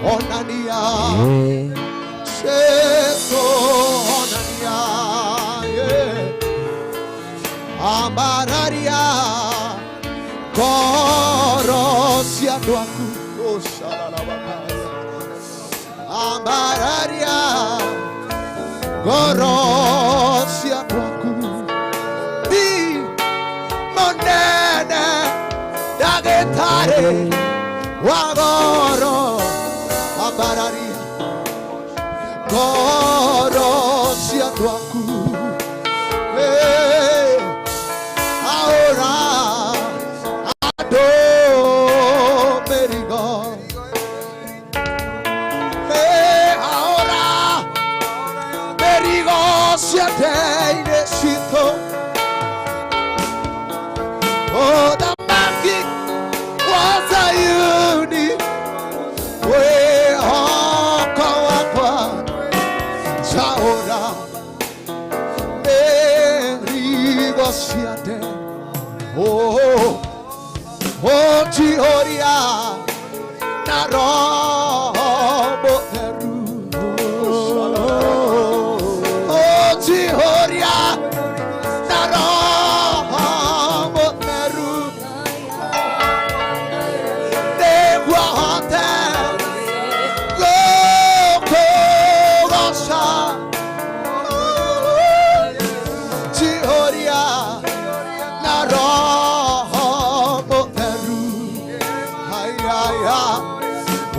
Onania, Sheso Onania, Amararia, Korosia Duaku, Amararia, Korosia Duaku, Di Monene, Dagetare, Wagoro. Amararia, Korosia Duaku, ahora ado merigo, ahora merigo siete inesito, oh the magic was a uni. Oh, oh, Jehoria, Naro, Boteru. Oh, Jehoria, Naro, Boteru. De Guahate, Loco, Rosa. Jehoria, Naro.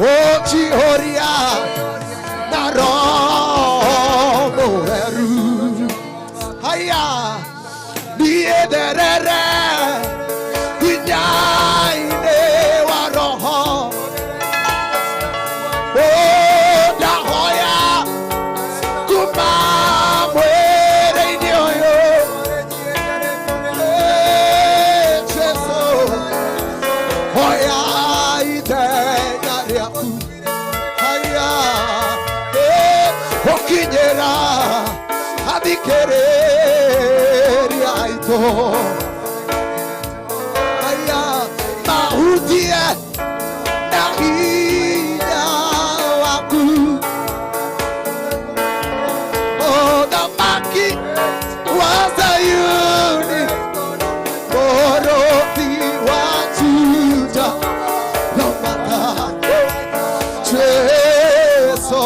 Oh, Jehoria, Naro, Moheru, Haya, Niederere, Vinyaine, Waroho, oh, Dahoya, Kuma, Mwere, Nyoyo, Cheso, Hoya, Ite. Okinyera abikereria ito aya mahutie na hinya waku oh the maki was a uni moroti wachuja no mata treso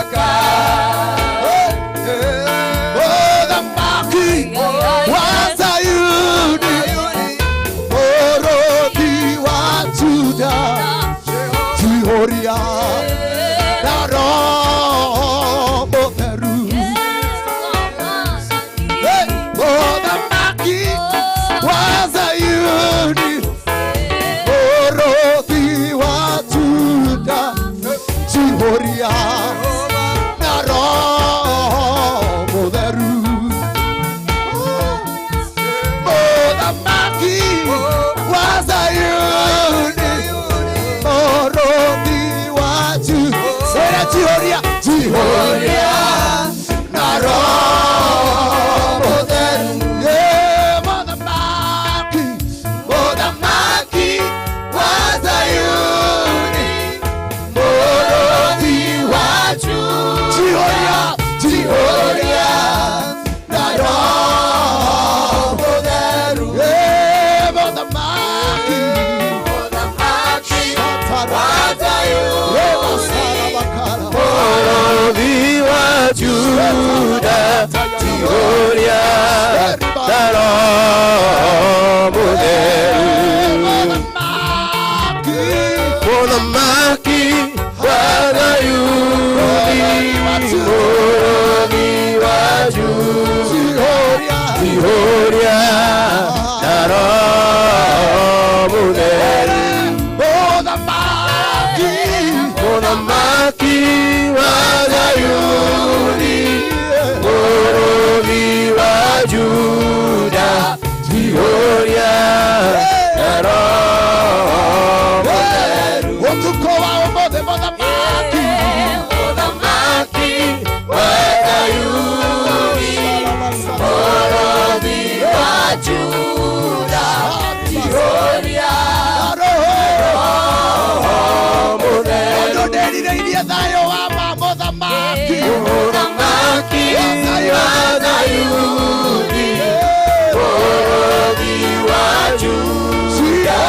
mamlaka. Mthamaki wa Sayuni, Mwokozi wa Juda, Jehoria na Roho Mtheru. Mthamaki wa Sayuni, Mwokozi wa Juda, Jehoria na Roho Mtheru. Mthamaki wa Sayuni, Mwokozi wa Juda, Jehoria na Roho Mtheru. Mthamaki wa Sayuni, Mwokozi wa Juda, Jehoria na Roho Mtheru. Mthamaki wa Sayuni, Mwokozi wa Juda, Jehoria na Roho Mtheru. Mthamaki wa Sayuni, Mwokozi wa Juda, Jehoria na Roho Mtheru. Mthamaki wa Sayuni, Mwokozi wa Juda, Jehoria na Roho Mtheru. Utuko wao mothe mthamaki wa Sayuni, Mwokozi wa Juda, Jehoria na Roho Mtheru. ndĩrirĩirie thayũ wa ma mũthamaki. Mthamaki wa Sayuni, Mwokozi wa Juda,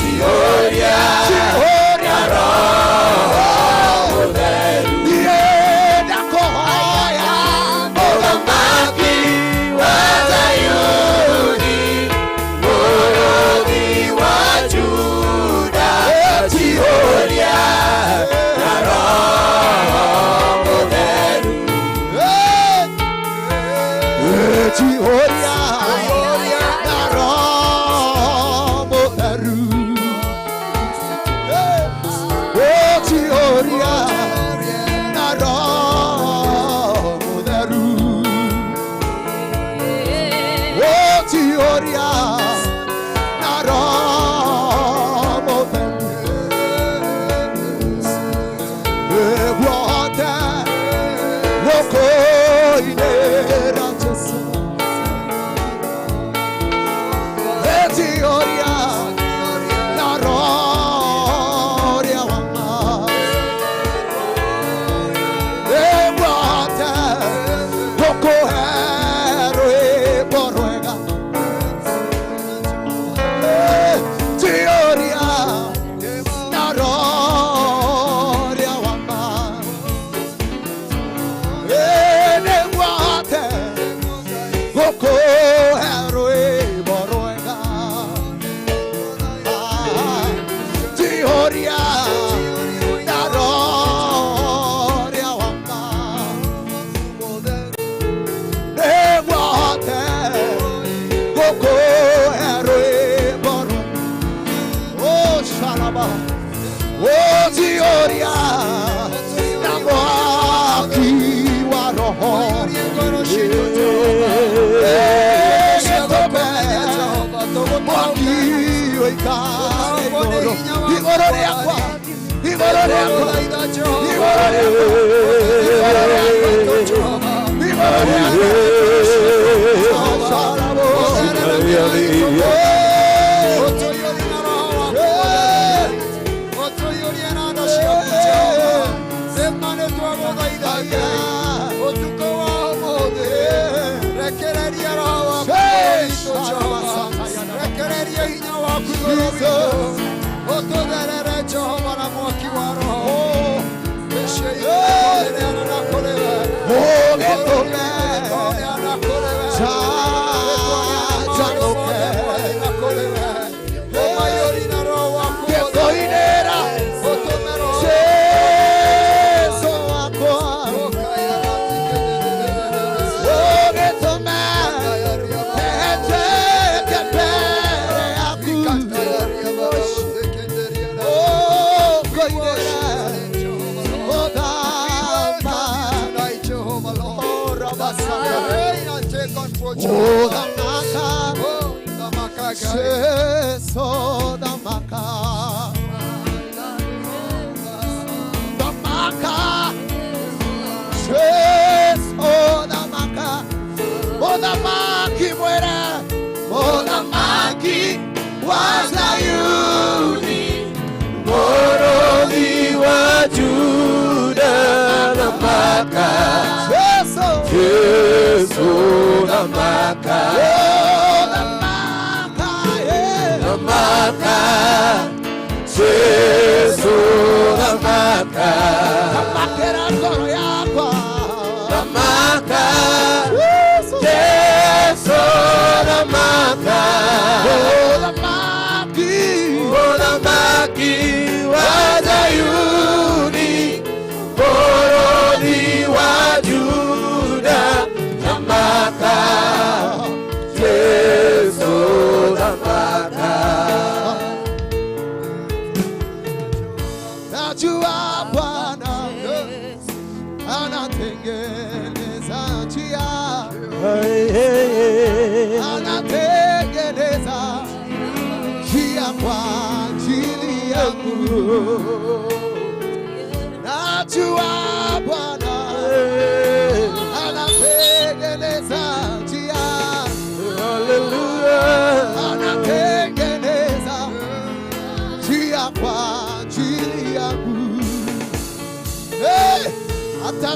Jehoria na Roho Mtheru. Ndakuhoya Mthamaki wa Sayuni, Mwokozi wa Juda, Jehoria na Roho Mtheru. Jehoria na Roho Mtheru. Jehoria na Roho Mtheru. Jehoria na Roho Mtheru. Wote wokoinera Jesu. Jehoria na Roho ya wama. Wote wokohero eborwega. Jehoria na Roho ya wama. Wote wokohero eborwega. Jehoria na Roho ya wama. Wote wokohero eborwega. Oh, Shalaba. Oh, Jehoria na mwaki wa Roho. Mwaki oikare igoro rĩakwa, igoro rĩakwa, igoro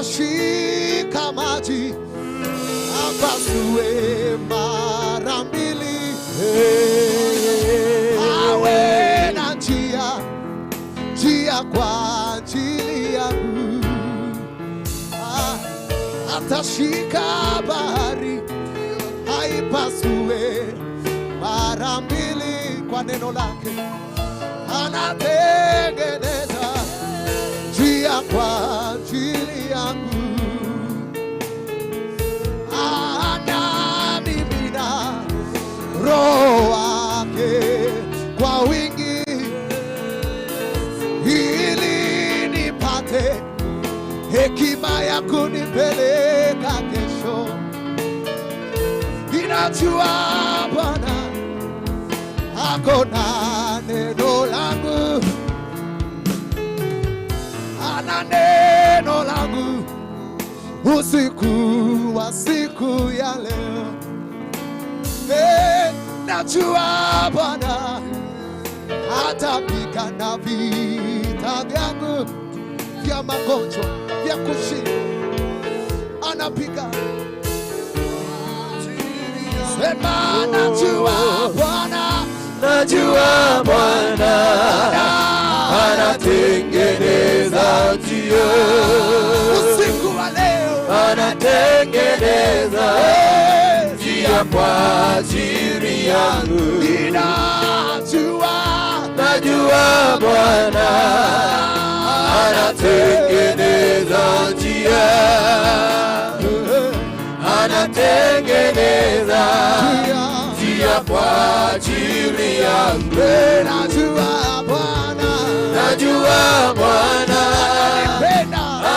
Atashika maji apasue mara mbili, awe na njia kwa ajili yangu. Atashika bahari aipasue mara mbili kwa neno lake. Anatengeneza njia kwa ajili yangu. Anamimina Roho wake kwa wingi ili nipate hekima ya kunipeleka kesho. Ninajua Bwana ako na neno langu, ana neno langu usiku wa siku ya leo. Najua Bwana atapigana vita vyangu vya magonjwa, vya kushinda. Anapigana. Sema najua Bwana, najua Bwana anatengeneza njia usiku wa leo, anatengeneza njia kwa ajili yangu. Najua Bwana anatengeneza njia, anatengeneza njia kwa ajili yangu. Najua Bwana, najua Bwana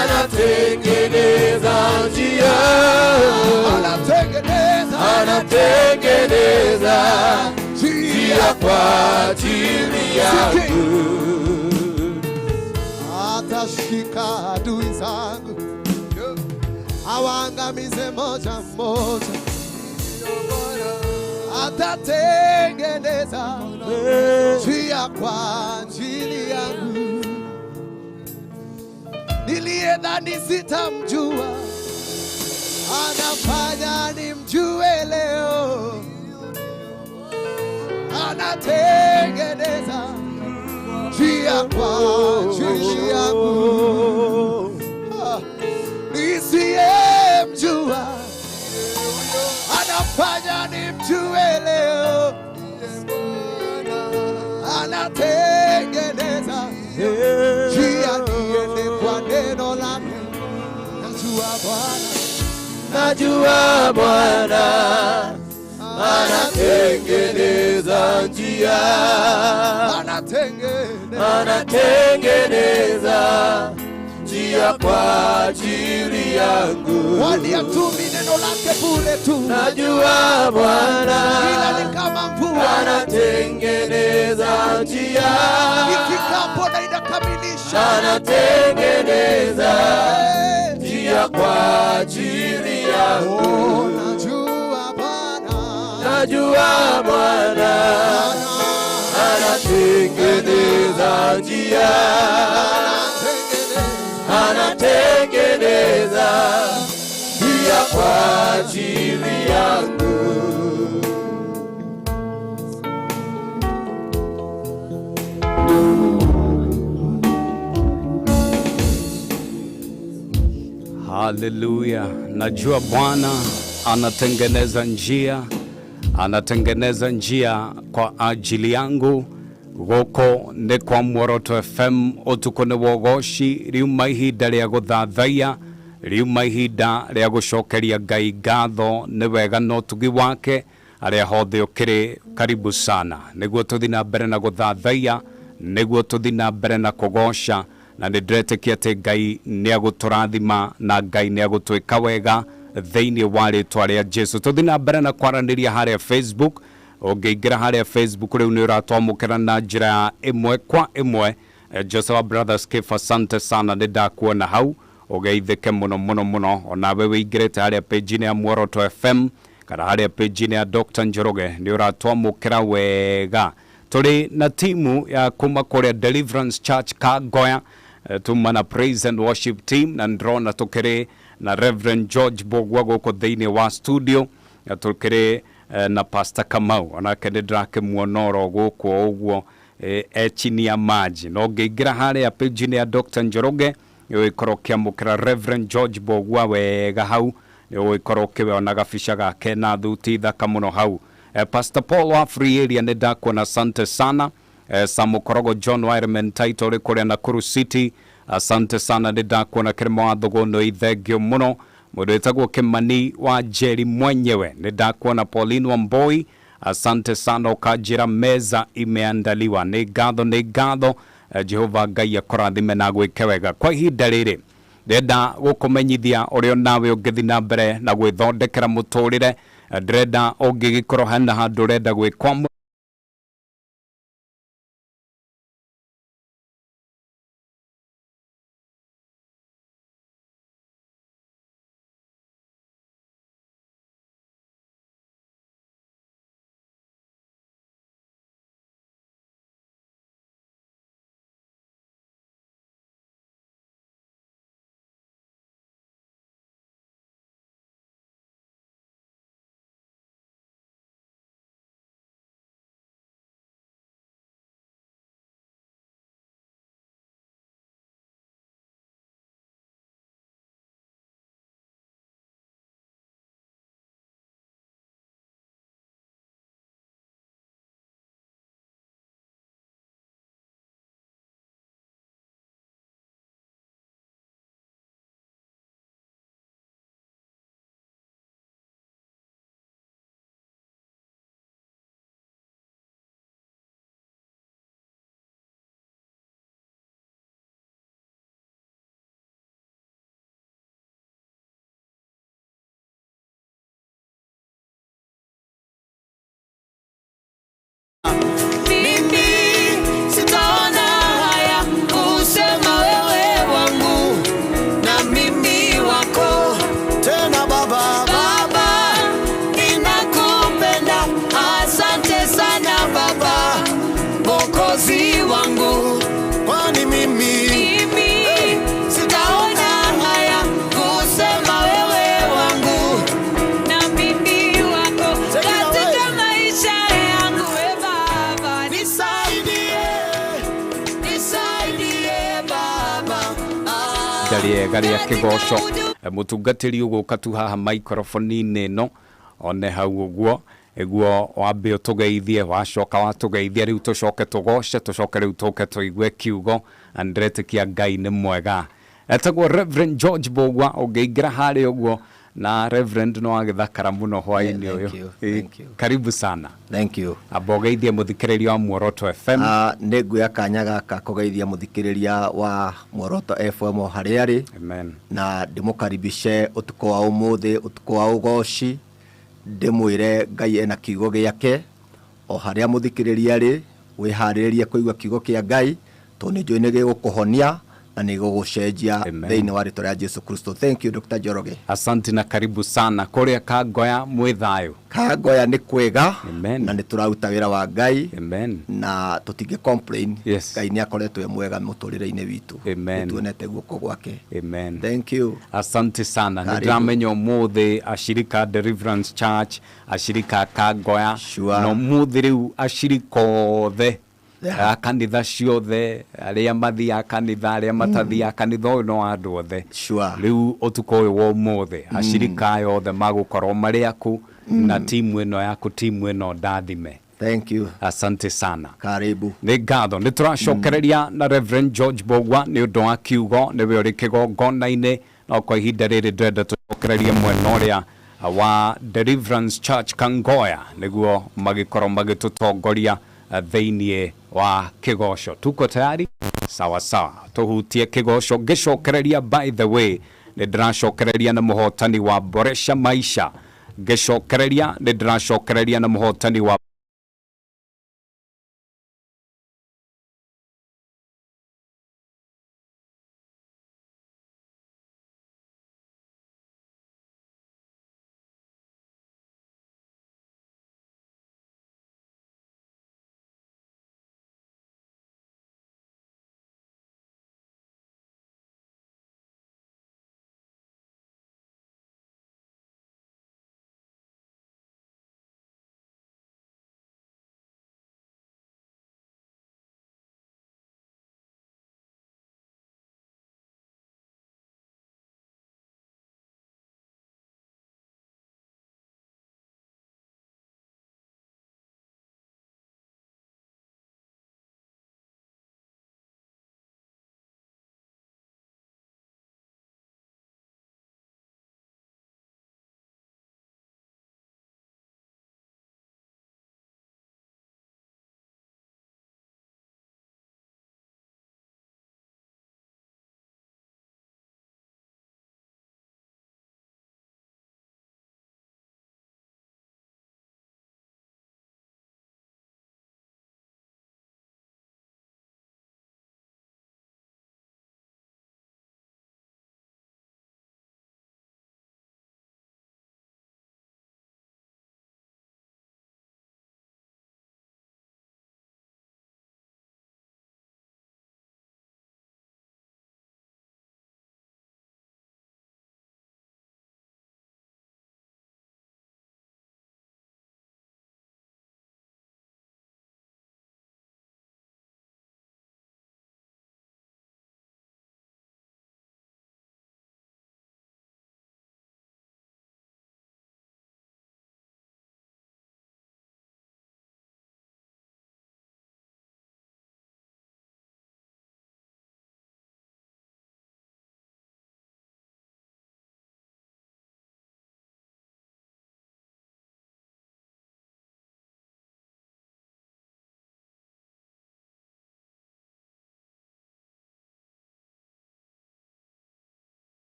anatengeneza njia, anatengeneza njia kwa ajili yangu. Atashika adui zangu awaangamize moja moja. Atatengeneza njia kwa ajili yangu. Niliyedhani sitamjua anafanya nimjue leo. Anatengeneza njia kwa ajili yangu. najua Bwana anatengeneza njia, anatengeneza njia kwa ajili yangu. Kwani hatumi neno lake bure tu. Najua Bwana ila ni kama mvua anatengeneza njia, ifikapo na inakamilisha. Anatengeneza njia kwa ajili yangu. Najua Bwana, najua Bwana anatengeneza njia, anatengeneza njia kwa ajili yangu. Haleluya. Najua Bwana anatengeneza njia, anatengeneza njia kwa ajili yangu. Goko ne kwa Mworoto FM otuko ne wogoshi riuma ihinda ria guthathaiya, riuma ihinda ria gucokeria Ngai ngatho ni wega no tugi wake aria hothe ukiri. Karibu sana niguo tuthi na mbere na guthathaiya, niguo tuthi na mbere na kugosha, na ndiretekia ati Ngai ni aguturathima na Ngai ni agutwika wega thiini wa ritwa ria Jesu. Tuthi na mbere na kwaraniria haria Facebook. Ũngĩingĩra harĩa Facebook rĩu nĩ ũratwamũkĩra na njĩra ĩmwe kwa ĩmwe. Joseph Brothers Cafe, asante sana, nĩ ndakuona hau. Ũgeithĩke mũno mũno mũno. Onawe wĩingĩrĩte harĩa page-inĩ ya Mworoto FM kana harĩa page-inĩ ya Dr. Njoroge nĩ ũratwamũkĩra wega. Tũrĩ na timu ya kuma kũrĩa Deliverance Church Kangoya, tuma na Praise and Worship Team, na ndĩrona tũkĩrĩ na Reverend George Bogwa gũkũ thĩinĩ wa studio, tũkĩrĩ na Pastor Kamau onake ndrake muonoro gũkũ ũguo chini ya maji. No ngĩingĩra harĩa page-inĩ ya Dr. Njoroge nĩũgĩkorwo ũkĩamũkĩra Reverend George Bogwa wega hau, nĩũgĩkorwo ũkĩona gabica gake na thuti thaka mũno hau. Pastor Paul wa Free Area nĩ ndakuona, asante sana. Samukorogo John Wireman Title ũrĩ kũrĩa Nakuru City, asante sana, nĩ ndakuona Kĩrĩma wa Thũgũnũ ithengio mũno. Mũndũ wĩtagwo Kimani wa Njeri mwenyewe nĩ ndakuona. Pauline Wamboi, asante sana, ũkanjĩra meza imeandaliwa. Nĩ ngatho Jehova Ngai akũrathime na gwĩke wega. Kwa ihinda rĩrĩ ndĩrenda gũkũmenyithia ũrĩa nawe ũngĩthi na mbere na gwĩthondekera mũtũrĩre. Ndĩrenda ũngĩgĩkorwo hana handũ ũrenda gwĩkwamũra garia kigoco mutungatiri uguka tu haha microphone no one hau uguo eguo wambe utugeithie wacoka watugeithia riu tucoke tugoce tucoke riu tuke tuigue kiugo andretikia Ngai ni mwega. Etagwo Reverend George Bogwa, ũngĩingĩra harĩ ũguo na Reverend no agithakara muno hwaini uyu. Thank you. Karibu sana. Thank you. Abogeithia muthikiriria wa Muoroto FM. Niguya kanya gaka kugeithia muthikiriria wa Muoroto FM hari ari. Amen. Na ndimukaribishe utuko wa umuthi, utuko wa ugoci. Ndimwire Ngai ena kiugo giake o haria muthikiriria ri wiharirie kuigua kiugo kia Ngai to ni njui ni gigukuhonia na ni gugucenjia thiini wa ritwa ria Jesu Kristo. Thank you Dr. Njoroge. Asante na karibu sana kuria Kangoya mwithayo. Kangoya ni kwega. Amen. Na ni turaruta wira wa Ngai. Amen. Na tutige complain. Yes. Ngai ni akoretwo mwega muturire-ini witu. Amen. Tuonete guoko gwake. Amen. Thank you. Asante sana. Nidramenya umuthi ashirika Deliverance Church, ashirika Kangoya. Sure. No muthi riu ashirika othe. Kanitha ciothe aria mathia kanitha aria matathia kanitha uyu no andu othe. Sure. Riu utuko uyu wa umuthi ashirika yothe magukorwo mari aku na timu ino yaku timu ino ndathime. Thank you. Asante sana. Karibu. Ni ngatho ni turacokereria na Reverend George Bogwa ni undu wa kiugo ni we uri kigongona-ini no kwa ihinda riri ndwenda tucokererie mwena uria wa Deliverance Church Kangoya niguo magikorwo magitutongoria thiini wa kigoco. Tuko tayari? Sawa sawa. Tuhutie kigoco gicokereria. By the way, ni ndiracokereria na muhotani wa Boresha Maisha. Gicokereria ni ndiracokereria na muhotani wa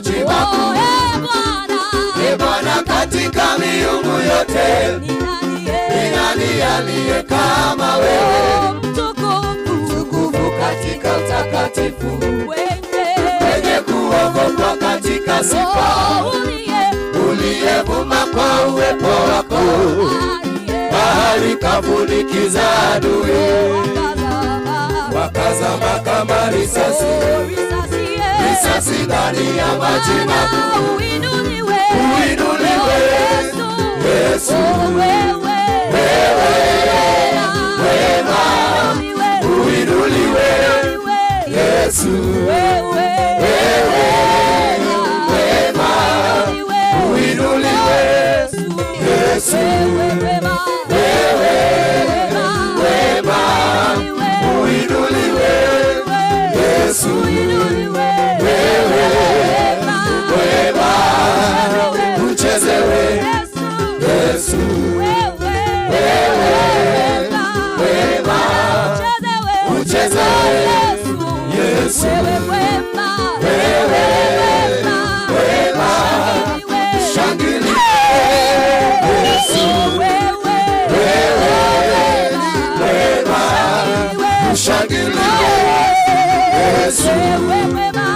maji makuu. Ee Bwana katika miungu yote, ni nani aliye kama wewe? Mtukufu katika utakatifu, mwenye kuogopwa katika sifa, uliyevuma kwa uwepo wako, bahari kafunikiza adui, wakazama kama risasi ndani ya maji makuu. Uinuliwe Yesu, wewe wema. Uinuliwe Yesu, wewe wema. Uinuliwe Yesu, wewe wema. Uinuliwe Yesu, wewe wema. Uchezewe Yesu, wewe wema. Uchezewe Yesu, wewe wema. Shangilia Yesu, wewe wema. Shangilia Yesu, wewe wema.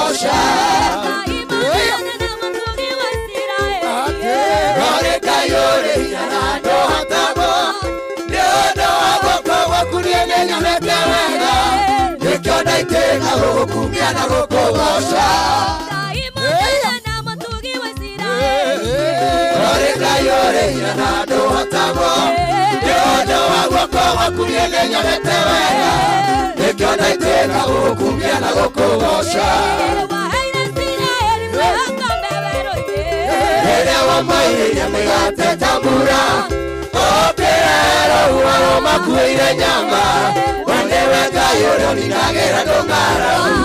gũkũgoca Ore Ngai ũrĩ hinya na ndũhotagwo nĩ ũndũ wa guoko gwaku niĩ nĩnyonete wega nĩkĩo ndaitĩka gũgũkumia na gũkũgoca Ore Ngai ũrĩ hinya na ndũhotagwo nĩ ũndũ wa guoko gwaku niĩ nĩnyonete wega nĩkĩo ndaitĩka gũgũkumia na gũkũgoca Rĩrĩa wamaihĩire mĩgate ta mbura ũkĩrero ũhoro makuĩire nyama we nĩwe Ngai ũrĩa ũninagĩra ndũng'aragu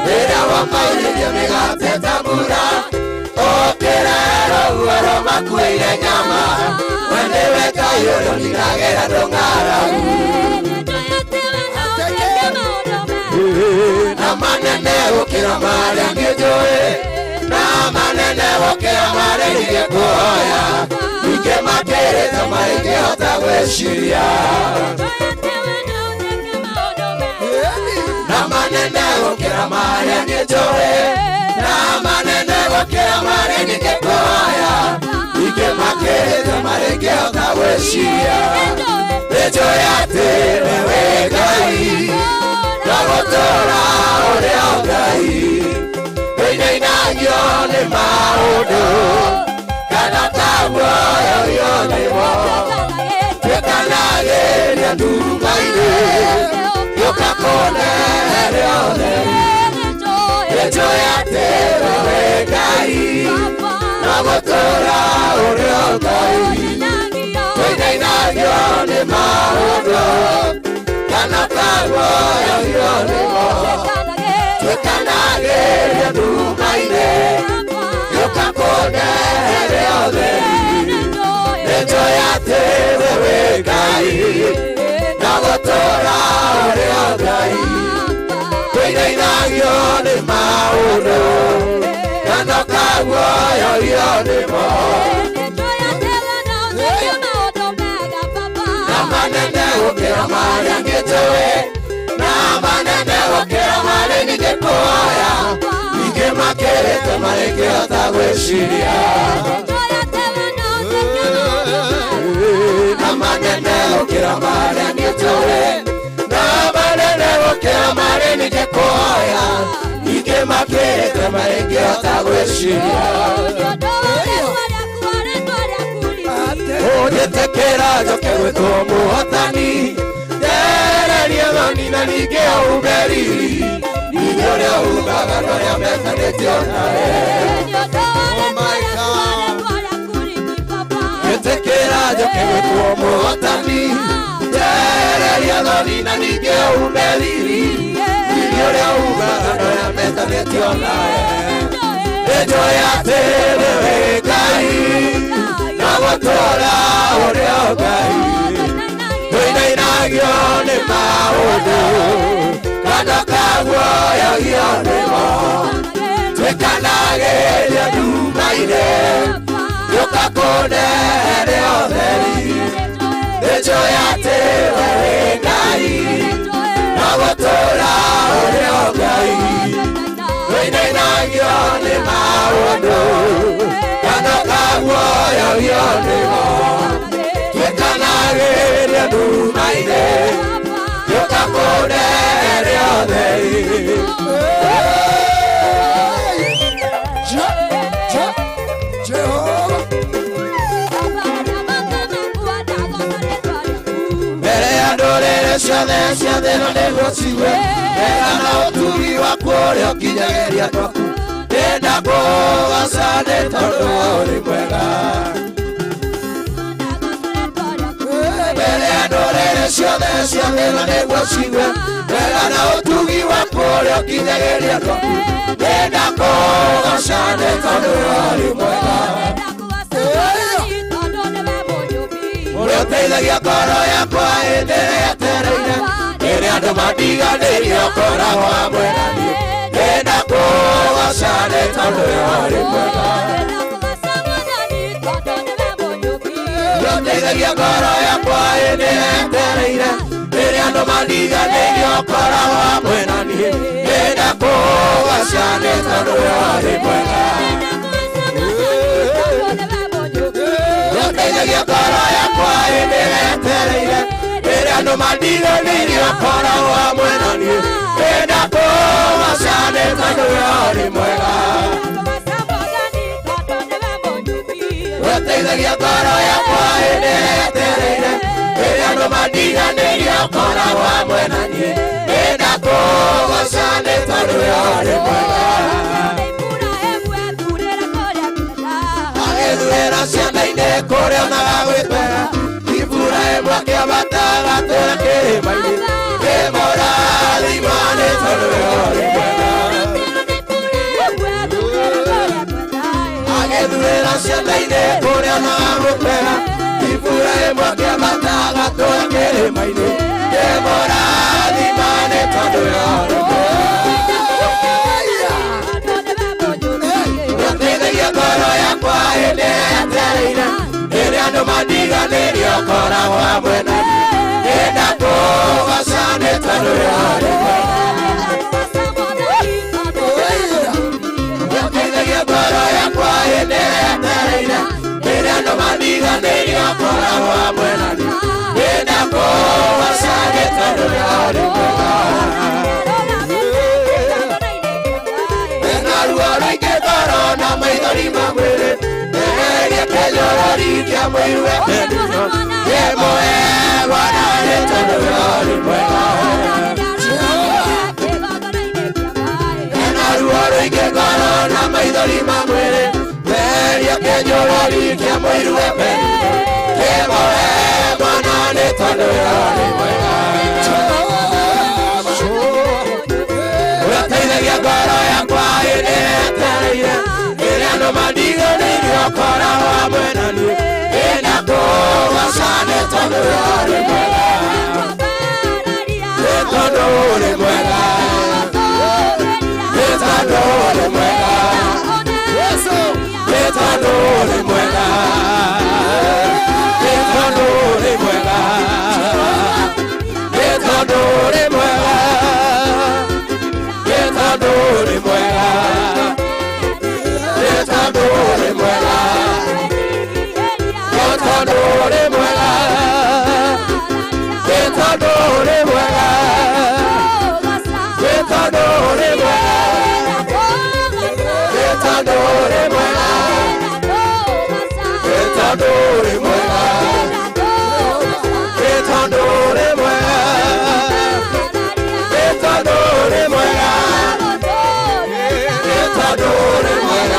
Rĩrĩa wamaihĩire mĩgate ta mbura ũkĩrero ũhoro makuĩire nyama we nĩwe Ngai ũrĩa ũninagĩra ndũng'aragu Na manene gũkĩra marĩa ngĩnjũĩ Na manene gũkĩra marĩa ingĩkũhoya Ningĩ makĩrĩte marĩa ingĩhota gwĩciria Na manene gũkĩra marĩa ngĩnjũĩ Na manene gũkĩra marĩa ingĩkũhoya Ningĩ makĩrĩte marĩa ingĩhota gwĩciria Nĩnjũĩ atĩ wĩwe Ngai Ndagũtũũra ũrĩ o Ngai Wĩinainagio nĩ maũndũ Kana taguoyohio nĩmo Twĩkanagĩria nduma-inĩ Gĩũka kũnehere ũtheri Nĩnjũĩ atĩ wĩwe Ngai Ndagũtũũra ũrĩ o Ngai Wĩinainagio nĩ maũndũ Kana taguoyohio nĩmo Twĩkanagĩria nduma-inĩ Gĩũka kũnehere ũtheri Nĩnjũĩ atĩ wĩwe Ngai Ndagũtũũra ũrĩ o Ngai Wĩinainagio nĩ maũndũ Kana taguoyohio nĩmo Na manene gũkĩra marĩa ngĩnjũĩ Na manene gũkĩra marĩa ingĩkũhoya Ningĩ makĩrĩte marĩa ingĩhota gwĩciria Na manene gũkĩra marĩa ngĩnjũĩ Na manene gũkĩra marĩa ingĩkũhoya Ningĩ makĩrĩte marĩa ingĩhota gwĩciria Ũnjĩtĩkĩra njoke gwĩtwo mũhotani Ndererie thoni na ningĩ umeri Ningĩ ũrĩa ugaga n'ũrĩa metanĩtio nawe Njĩtĩkĩra njoke gwĩtwo mũhotani Ndererie thoni na ningĩ umeri Ningĩ ũrĩa ugaga n'ũrĩa metanĩtio nawe Nĩnjũĩ atĩ wĩwe Ngai Ndagũtũũra ũrĩ o Ngai Wĩinainagio nĩ maũndũ Kana taguoyohio nĩmo Twĩkanagĩria nduma-inĩ Gĩũka kũnehere ũtheri Nĩnjũĩ atĩ wĩwe Ngai Ndagũtũũra ũrĩ o Ngai Wĩinainagio nĩ maũndũ Kana taguoyohio nĩmo Twĩkanagĩria nduma-inĩ Gĩũka kũnehere ũtheri Mbere ya ndũrĩrĩ ciothe cia thĩ ĩno nĩguo cigue wega na ũtugi waku ũrĩa ũkinyagĩria twaku Ndĩenda kũgoca nĩ tondũ ũrĩ mwega Mbere ya ndũrĩrĩ ciothe cia thĩ ĩno nĩguo cigue wega na ũtugi waku ũrĩa ũkinyagĩria twaku Ndĩenda kũgoca nĩ tondũ ũrĩ mwega Ũrĩa ũteithagia ngoro yakwa hĩndĩ ĩrĩa yetereire Rĩrĩa andũ mandiganĩirie ũkoragwo hamwe na niĩ Ndĩenda kũgoca nĩ tondũ ũrĩ mwega Ũrĩa ũteithagia ngoro yakwa hĩndĩ ĩrĩa yetereire Rĩrĩa no mandiganĩirio ũkoragwo hamwe na niĩ ndĩna kũgoca nĩ tondũ we ũrĩ mwega ũteithagia ngoro yakwa hĩndĩ ĩrĩa yetereire rĩrĩa no mandiganĩirio ũkoragwo hamwe na niĩ ndĩna kũgoca nĩ tondũ we ũrĩ mwega ũteithagia ngoro yakwa hĩndĩ ĩrĩa yetereire rĩrĩa no mandiganĩirio ũkoragwo hamwe na niĩ ndĩna kũgoca nĩ tondũ we ũrĩ mwega agĩthuurĩra ciana-inĩ kũrĩa onaga gwĩtwega Iburahĩmu akĩambata agatũũra kĩrĩma-inĩ kĩmũrathima nĩ tondũ we ũrĩ mwega agĩthuurĩra ciana-inĩ kũrĩa onaga gwĩtwega Iburahĩmu akĩambata agatũũra kĩrĩma-inĩ kĩmũrathima nĩ tondũ we ũrĩ mwega ũteithagia ngoro yakwa hĩndĩ ĩrĩa yetereire rĩrĩa andũ mandiganĩirio ũkoragwo hamwe na niĩ ndĩna kũgoca nĩ tondũ we ũrĩ mwega ũteithagia ngoro yakwa hĩndĩ ĩrĩa yetereire rĩrĩa andũ mandiganĩirio ũkoragwo hamwe na niĩ ndĩna kũgoca nĩ tondũ we ũrĩ mwega ruo rũingĩ ngoro na maithori ma mwĩrĩ ndeheria kĩnyorori kĩa mwĩrĩ we kĩnduno kĩmũheagwo na nĩ tondũ we ũrĩ mwega hena ruo rũingĩ ngoro na maithori ma mwĩrĩ ndeheria kĩnyorori kĩa mwĩrĩ we kĩnduno kĩmũheagwo na nĩ tondũ we ũrĩ mwega ũteithagia ngoro yakwa hĩndĩ ĩrĩa yetereire rĩrĩa andũ mandiganĩirio ũkoragwo hamwe na niĩ ndĩna kũgoca nĩ tondũ we ũrĩ mwega nĩ tondũ ũrĩ mwega nĩ tondũ ũrĩ mwega nĩ tondũ ũrĩ mwega nĩ tondũ ũrĩ mwega nĩ tondũ ũrĩ mwega Tadore mwega Tadore mwega Tadore mwega Tadore mwega Tadore mwega Tadore mwega Tadore mwega Tadore mwega Tadore mwega Tadore mwega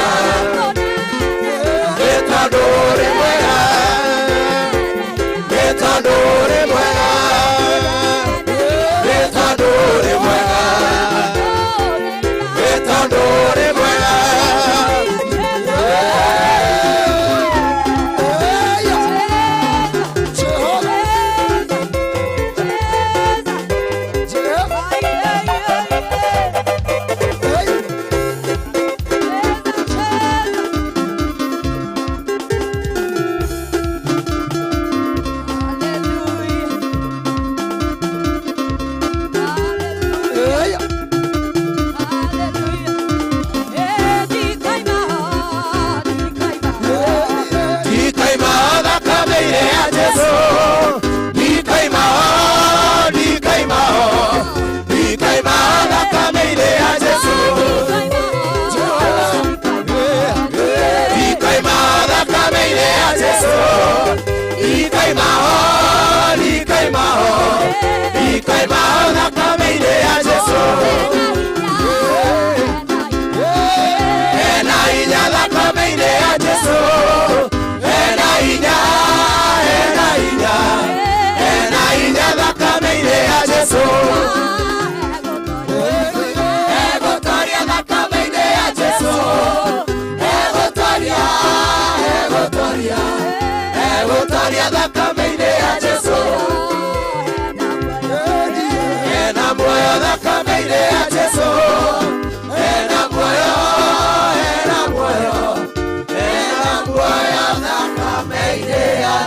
Tadore mwega Tadore mwega Tadore mwega Tadore mwega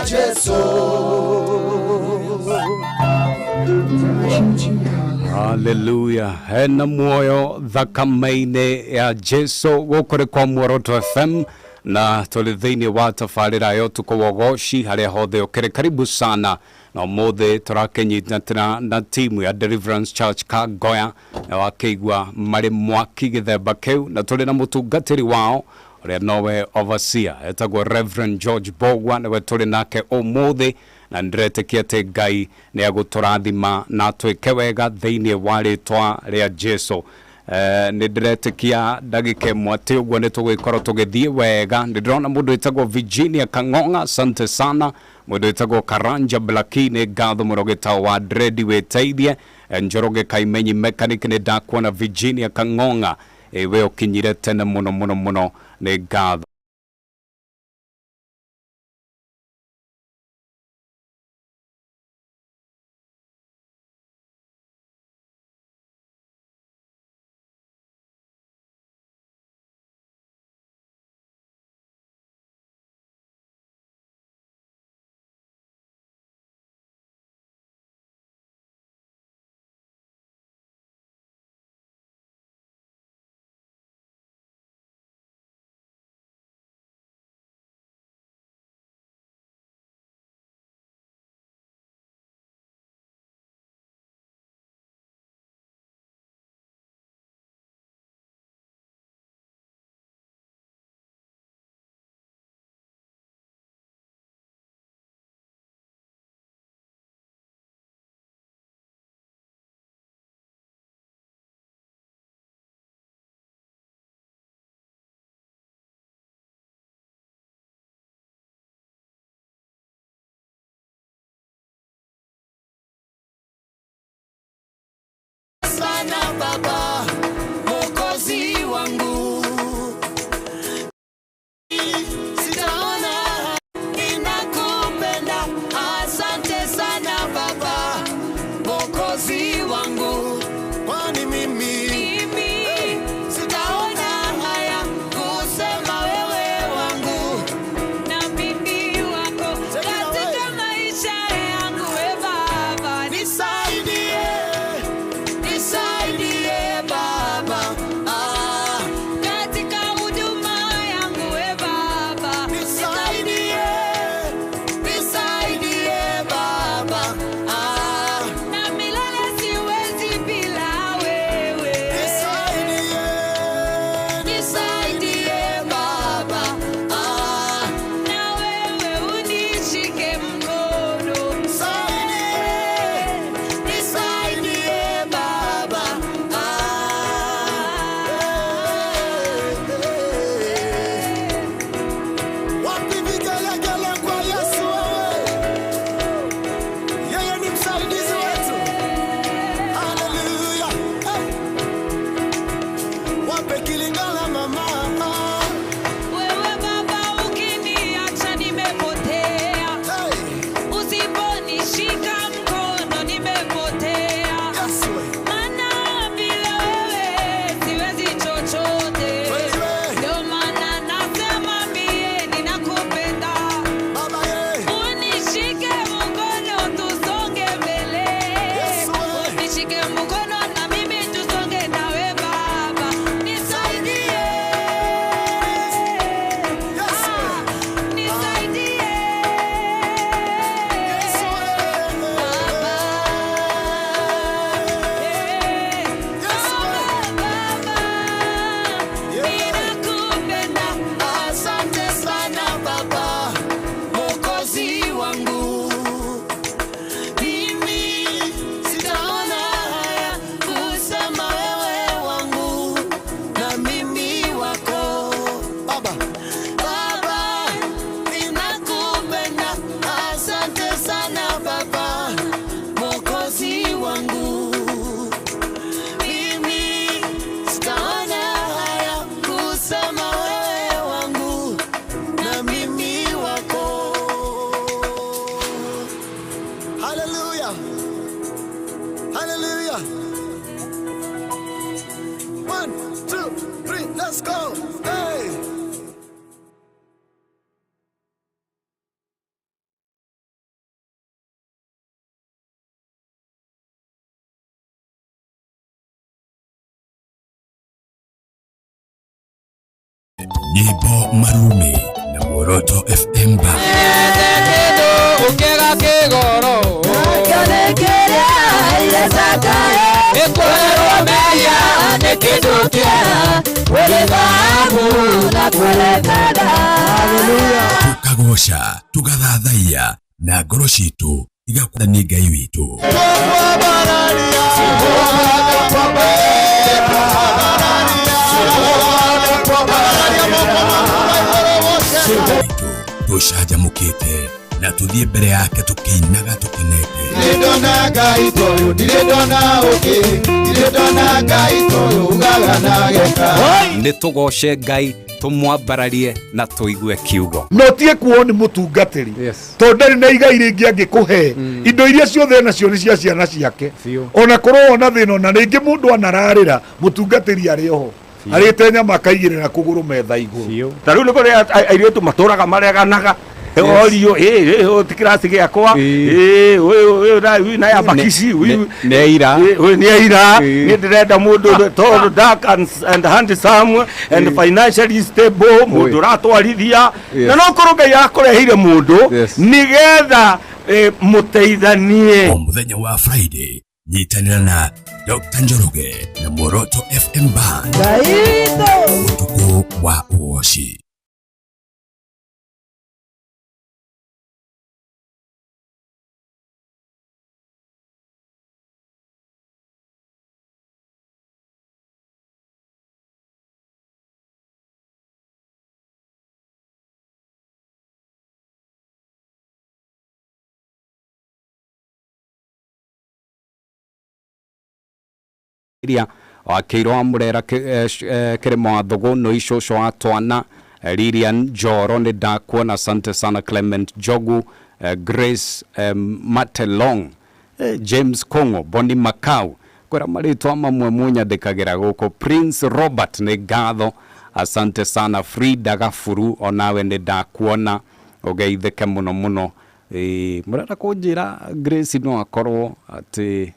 Jesus. Hallelujah. Hena muoyo thakame-inĩ ya Jesu gũkũ kwa Muoroto FM na tũrĩ thĩinĩ wa tabarĩra ya ũtukũ wa ũgoci harĩa hothe ũkĩrĩ. Karibu sana na ũmũthĩ tũrakĩnyitanĩra na timu ya Deliverance Church Kangoya na wakĩigua marĩ mwaki gĩthemba kĩu na tũrĩ na mũtungatĩri wao ũrĩa nowe overseer etagwo Reverend George Bogwa niwe tũrĩ nake ũmũthĩ na ndiretĩkia atĩ Ngai nĩ agũtũrathima na twĩke wega thĩinĩ wa rĩtwa rĩa Jesu. Nĩ ndiretĩkia ndagĩka ĩmwe atĩ ũguo nĩ tũgũgĩkorwo tũgĩthiĩ wega. Nĩ ndĩrona mũndũ wĩtagwo Virginia Kang'ong'a, asante sana. Mũndũ wĩtagwo Karanja Blaki, nĩ ngatho mũno gĩtaũ wa Dredi wĩteithie. Njoroge Kaimenyi mechanic, nĩ ndakuona Virginia Kang'ong'a, we ũkinyire tene mũno mũno mũno, nĩ ngatho. Nyimbo marume na Muoroto FM Band. Tukagosha, tugathathaiya na ngoro citu igakuthania Ngai witu. Tucanjamukite na tuthie mbere yake tukinaga tukenete. Ndona Ngai toyo, ndona oke, ndona Ngai toyo ugagana geka. Nitugoshe Ngai tumwambararie na tuigue kiugo. No tie kuo ni mutungatiri. To ndari na igai ringi angikuhe indo iria ciothe nacio ni cia ciana ciake. Ona korwo ona thina na ringi mundu anararira mutungatiri ari oho. Arite nyama kaigirira kuguru metha iguru. Tariu niko airetu maturaga mareganaga. Orio tikirasi giakwa na ya bakisi neira ni ndirenda mundu toro dark and handsome and financially stable mundu ratwarithia na no kuruga yakurehire mundu nigetha muteithanie. O muthenya wa Friday nyitanira na Dr. Njoroge na Muoroto FM Band. Utuku wa uoshi. Wakeirwo murera kirimo athugu no icũcũ atwana Lilian Njoro ni ndakuona. Asante sana Clement Jogu, Grace Matelong, James Kongo, Boni Makau kwera maritwa mamwe munyandikagira guku. Prince Robert ni ngatho. Asante sana Frida Gafuru, onawe ni ndakuona ugeithike muno muno. Murenda kunjira Grace no akorwo ati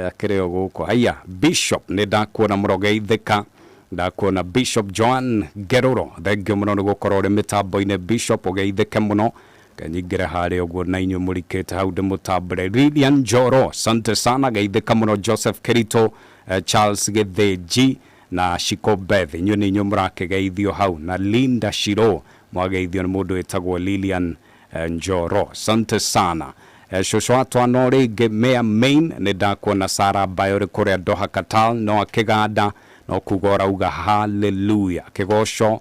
akireo guko. Haya, Bishop ni ndakuona murogeithika. Ndakuona Bishop Joan Geruro, thengio muno ni gukorwo ri mitambo-ine. Bishop ugeithike muno kanyingire hari uguo na inyu murikite hau ndi mutambure. Lilian Njoro, asante sana, geithika muno. Joseph Kerito, Charles Getheji na Shiko Beth, inyu ni inyu murakigeithio hau. Na Linda Shiro mwageithio ni mundu etagwo Lilian Njoro, asante sana. Shushu atwana ringi Mea Main ni ndakuona. Sara Bayori kuria Doha Katal no akiganda no kugora uga hallelujah kigosho.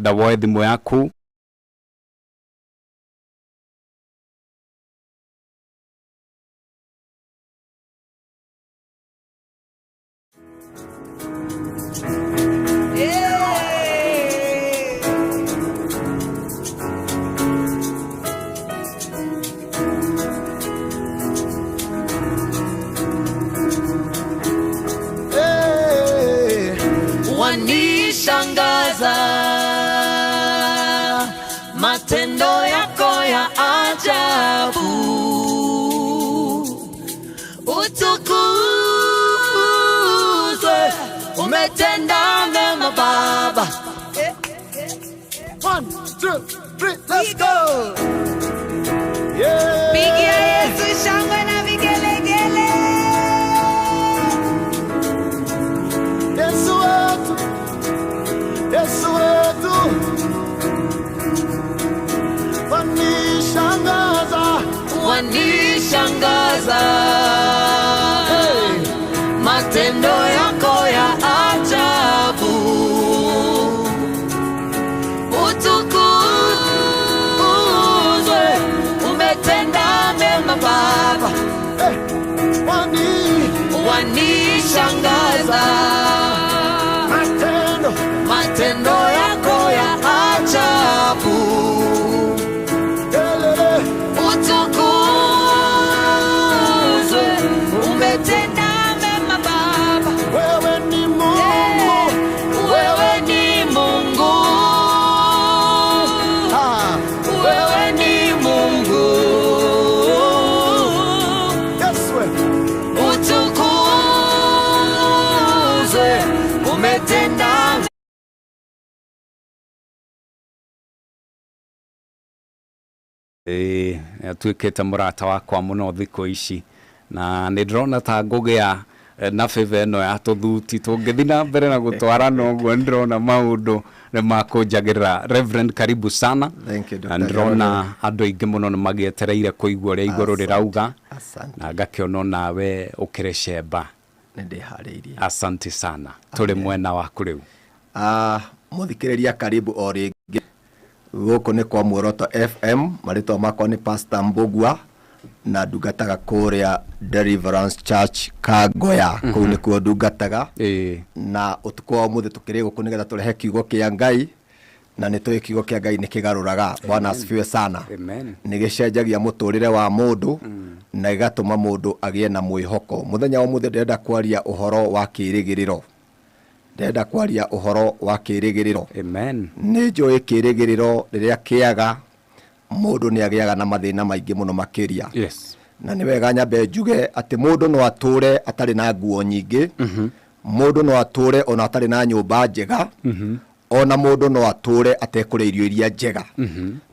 Dawoe thimu yaku. Wanishangaza matendo yako ya ajabu, utukuzwe, umetenda mema Baba. 1, 2, 3, let's go. Yeah. Pigia Yesu shangwe na vigelegele. Yesu wetu, Yesu wetu, wanishangaza, wanishangaza, matendo yako ya ajabu, atuikite murata wakwa muno thiko ici na ni ndrona ta ngugea na feve no ya tuthuti tungithina mbere na gutwarana uguo ndrona maundu ne makunjagira. Reverend, karibu sana. Thank you, Dr. Ndrona andu aingi muno magietereire kuigua ria iguru rirauga na ngakiona nawe ukireshemba. Ndihariirie. Asante sana. Tuli mwena waku riu. Muthikiriria karibu o ringi. Guku ni kwa Muoroto FM, marito makwa ni Pastor Mbugua na ndungataga kuria Deliverance Church Kagoya. Kuu ni kuo ndungataga. Na utuko wa muthi tukiri guku nigetha turehe kiugo kia Ngai na ni tui kiugo kia Ngai ni kigaruraga. Bwana asifiwe sana. Amen. Ni gicenjagia muturire wa mundu na igatuma mundu agie na mwihoko. Muthenya wa muthi ndenda kwaria uhoro wa kirigiriro. Ndenda kwaria uhoro wa kirigiriro. Amen. Ni njui kirigiriro riria kiaga mundu ni agiaga na mathina maingi muno makiria. Yes. Na ni wega nyambe njuge ati mundu no ature atari na nguo nyingi. Mundu no ature ona atari na nyumba njega. Ona mundu no ature atekure irio iria njega.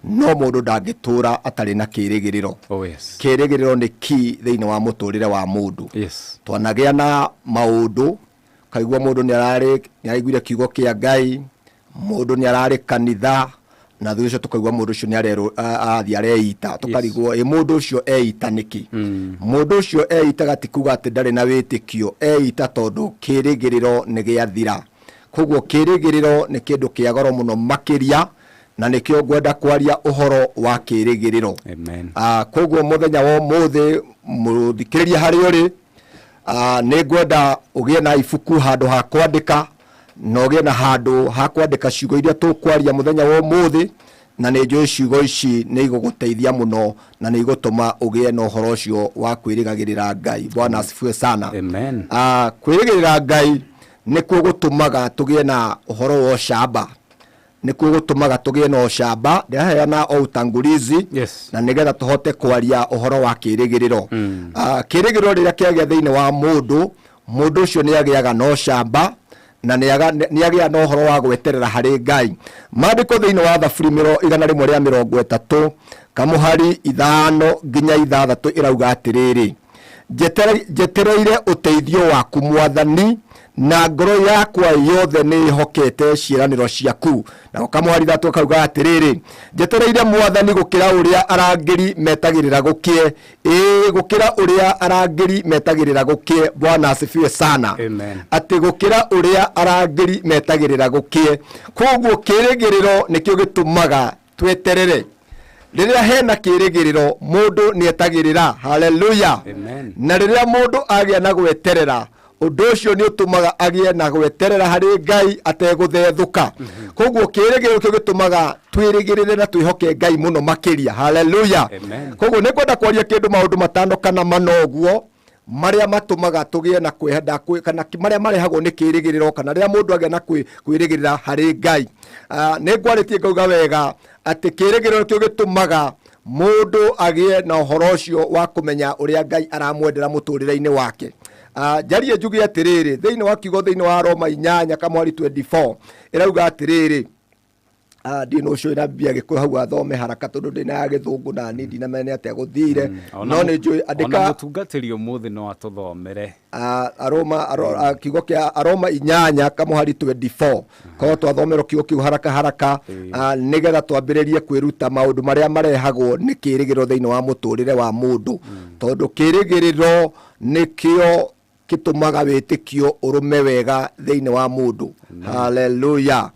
No mundu ndangitura atari na kirigiriro. Oh yes. Kirigiriro ni ki thiini wa muturire wa mundu. Yes. Twanagia na maundu kaigua mundu ni araiguire kiugo kia Ngai, mundu ni arari kanitha na thuico tukaigua mundu ucio ni athia areita tukarigwo mundu ucio eita niki. Mundu ucio eita gatikuga ati ndari na witikio, eita tondu kirigiriro ni giathira. Koguo kirigiriro ni kindu kia goro muno makiria na nikio ngwenda kwaria uhoro wa kirigiriro. Amen. Koguo muthenya wa muthi muthikiriria hari uri ni ngwenda ugie na ibuku handu ha kwandika na ugie na handu ha kwandika ciugo iria tukwaria muthenya wa muthi na ni njui ciugo ici ni iguguteithia muno na ni igutuma ugie na uhoro ucio wa kwirigagirira Ngai. Bwana asifiwe sana. Amen. Kwirigirira Ngai ni kugutumaga tugie na uhoro wa shamba, ni kugutumaga tugie na shamba ndeheana o utangulizi. Yes. Na nigetha tuhote kwaria uhoro wa kirigiriro. Kirigiriro riria kiagia thiini wa mundu ucio ni agiaga no shamba na ni agia no uhoro wa gweterera hari Ngai. Maandiko thiini wa Thaburi 130 kamuhari 5 nginya 6 irauga atiriri, jetereire uteithio waku Mwathani na ngoro yakwa yothe ni hokete ciiraniro ciaku. Na kamuhari 3 kauga atiriri, jetereire Mwathani gukira uria arangiri metagirira gukie. Gukira uria arangiri metagirira gukie. Bwana asifiwe sana. Amen. Ati gukira uria arangiri metagirira gukie. Koguo kirigiriro nikio gitumaga tweterere. Riria hena kirigiriro mundu ni etagirira. Hallelujah. Amen. Na riria mundu agia na gweterera undu ucio ni utumaga agie na gweterera hari Ngai ateguthethuka. Koguo kirigiriro kio gitumaga twirigirire na twihoke Ngai muno makiria. Hallelujah. Amen. Koguo ni kwenda kwaria kindu maundu matano kana manoguo maria matumaga tugie na kwihenda kana maria marehagwo ni kirigiriro kana riria mundu agia na kwirigirira hari Ngai. Ni ngwaritie ngauga wega ati kirigiriro kio gitumaga mundu agie na uhoro ucio wa kumenya uria Ngai aramwendera muturire-ini wake. Jarie njugi atiriri thiini wa kiugo thiini wa Roma 8 kamwari 24 irauga atiriri. Dino ucio ina bia gikuyu hau athome haraka tondu ndina ya githungu na ni ndina mene atia guthire no ni njui andika ona mutungatiri umuthi no atuthomere kiugo kia Roma 8 kamwari 24 ko twathomerwo kiugo kiu haraka nigetha twambiririe kwiruta maundu maria marehagwo ni kirigiro thiini wa muturire wa mundu tondu kirigiriro nikio kitumaga witikio urume wega thiini wa mundu. Hallelujah.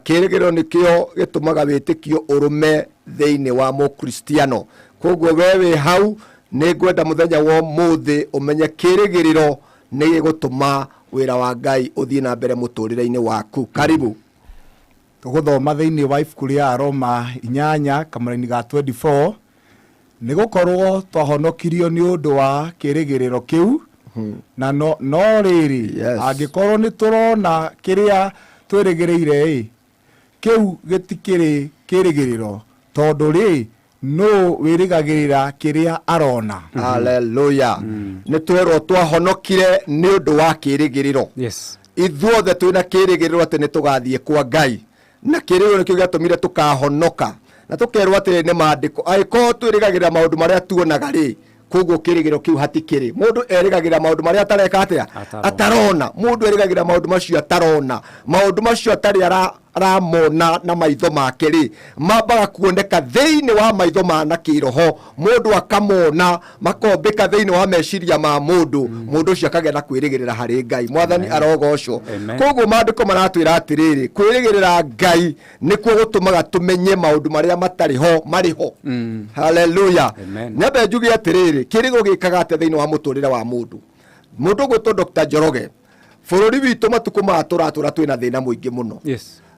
Kirigiro nikio gitumaga witikio urume thiini wa mukristiano. Koguo wewe hau ni ngwenda muthenya wa muthi umenye kirigiriro ni gigutuma wira wa Ngai uthie na mbere muturire-ini waku. Karibu tuguthoma thiini wa ibuku ria Roma 8 kamari-ini ga 24 ni gukorwo twahonokirio ni undu wa kirigiriro kiu. Na no riri angikorwo ni turona kiria twirigireire kiu gitikiri kirigiriro tondu ri no wirigagirira kiria arona. Hallelujah. Ni twero twahonokire ni undu wa kirigiriro. Yes. Ithuothe twina kirigiriro ati ni tugathie kwa Ngai na kirigiriro nikio giatumire tukahonoka na tukerwo ati ni maandiko aiko twirigagirira maundu maria tuonaga ri koguo kirigiro kiu hatikiri mundu erigagirira maundu maria atareka atia atarona mundu erigagirira maundu macio atarona maundu macio atari aramona na maitho make ri mambaga kuoneka thiini wa maitho ma na kiroho mundu akamona makombika thiini wa meciria ma mundu ucio akagenda kwirigirira hari Ngai mwathani arogocwo koguo maandiko maratwira atiriri kwirigirira Ngai nikuo gutumaga tumenye maundu maria matari ho mariho haleluya nebe njugi atiriri kirigo gikaga ate thiini wa muturire wa mundu gwito Dr. Njoroge bururi witu matuku maturatura twina thina muingi muno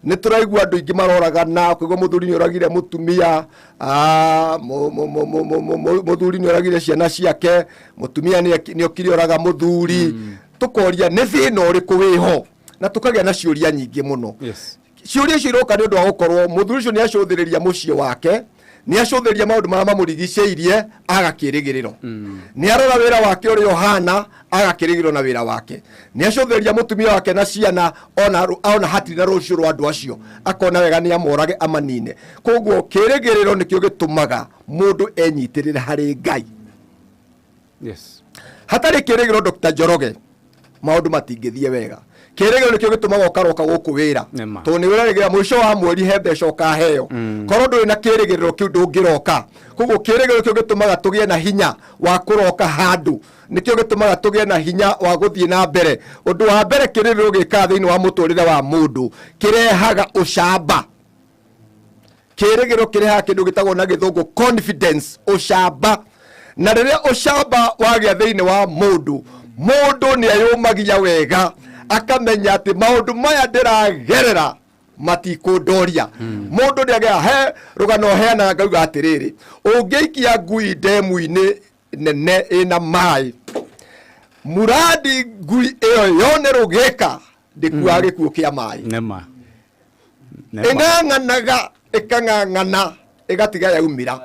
ni turaigua andu ingi maroragana kwigwa muthuri ni oragire mutumia muthuri ni oragire ciana ciake mutumia ni okiri oraga muthuri tukoria ni thina uriku wiho na tukagia na ciuria nyingi muno ciuria ciroka ni undu wa gukorwo muthuri ucio ni acuthiriria mucie wake ni acuthiriria maundu maria mamurigiceirie agakirigiriro ni arora wira wake uri ohana agakirigirwo na wira wake ni acuthiriria mutumia wake na ciana ona hatiri na rucio rwa andu acio akona wega ni amorage amanine koguo kirigiriro nikio gitumaga mundu enyitirire hari Ngai hatari kirigiriro Dr. Njoroge maundu matingithie wega kirigiro nikio gitumaga ukaroka guku wira to ni wira rigira mwisho wa mweri he mbeca ukaheo korwo nduri na kirigiriro kiu ndungiroka koguo kirigiro nikio gitumaga tugie na hinya wa kuroka handu nikio gitumaga tugie na hinya wa guthie na mbere undu wa mbere kirigiro gika thiini wa muturire wa mundu kirehaga ucamba kirigiro kirehaga kindu gitagwo na githungu confidence ucamba na riria ucamba wagia thiini wa mundu ni ayumagia wega akamenya ati maundu maya ndiragerera matikundoria mundu ndiagia he rugano heana ngauga atiriri ungiikia ngui ndemu-ini nene ina mai muradi ngui iyo yone rugika ndikua gikuo kia mai ing'ang'anaga ikang'ang'ana igatiga yaumira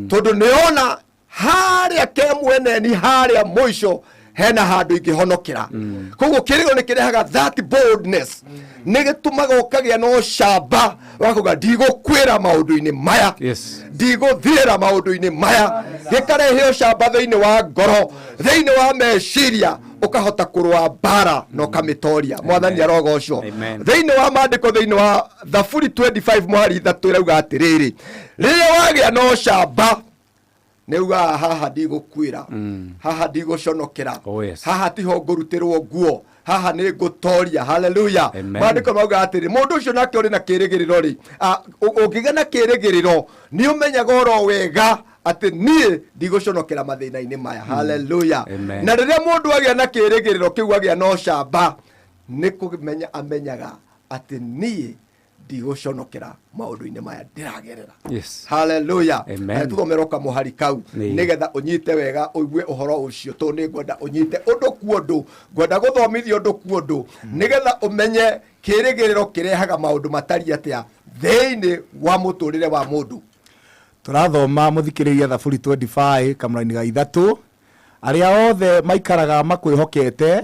tondu niona haria kemwene ni haria mwisho hena handu ingihonokera koguo kirigo ni kirehaga that boldness ni gitumaga ukagia no camba wakuga ndigukwira maundu-ini maya ndiguthira maundu-ini maya gikarehe camba thiini wa ngoro thiini wa meciria ukahota kurwa bara no kamitoria mwathani arogocwo thiini wa maandiko thiini wa Thaburi 25 mwari 3 irauga atiriri riria wagia no camba neuga haha ndigukwira haha ndiguconokera haha tiho ngurutirwo nguo haha ni ngutoria haleluya maandiko mauga atiri mundu ucio nake uri na kirigiriro ri ungiga na kirigiriro ni umenyaga oro wega ati nie ndiguconokera mathina-ini maya haleluya na riria mundu agia na kirigiriro kiu agia no camba ni kumenya amenyaga ati nie ndiguconokera maundu-ini maya ndiragerera haleluya tuthomeroka muhari kau nigetha unyite wega uigue uhoro ucio to ni ngwenda unyite undu kuondu ngwenda guthomithia undu kuondu nigetha umenye kirigiriro kirehaga maundu matari atia thiini wa muturire wa mundu turathoma muthikiriria Thaburi 25 kamuraini ga 3 aria othe maikaraga makwihokete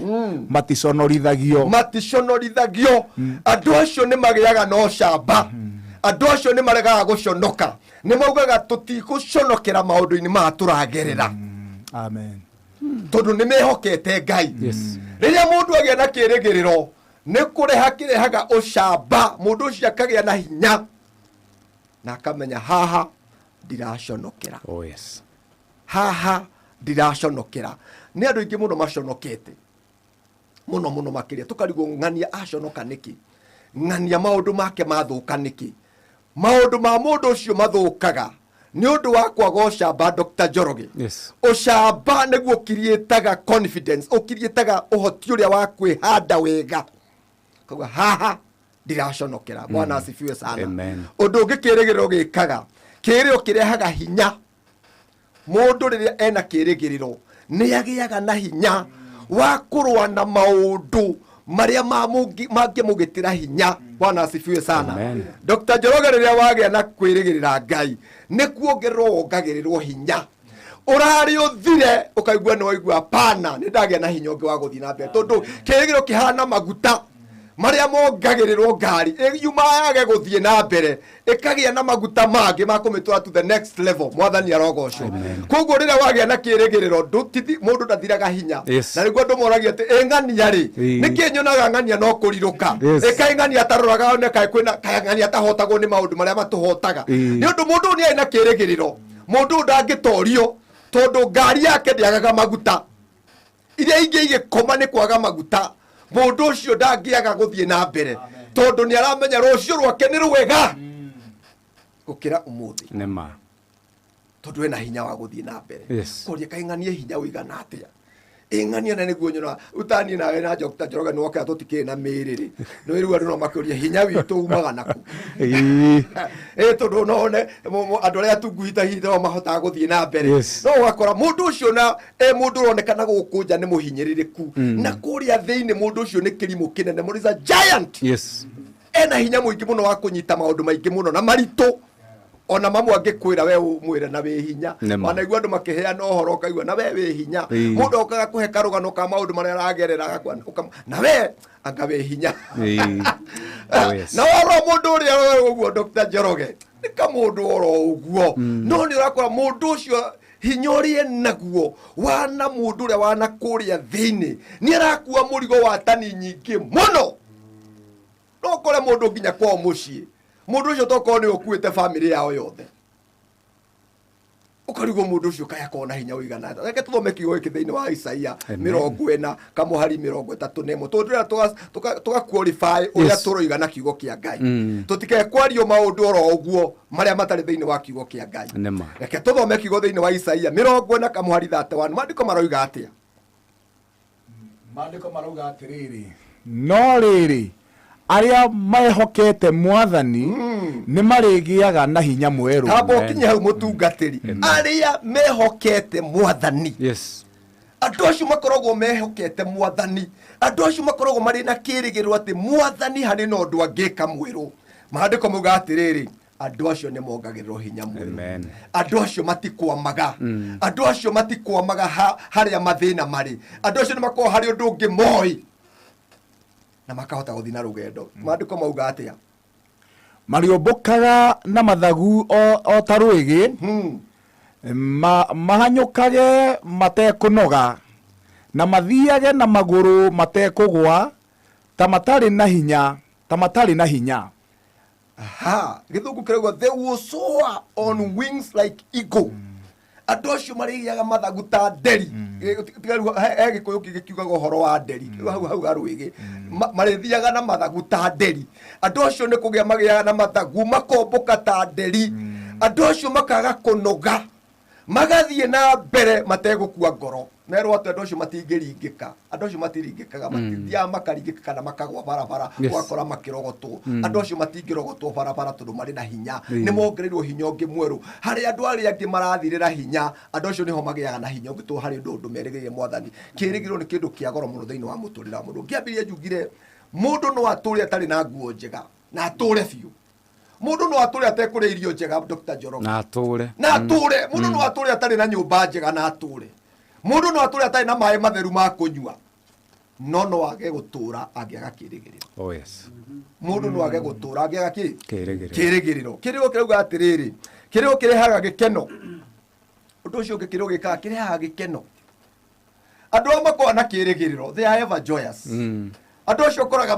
maticonorithagio andu acio ni magiaga no camba andu acio ni maregaga guconoka ni maugaga tutiguconokera maundu-ini ma turagerera amen tondu ni mehokete Ngai riria mundu agia na kirigiriro ni kureha kirehaga ucamba mundu ucio akagia na hinya na akamenya haha ndiraconokera haha ndiraconokera ni andu ingi muno maconokete muno makiria tukarigwo ng'ania aconoka niki ng'ania maundu make mathuka niki maundu ma mundu ucio mathukaga ni undu wa kwaga ucamba Dr. Njoroge ucamba niguo ukirietaga confidence ukirietaga uhoti uria wa kwihanda wega koguo haha ndiraconokera bwana asifiwe sana undu ungi kirigiriro gikaga kirio kirehaga hinya mundu riria ena kirigiriro ni agiaga na hinya wa kurwa na maundu maria mangimugitira hinya bwana asifiwe sana Dr. Njoroge riria wagia na kwirigirira Ngai ni kuongererwo wongagirirwo hinya urari uthire ukaigua ni waigua pana ni ndagia na hinya ungi wa guthii na mbere tondu kirigiro kihana maguta maria mongagirirwo ngari yuma yage guthie na mbere ikagia na maguta mangi makumitwara to the next level mwathani arogocwo koguo rira wagia na kirigiriro ndutithi mundu ndathiraga hinya na niguo ndumoragia ati engania ri nikinyonaga ngania no kuriruka ikaingania taroraga one kai kwina ngania tahotagwo ni maundu maria matuhotaga ni undu mundu ni aina kirigiriro mundu ndangitorio tondu ngari yake ndiagaga maguta iria ingi igikoma ni kwaga maguta mundu ucio ndangiaga guthie na mbere tondu ni aramenya rucio rwake ni rwega gukira umuthi nema tondu ena hinya wa guthie na mbere kuria kainganie hinya uigana atia ingania na niguo nyona utani nawe na Dr. Njoroge no ka tutikire na miriri no iru andu no makuria hinya witu umaga naku tondu no ne andu aria tunguita hitho mahota guthie na mbere no wakora mundu ucio na mundu ronekana gukunja ni muhinyiririku na kuria thiini mundu ucio ni kirimu kinene mu is a giant ena hinya muingi muno wa kunyita maundu maingi muno na maritu ona mamu angikwira we umwire na we hinya ona igua andu makiheana uhoro kaigua na we hinya mundu okaga kuhe karugano ka maundu maria aragerera na we anga we hinya na waro mundu uria uguo Dr. Njoroge ni ka mundu oro uguo no ni urakora mundu ucio hinya uria naguo wana mundu uria wana kuria thiini ni arakua murigo wa tani nyingi muno no kore mundu nginya kwa mucii mundu ucio toko ni ukuite family yao yothe ukarigo mundu ucio kaya kona hinya uigana reke tuthome kiugo iki thiini wa Isaia 40 kamuhari 31 tondira tuga qualify uria turoigana kiugo kia Ngai tutike kwario maundu oro uguo maria matari thiini wa kiugo kia Ngai reke tuthome kiugo thiini wa Isaia 40 kamuhari 31 mandiko maroiga atia mandiko marauga atiriri no riri aria mehokete mwathani ni marigiaga na hinya mweru abo kinya hau mutungatiri aria mehokete mwathani andu acio makoragwo mehokete mwathani andu acio makoragwo mari na kirigirwo ati mwathani hari no ndu angika mweru maandiko muga atiriri andu acio ni mongagirirwo hinya mweru andu acio matikwamaga andu acio matikwamaga haria mathina mari andu acio ni makoragwo hari undu ungi moi na makahota guthina rugendo maandiko mauga atia mariombokaga na mathagu o tarwigi mahanyukage matekunoga na mathiage na maguru matekugwa ta matari na hinya aha githungu kirego they will soar on wings like eagle andu acio marigiaga mathagu ta nderi gikuyu gikiugaga uhoro wa nderi hau garwigi marithiaga na mathagu ta nderi andu acio ni kugia magiaga na mathagu makomboka ta nderi andu acio makaga kunoga magathie na mbere mategukua ngoro merwo ati andu acio matingiringika andu acio matiringikaga matithia makaringika kana makagwa barabara wakora makirogotwo andu acio matingirogotwo barabara tondu mari na hinya ni mongereirwo hinya ungi mweru hari andu aria angi marathirira hinya andu acio niho magiaga na hinya ungi hari undu merigire mwathani kirigiro ni kindu kia goro muno thiini wa muturira mundu ngiambiria njugire mundu no ature atari na nguo njega na ature biu mundu no ature atekure irio njega Dr. Njoroge na ature mundu no ature atari na nyumba njega na ature mundu no ature atari na mai matheru ma kunyua no age gutura angiaga kirigiriro mundu no age gutura angiaga kirigiriro kirauga atiriri kirigo kirehaga gikeno undu ucio kirauga gikaga kirehaga gikeno andu amakwa na kirigiriro they are ever joyous andu acio koraga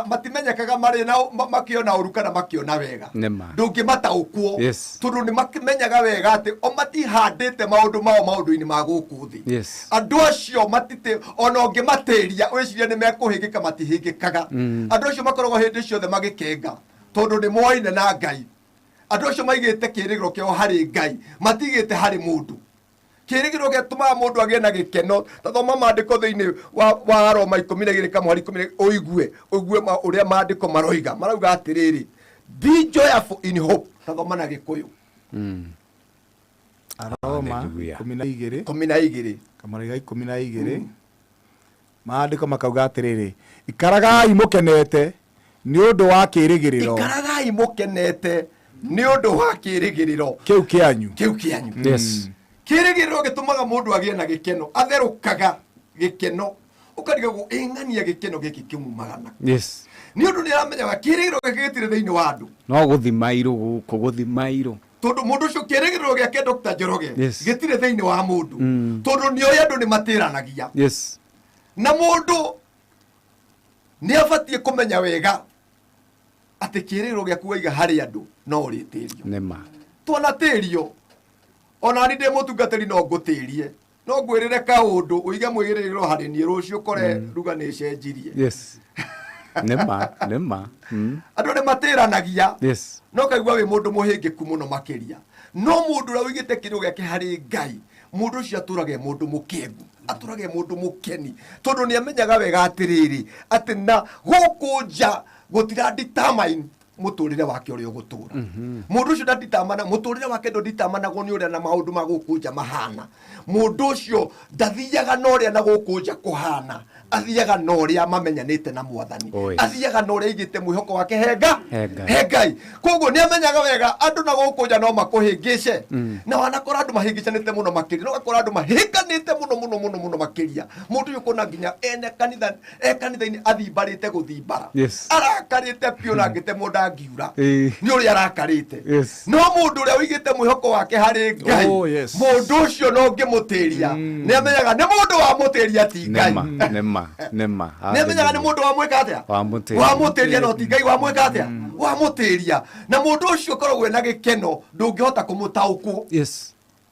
matimenyekaga mari na makiona uru kana makiona wega ndungi mataukwo tondu ni makimenyaga wega ati o matihandite maundu-ini ma guku thi andu acio matite ona ungi matiria wiciria ni mekuhingika matihingikaga andu acio makoragwo hindi ciothe magikenga tondu ni moine na Ngai andu acio maigite kirigiro kiao hari Ngai matigite hari mundu kirigiro gituma mundu agie na gikeno tathoma maandiko thiini wa Roma 12 kamuhari 10 oigue uria maandiko marauga atiriri be joyful in hope tathoma na gikuyu Roma 12 kamuhari 12 maandiko makauga atiriri ikaragai mukenete ni undu wa kirigiriro kiu kianyu kirigiriro gitumaga mundu agie na gikeno atherukaga gikeno ukarigagwo ing'ania gikeno giki kiumagana Yes. ni undu ni aramenyaga kirigiro gikitire thiini wa andu No guthima iru guku guthima iru. tondu mundu ucio kirigiro giake Dr. Njoroge Yes. gitire thiini wa mundu tondu ni oya andu ni matiranagia Yes. na mundu ni abatie kumenya wega ati kirigiro giaku waiga hari andu no uritirio Nema. twana tirio ona ni ndi mutungatiri no ngutirie no ngwirire kaundu uige mwigiriro hari ni rucio kore ruga ni cenjirie Yes. Nema. Nema. andu ni matiranagia Yes. no kaigua wi mundu muhingiku muno makiria no mundu ura wigite kirigiro giake hari Ngai mundu ucio aturage mundu mukengu aturage mundu mukeni tondu ni amenyaga wega atiriri ati na guku nja gutira determine muturire wake uri ugutura mundu ucio ndadetermine muturire wake ndo determine ni uria na maundu ma guku nja mahana mundu ucio ndathiaga no uria na guku nja kuhana athiaga no uria mamenyanite na mwathani athiaga no uria igite mwihoko wake Ngai koguo ni amenyaga wega andu na guku nja no makuhingice na wanakora andu mahingicanite muno makiria no gakora andu mahinganite muno makiria mundu uyu kuna nginya ene kanitha-ini athimbarite guthimbara arakarite pio na ngite mundu angiura ni uria arakarite no mundu uria wigite mwihoko wake hari Ngai mundu ucio no ngimutiria ni amenyaga ni mundu wa mutiria ti Ngai Nema. ni amenyaga ni mundu wa mwika atia wa mutiria no ti Ngai wa mwika atia wa mutiria na mundu ucio korogwe na gikeno ndungihota kumutaukwo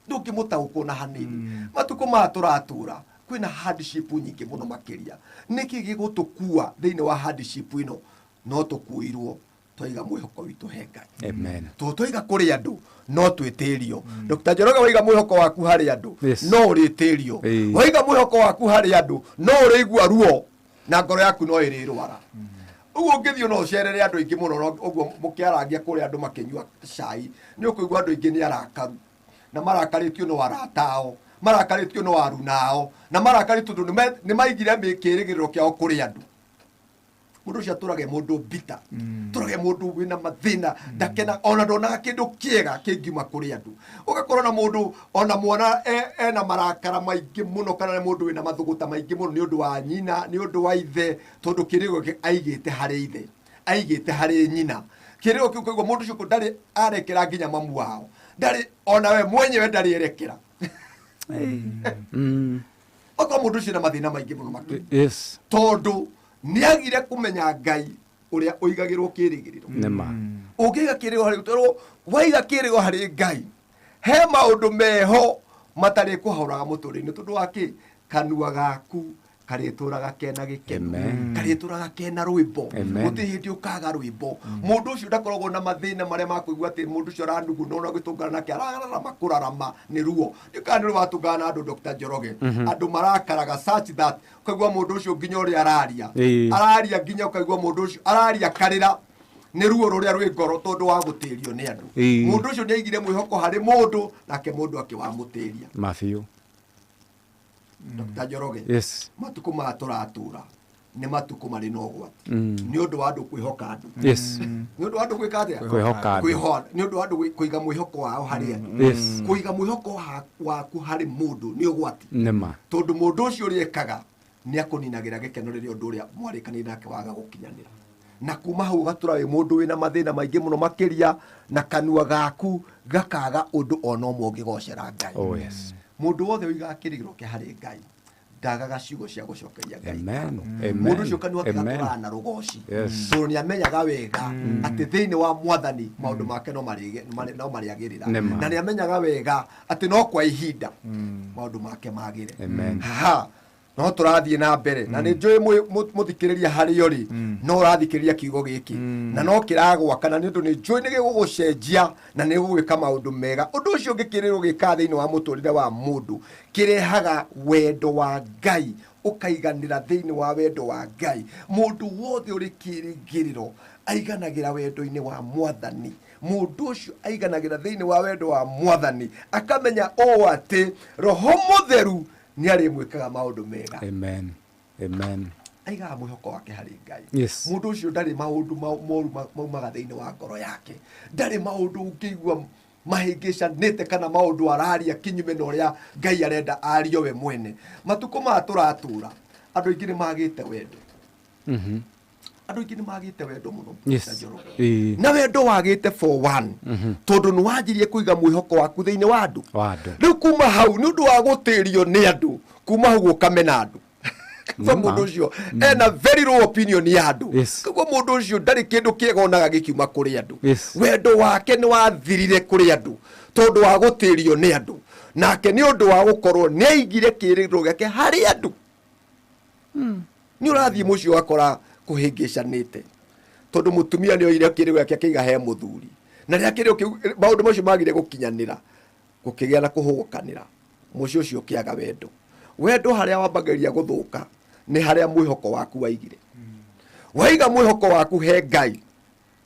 ndungimutaukwo na hanini matuko maturatura kwina hardship nyingi muno makiria niki gigutukua thiini wa hardship ino no tukuirwo twaiga mwihoko witu he Ngai Amen. Twaiga kuri andu no twitirio Dr. Njoroge waiga mwihoko waku hari andu no uritirio waiga mwihoko waku hari andu no urigua ruo na ngoro yaku no irirwara uguo ngithio no ucerere andu ingi muno uguo mukiarangia kuri andu makinyua cai ni ukuigua andu ingi ni arakaru na marakaritio no aratao marakaritio no arunao na marakaritio tondu ni maigire mikirigiriro kiao kuri andu mundu ucio aturage mundu bita turage mundu wina mathina ndakena ona ndonaga kindu kiega kingiuma kuri andu ugakorwo na mundu ona mwana ena marakara maingi muno kana mundu wina mathuguta maingi muno ni undu wa nyina ni undu wa ithe tondu kirigo aigite hari ithe aigite hari nyina kirigo kiu koigwa mundu ucio ndari arekera nginya mamu wao ndari ona we mwenyewe ndari erekera oko mundu ucio na mathina maingi muno makiri tondu ni agire kumenya Ngai uria uigagirwo kirigiriro Nema. Ukiga kirigiro hari utoro waiga kirigiro hari Ngai he maundu meho matari kuhauraga muturine tondu waki kanua gaku karituraga kena gikeno karituraga kena rwimbo utihindi ukaga rwimbo mundu ucio ndakoragwo na mathina maria makuigua ati mundu ucio randugu no no gitungana nake ararara makurarama ni ruo ndikani watungana andu Dr. Njoroge andu marakaraga such that ukaigua mundu ucio nginya uria araria nginya ukaigua mundu ucio araria karira ni ruo ruria rwi ngoro tondu wa gutirio ni andu mundu ucio ni aigire mwihoko hari mundu nake mundu akiwamutiria Matthew Dr. Njoroge matuko maturatura ni matuko mari no gwati ni undu wa andu kwihoka andu ni undu wa andu gwika atia kwihoka ni undu wa andu kuiga mwihoko wao hari andu kuiga mwihoko waku hari mundu ni ugwati Nema. tondu mundu ucio riekaga ni akuninagira gikeno riria undu uria mwarikani nake waga gukinyanira na kuma hau gatura wi mundu wina mathina maingi muno makiria na kanua gaku gakaga undu ona umwe ungigocera Ngai mundu wothe wiga kirigiro ke hari Ngai ndagaga ciugo cia gucokeria Ngai mundu ucio kanua gatura na rugoci tondu ni amenyaga wega ati thiini wa mwathani maundu make no mariagirira na ni amenyaga wega ati no kwa ihinda maundu make magire no turathie na mbere na ni njui muthikiriria hari ori no urathikiriria kiugo giki na no kiragwa kana ni undu ni njui ni gigucenjia na ni gugwika maundu mega undu ucio ngikiririo gika thiini wa muturire wa mundu kirehaga wendo wa Ngai ukaiganira thiini wa wendo wa Ngai mundu wothe uri kirigiriro aiganagira wendo-ini wa mwathani mundu ucio aiganagira thiini wa wendo wa mwathani akamenya o ati roho mutheru ni ari mwikaga maundu mega aigaga mwihoko wake hari Ngai mundu ucio ndari maundu moru maumaga thiini wa ngoro yake ndari maundu ukigua mahingicanite kana maundu araria kinyume na uria Ngai arenda ario we mwene matuko maturatura andå aingä nä magä te wendo andå aingä nä magä te wendo må no na wendo wagä te tondå nä wanjirie kå iga mwä hoko waku thä inä wa andå rä u kuma hau nä å ndå wa gå tä rio nä andå kuma hau gå kamena andå må ndå å cio ena very low opinion ya andå koguo må ndå å cio ndarä kä ndå kä ega onaga gä kiuma kå rä andå wendo wake nä wathirire kå rä andå tondå wa gå tä rio nä andå nake nä å ndå wa gå korwo nä aigire kä rä ro gä ake harä andå nä å rathiä må cio wakora kå hä ngä canä te tondå må tumia nä oire kä rä ro gä ake akä iga he må thuri na rä a kä rä maå ndå macio magire gå kinyanä ra gå kä gä a na kå hå gå kanä ra må cio å cio kä aga wendo harä a wambagä gå thå ka nä harä a mwä hoko waku waigire waiga mwä hoko waku he Ngai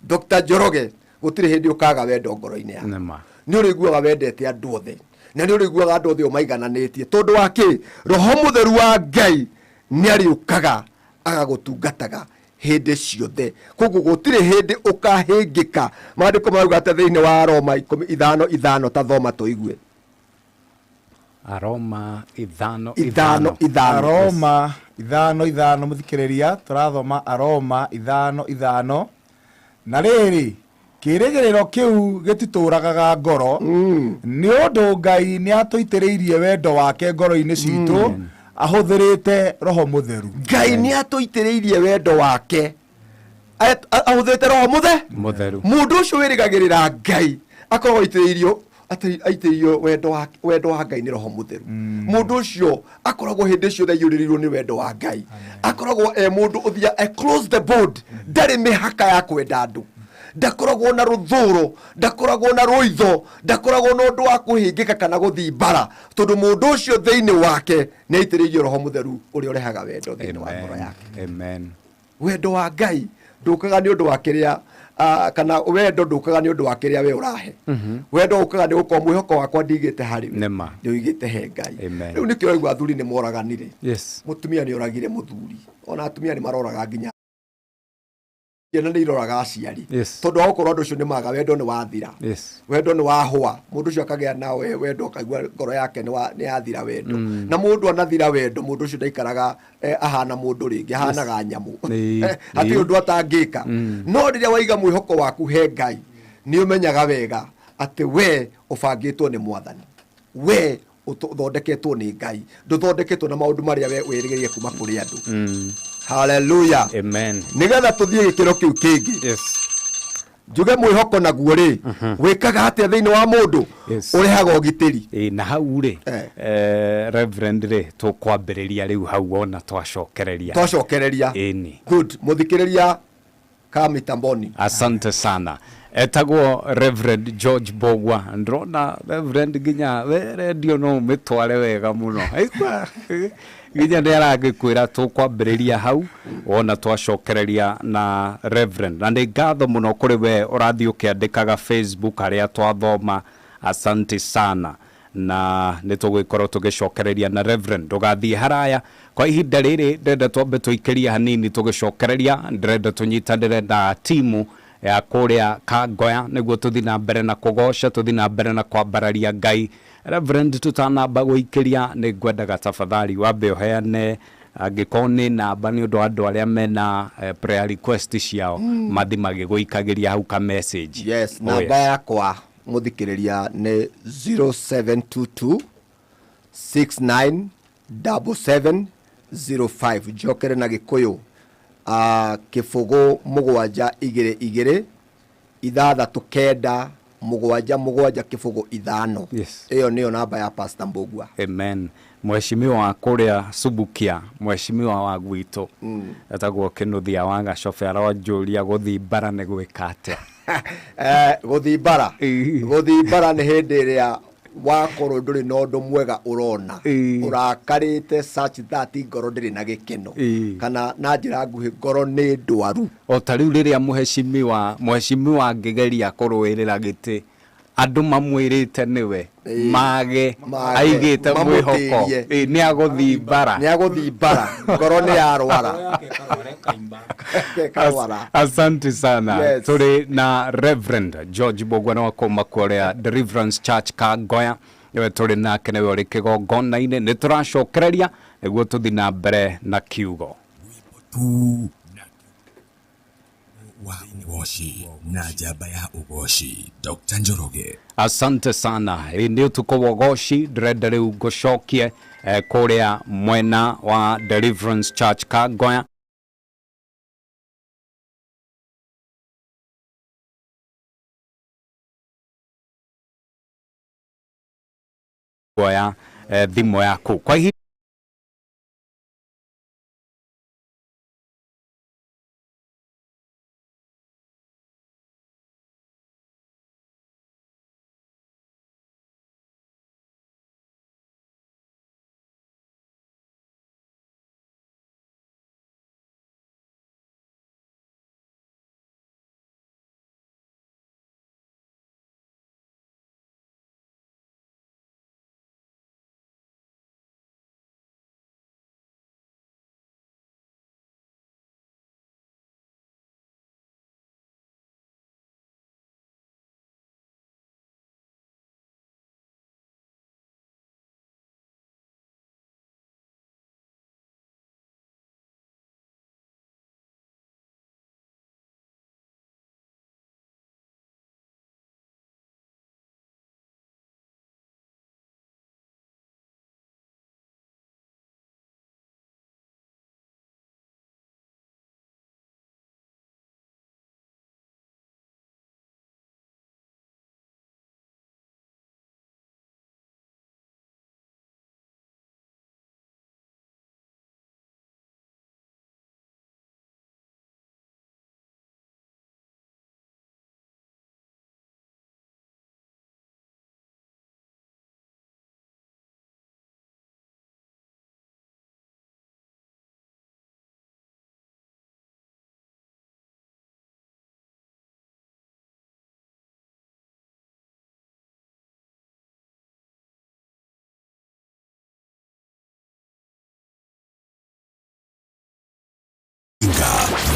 Dr. Njoroge gå tirä hä ndä å kaga wendo ngoro-inä yaku nä å rä iguaga wendete andå othe na nä å rä iguaga andå othe o maigananä tie tondå wa kä roho må theru wa Ngai nä arä å kaga agagå tungataga hä ndä ciothe koguo gå tirä hä ndä å kahä ngä ka mandä ko marauga atä thä inä wa Roma 5:5 ta thoma tå igue Aroma 5:5 Aroma 5:5 muthikiriria turathoma Aroma 5:5 na riri kirigiriro kiu gitituraga ngoro ni undu Ngai ni atuitiriirie wendo wake ngoro-ini citu ahuthirite roho mutheru Ngai ni atuitiriirie wendo wake ahuthirite roho mutheru mundu ucio wirigagirira Ngai akorwo itiriirio aitĩrio wendo wa Ngai nĩ roho mutheru mũndũ ũcio akoragwo hĩndĩ ciothe aiyũrĩrĩirwo nĩ wendo wa Ngai akoragwo mũndũ ũthia close the board ndarĩ mĩhaka ya kwenda andũ ndakoragwo na rũthũũro ndakoragwo na rũitho ndakoragwo na ũndũ wa kũhĩngĩka kana gũthiĩ mbara tondũ mũndũ ũcio thĩinĩ wake nĩ aitĩrĩirio roho mutheru ũrĩa ũrehaga wendo thĩinĩ wa ngoro yake wendo wa Ngai ndũkaga nĩ ũndũ wa kĩrĩa kana wendo ndukaga nĩ ũndũ wa kĩrĩa we ũrahe wendo ũkaga nĩ gũkorwo mwĩhoko wakwa ndigĩte harĩ we nĩ ũigĩte he Ngai rĩu nĩkĩo ũraigua athuri nĩ moraganire mũtumia nĩ oragire mũthuri ona atumia nĩ maroraga nginya na nĩ iroraga aciari tondũ wa gũkorwo andũ ũcio nĩ maga wendo nĩ wathira wendo nĩ wahũa mũndũ ũcio akagĩa na wendo akaigua ngoro yake nĩ yathira wendo na mũndũ anathira wendo mũndũ ũcio ndaikaraga ahana mũndũ rĩngĩ ahanaga nyamũ hatirĩ ũndũ atangĩka no rĩrĩa waiga mwĩhoko waku he Ngai nĩ ũmenyaga wega atĩ we ũbangĩtwo nĩ Mwathani we ũthondeketwo nĩ Ngai ndũthondeketwo na maũndũ marĩa we wĩrĩgĩrĩire kuma kũrĩ andũ haleluya nigetha tuthie gikiro kiu kingi njuge mwihoko naguo ri wikaga atia thiini wa mundu urehaga ugitiri na hau ri reverend ri tukwambiriria riu hau ona twacokereria good muthikiriria kamitamboni asante sana etagwo Reverend George Bogwa ndrona Reverend ginya we radio no mitware wega muno aigua ginya ndaragĩkwĩra tũkwambĩrĩria hau ona twacokereria na Reverend na nĩ ngatho mũno kũrĩ we ũrathiĩ ũkĩandĩkaga Facebook harĩa twathoma asante sana na nĩ tũgũkorwo tũgĩcokereria na Reverend ndũgathiĩ haraya kwa ihinda rĩrĩ ndĩrenda twambe tũikĩrie hanini tũgĩcokereria ndĩrenda tũnyitanĩre na timu ya kũrĩa Kangoya nĩguo tũthiĩ na mbere na kũgoca tũthiĩ na mbere na kwambararia Ngai Reverend tutanamba gũikĩria nĩ ngwendaga tafadhali wambe ũheane angĩkorwo nĩ namba nĩ ũndũ andũ arĩa mena prayer request ciao mathi magĩgũikagĩria hau ka message namba yakwa mũthikĩrĩria nĩ 0722 697705 njokere na Gĩkũyũ kĩbũgũ 722 639 7 kĩbũgũ 5 ĩyo nĩyo namba ya Pastor Mbogwa amen mheshimiwa wa kũrĩa Subukia mheshimiwa wa gwitũ etagwo Kĩnuthia wa Gacobe aronjũria gũthiĩ mbara nĩ gwĩka atĩa gũthiĩ mbara nĩ hĩndĩ ĩrĩa wakorwo ndũrĩ na ũndũ mwega ũrona ũrakarĩte such that ngoro ndĩrĩ na gĩkeno kana na njĩra nguhĩ ngoro nĩ ndwaru o ta rĩu rĩrĩa mheshimiwa ngĩgeria kũrũĩrĩra gĩtĩ andũ mamwĩrĩte nĩwe mage aigĩte mwĩhoko nĩ agũthiĩ mbara ngoro nĩ yarwara asante sana tũrĩ na Reverend George Bogwa na wakoma kũrĩa Deliverance Church Kangoya niwe turi nake niwe uri kigongona-ini ni turacokereria niguo tuthi na mbere na kiugo tu wa ugoshi na njamba ya ugoshi Dr. Njoroge. Asante sana. Ndio tuko wogoshi ndĩrenda rĩu ngũcokie kũrĩa mwena wa Deliverance Church Kangoya. Goya thimo yaku kwa hii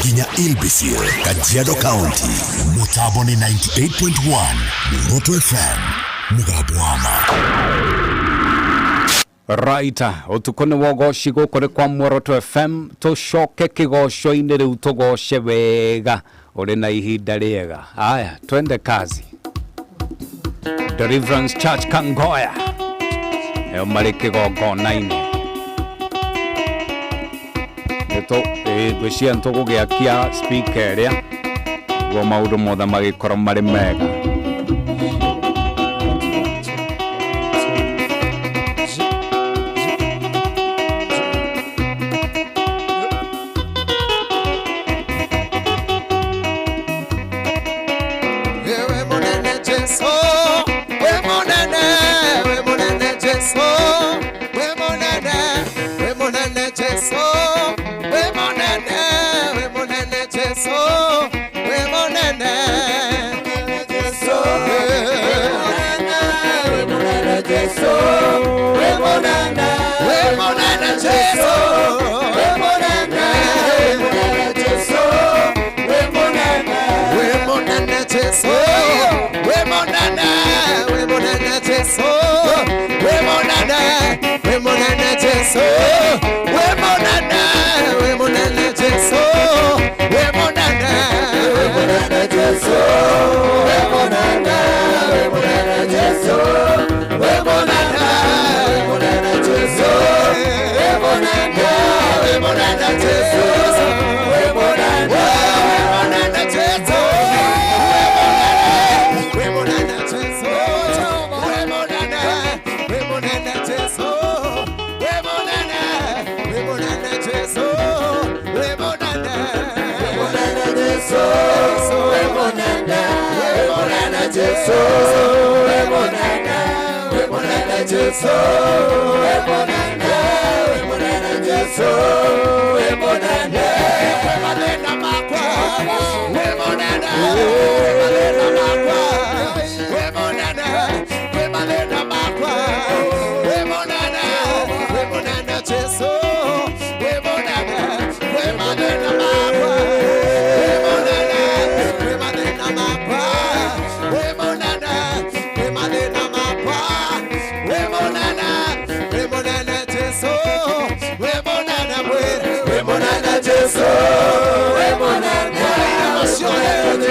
Ginya Ilbisir, Kajiado County, Mutaboni 98.1, Moroto FM, Mugabwama. Raita, utukone wogoshi gukore kwa Moroto FM, tushoke kigoco-ini riu tugoce wega, uri na ihinda riega. Aya, twende kazi. Deliverance Church Kangoya, eo mari kigongona-ini. Gwĩcia ntũgũgĩakia speaker ĩrĩa guo maũndũ mothe magĩkorwo marĩ mega.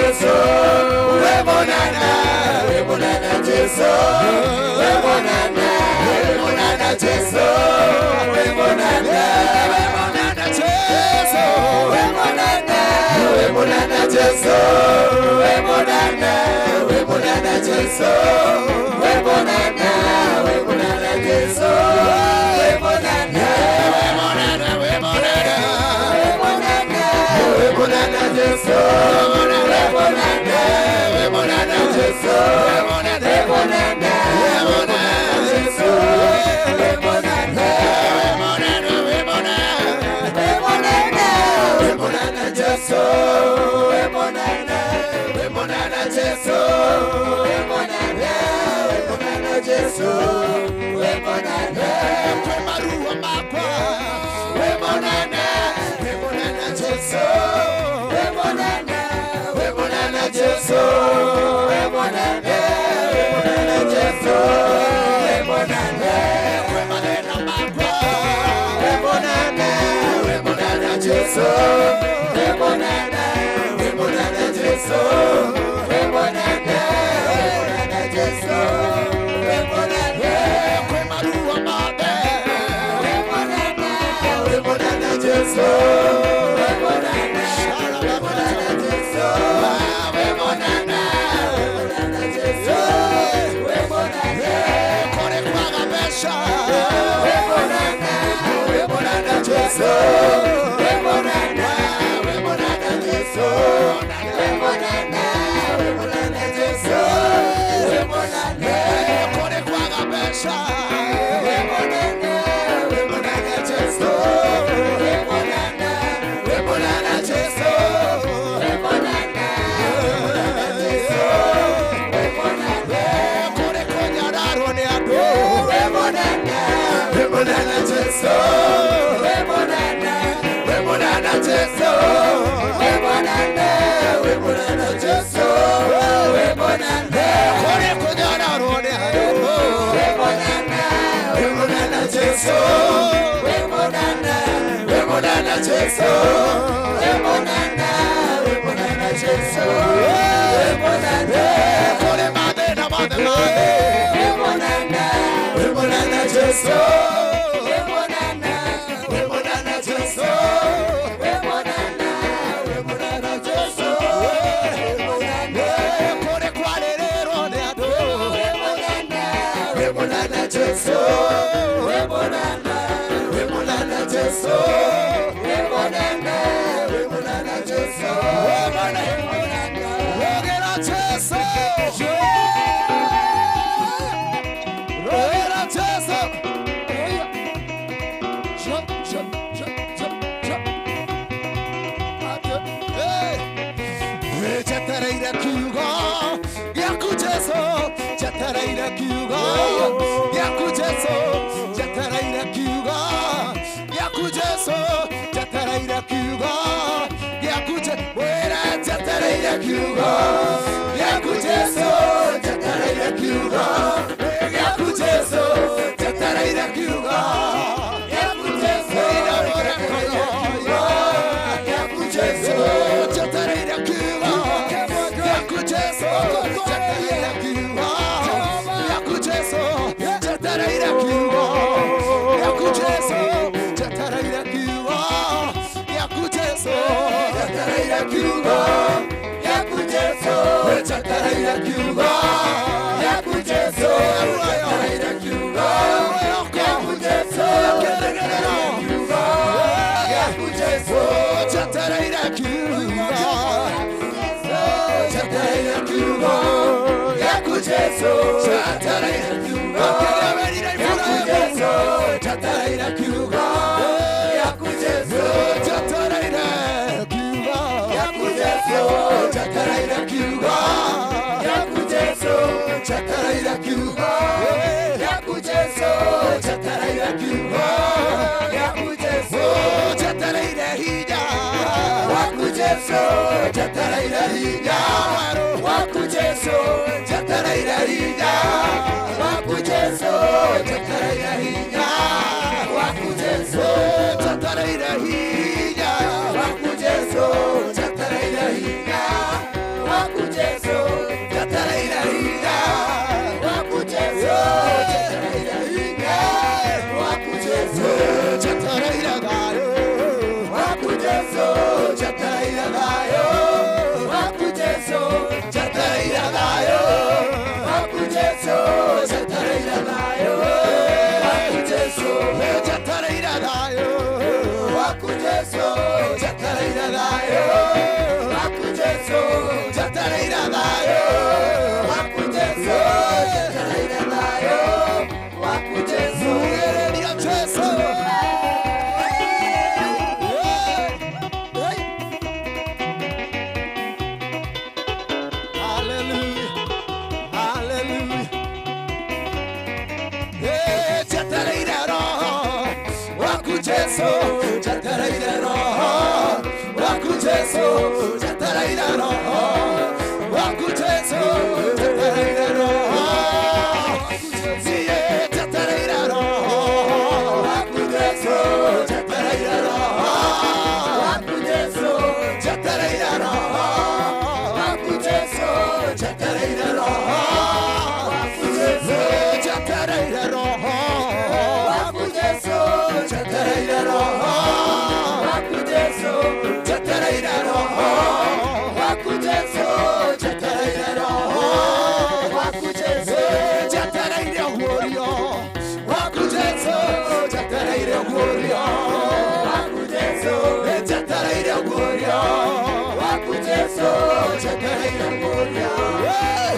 Jesu, we monana Jesu, we monana Jesu, we monana Jesu, we monana Jesu, we monana Jesu, we monana Jesu, we monana Jesu, jetereire thayo waku Jesu jetereire thayo waku Jesu Mugereria Jesu Hallelujah Hallelujah jetereire roho waku Jesu jetereire roho waku Jesu jetereire roho waku Jesu jetereire roho jetereire roho waku Jesu jetereire roho waku Jesu jetereire roho waku Jesu jetereire roho waku Jesu jetereire roho waku Jesu jetereire roho waku Jesu jetereire roho waku Jesu jetereire roho waku Jesu jetereire huorio waku Jesu jetereire huorio waku Jesu jetereire huorio waku Jesu jetereire huorio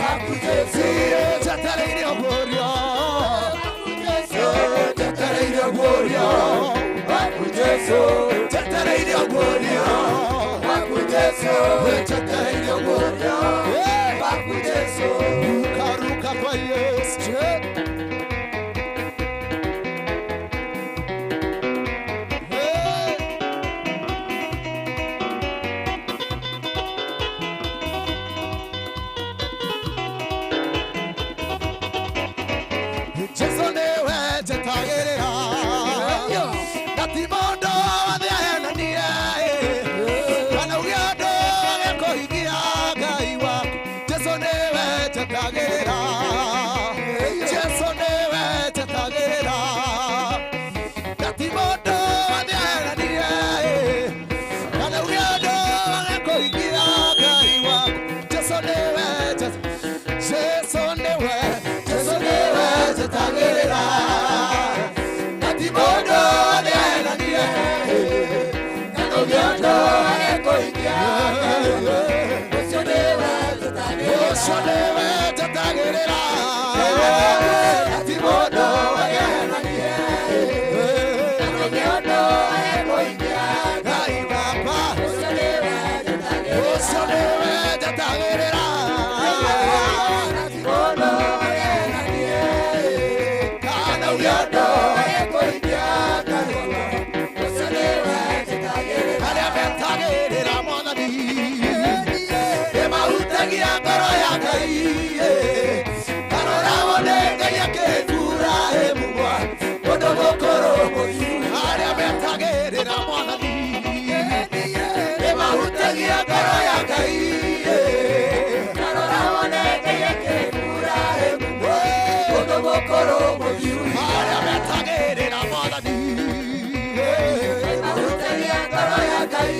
waku Jesu jetereire huorio waku Jesu jetereire huorio waku Jesu jetereire huorio waku Jesu jetereire huorio waku Jesu ruka kwa Yesu Jesu niwe njetagerera gati mundu wothe ahenanie kana uge undu wage kuhingia Ngai waku Jesu niwe njetagerera Jesu niwe njetagerera gati mundu wothe ahenanie kana uge undu wage kuhingia Ngai waku Jesu niwe Jesu niwe Jesu niwe njetagerera gati mundu wothe ahenanie kana uge undu wage kuhingia Ucio niwe njetagerera gati mundu wothe ahenanie kana uge undu wage kuhingia Ngai Baba Ucio niwe njetagerera gati mundu wothe ahenanie kana uge undu wage kuhingia Ngai Ucio niwe njetagerera aria metagirira Mwathani nimahutagia ngoro ya Ngai karora wone Ngai akĩhingũra hĩmumwa ũndũ mũkũrũ mũthiru aria metagĩrĩra Mwathani nimahutagia ngoro ya Ngai karora wone Ngai akĩhingũra hĩmumwa ũndũ mũkũrũ mũthiru aria metagĩrĩra Mwathani nimahutagia ngoro ya Ngai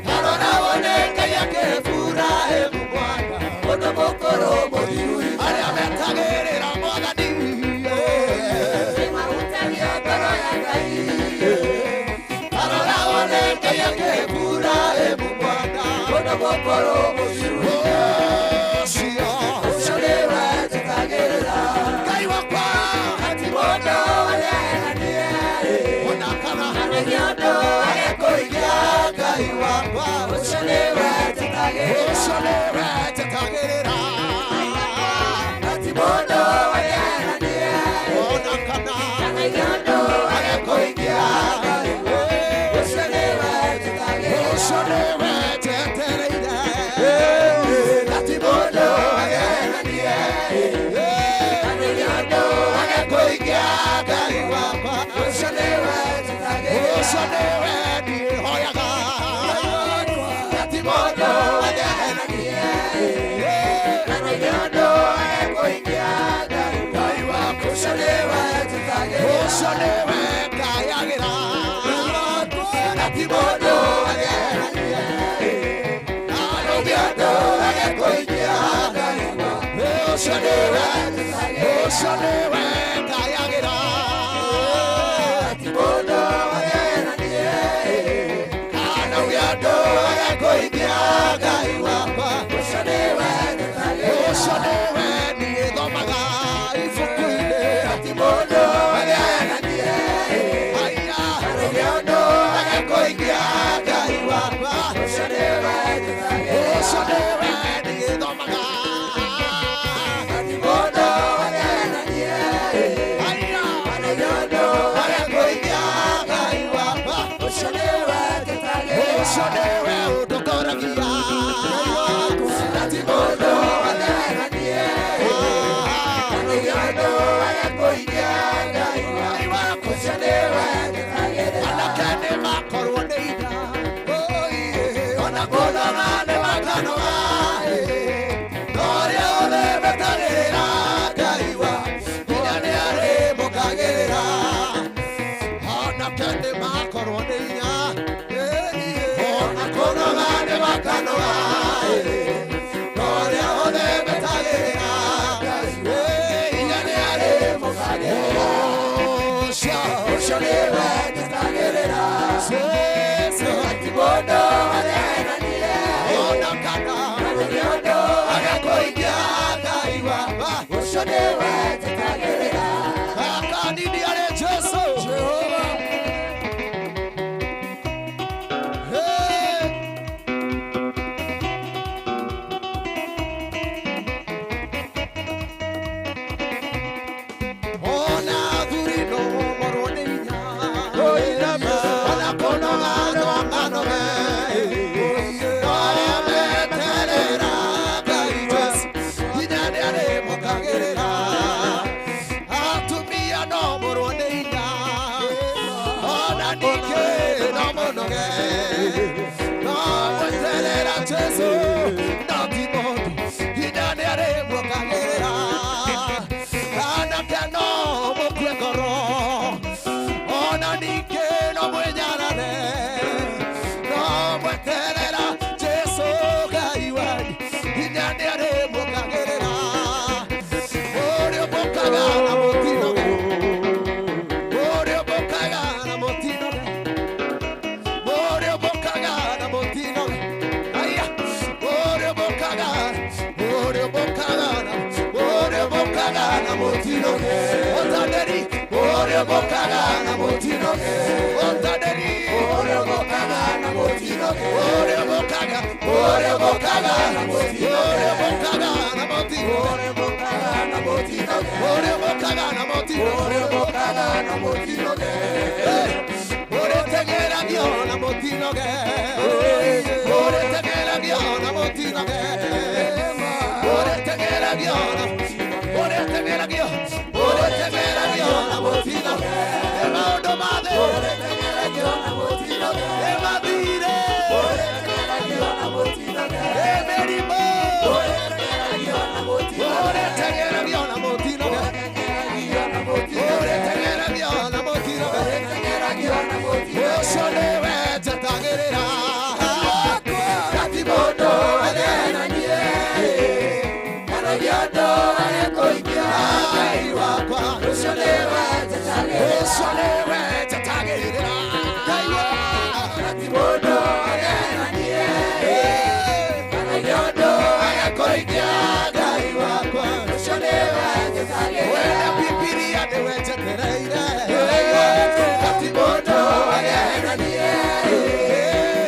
karora wone Ngai akĩhingũra hĩmumwa ũndũ mũkũrũ mũthiru aria metagĩrĩra Mwathani nimahutagia ngoro ya Ngai karora wone Ngai akĩhingũra hĩmumwa ũndũ mũkũrũ mũthiru ũcio niwe njetagerera Ngai wakwa gati mundu wothe ahenanie ona kana uge undu wage kuhingia Ngai wakwa ucio niwe njetagerera gati mundu wothe ahenanie ona kana uge undu wage kuhingia Ngai ucio niwe njetereire gati mundu wothe ahenanie kana uge undu wage kuhingia Ngai wakwa ucio niwe ndihoyaga gati mundu wothe ahenanie kana uge undu wage kuhingia Ngai wakwa ucio niwe ngayagira gati mundu wothe ahenanie kana uge undu wage kuhingia Ngai wakwa ucio niwe ngayagira gati mundu wothe ahenanie kana uge undu wage kuhingia Ngai wakwa mane makanoga Noria ole betagera Kaiwa Inyane are mokagera Ona kende makoroninya Ona kono mane makanoga Noria ole betagera Kaiwa Inyane are mokagera Oshone betagera Bodo adenanie ona kana yodo agakoigia kaiwa ushone wete tagerera akani diare Jesu Jehova ona durino moroneya oina ona kono ngano Bocagana motino Ontaderi ore bocagana motino ore bocagana motino ore bocagana motino ore bocagana motino ore bocagana motino ore bocagana motino ore tegera diona motino ore tegera diona motino ore tegera diona ore tegera diona ore tegera diona motino Emaudo made ore tegera diona motino Emadire ore tegera diona motino Emerimo ore tegera diona motino ore tegera diona motino ore tegera diona motino ore tegera diona motino Shone wete tagerera Katibodo adenanie Kana yodo anekoikia Kaiwa kwa Shone wete tagerera Shone wete tagerera Kaiwa Katibodo adenanie Kana yodo anekoikia Kaiwa kwa Shone wete tagerera Wena pipiri ade wete tereire Katibodo adenanie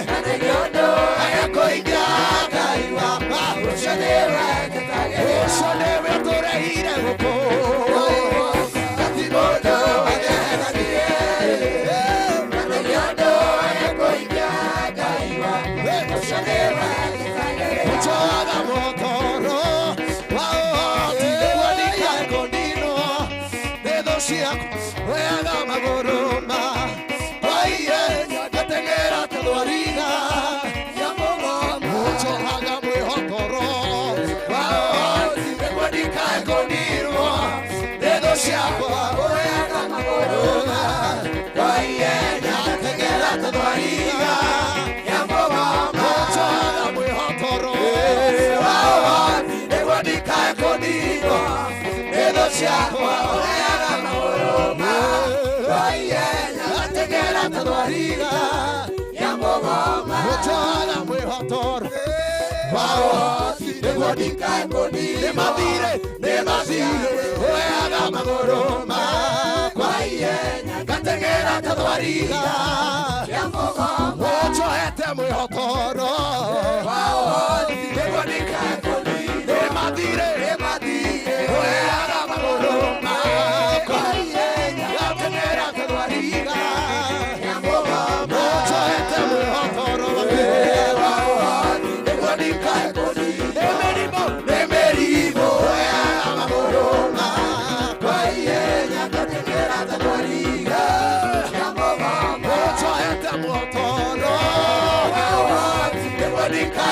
Kana yodo anekoikia Kaiwa kwa Shone wete tagerera Shone wete tereire huko Katibodo adenanie Kana yodo anekoikia Kaiwa Shone wete tagerera Uchoga motoro Wao tikuandika kondino Dedo siako Weaga magoroma Waiye Gatengera tadwariga Uchoga mwihokoro Wao tikuandika kondino Dedo siako Weaga magoroma Waiye Gatengera tadwariga Uchoga mwihokoro Wao tikuandika kondino Dedo siako Weaga magoroma Waiye Gatengera tadwariga Uchoga mwihokoro Wao tikuandika kondino Nemadire Weaga magoroma Waiye Gatengera tadwariga Uchohete mwihokoro Wao tikuandika kondino Nemadire Weaga magoroma Waiye Gatengera tadwariga Uchohete mwihokoro Wao tikuandika kondino Nemerimo Weaga magoroma Waiye Gatengera tadwariga Uchohete mwihokoro Wao tikuandika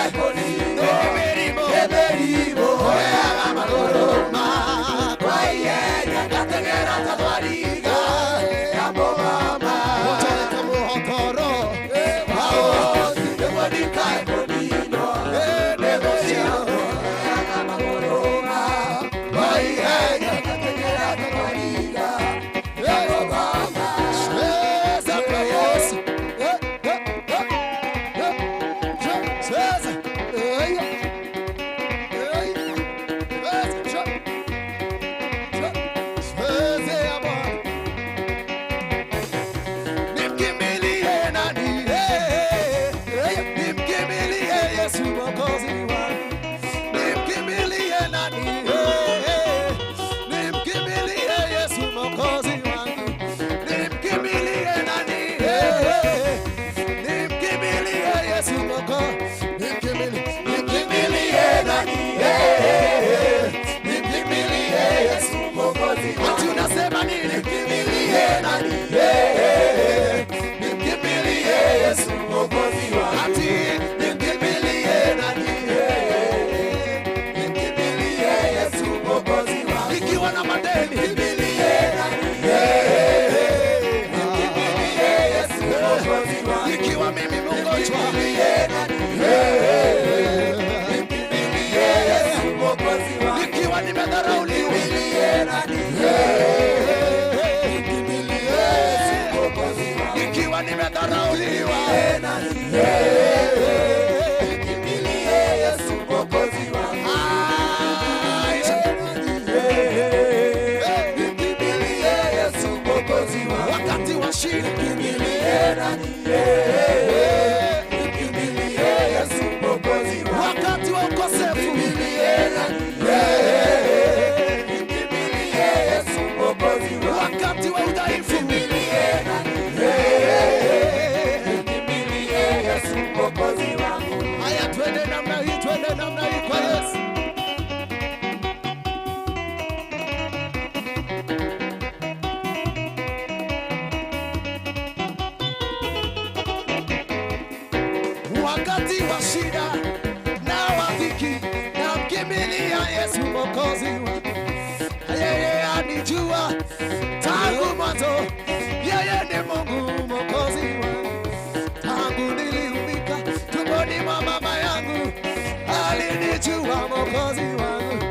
nani? Nikimbilie Yesu Mwokozi wangu. Ati nikimbilie nani? Nikimbilie Yesu Mwokozi wangu. Nikiwa na madeni, nikimbilie nani? Nikimbilie Yesu Mwokozi wangu. Nikiwa mimi mgonjwa, nikimbilie nani? Nikimbilie Yesu Mwokozi wangu. Nikiwa nimedharauliwa, nikimbilie nani? Nikimbilie Yesu Mwokozi wangu. Nikiwa nimedharauliwa, nikimbilie Yesu Mwokozi wangu. Nikimbilie Yesu Mwokozi wangu. Wakati wa shida, nikimbilie nani? Nikimbilie Yesu Mwokozi wangu. Wakati wa ukosefu, nikimbilie nani? Nikimbilie Yesu Mwokozi wangu. Wakati wa udhaifu, nikimbilie nani? Nikimbilie Yesu Mwokozi wangu. Haya, twende namna hii, twende namna hii kwa Yesu. Wakati wa shida na wa dhiki, namkimbilia Yesu Mwokozi wangu. Yeye anijua tangu mwanzo, yeye ni Mungu Mwokozi wangu. Tangu niliumbika tumboni mwa mama yangu, alinijua Mwokozi wangu.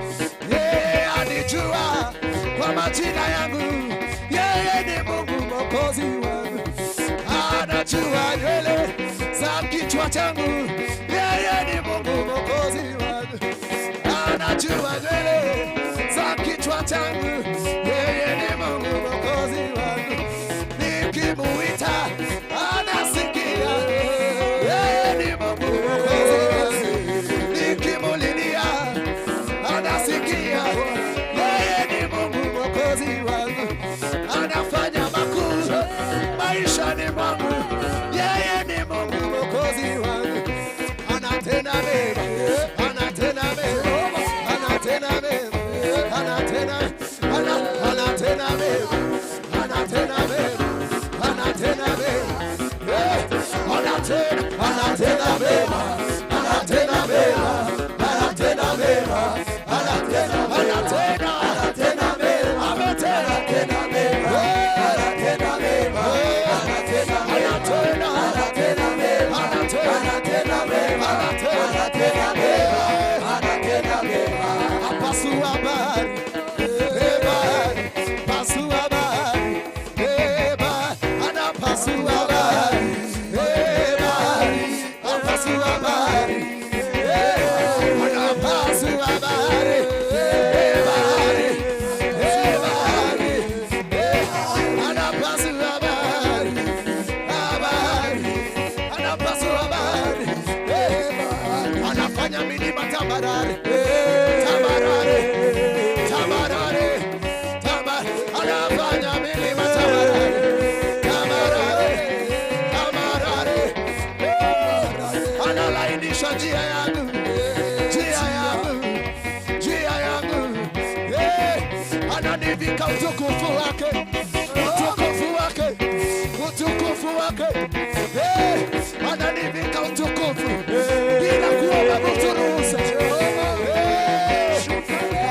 Yeye anijua kwa majina yangu, yeye ni Mungu Mwokozi wangu. Anajua nywele za kichwa changu, yeye ni Mungu Mwokozi wangu. Anajua nywele za kichwa changu, yeye ni Mungu Mwokozi wangu. Nikimuita anasikia, yeye ni Mungu Mwokozi wangu. Nikimulilia anasikia, yeye ni Mungu Mwokozi wangu. Anafanya makuu maishani mwangu, yeye ni Mungu Mwokozi wangu. Anatenda mema, anatenda mema, anatenda mema, anatenda mema, anatenda mema, anatenda mema, anatenda mema, anatenda mema, anatenda mema, anatenda mema, anatenda mema, ametenda mema, anatenda mema, anatenda mema, anatenda mema, anatenda mema. Apasua bahari, bahari, pasua bahari, bahari, anapasua bahari, bahari, apasua bahari, anapasua bahari, bahari, bahari, anapasua bahari, bahari, anapasua bahari, anafanya milima tambarare, tambarare, tambarare, tambarare, anafanya milima tambarare, tambarare, tambarare, analainisha njia yangu, njia yangu, njia yangu, ananivika utukufu wake, utukufu wake, utukufu wake, ananivika utukufu bila kuomba mtu ruhusa.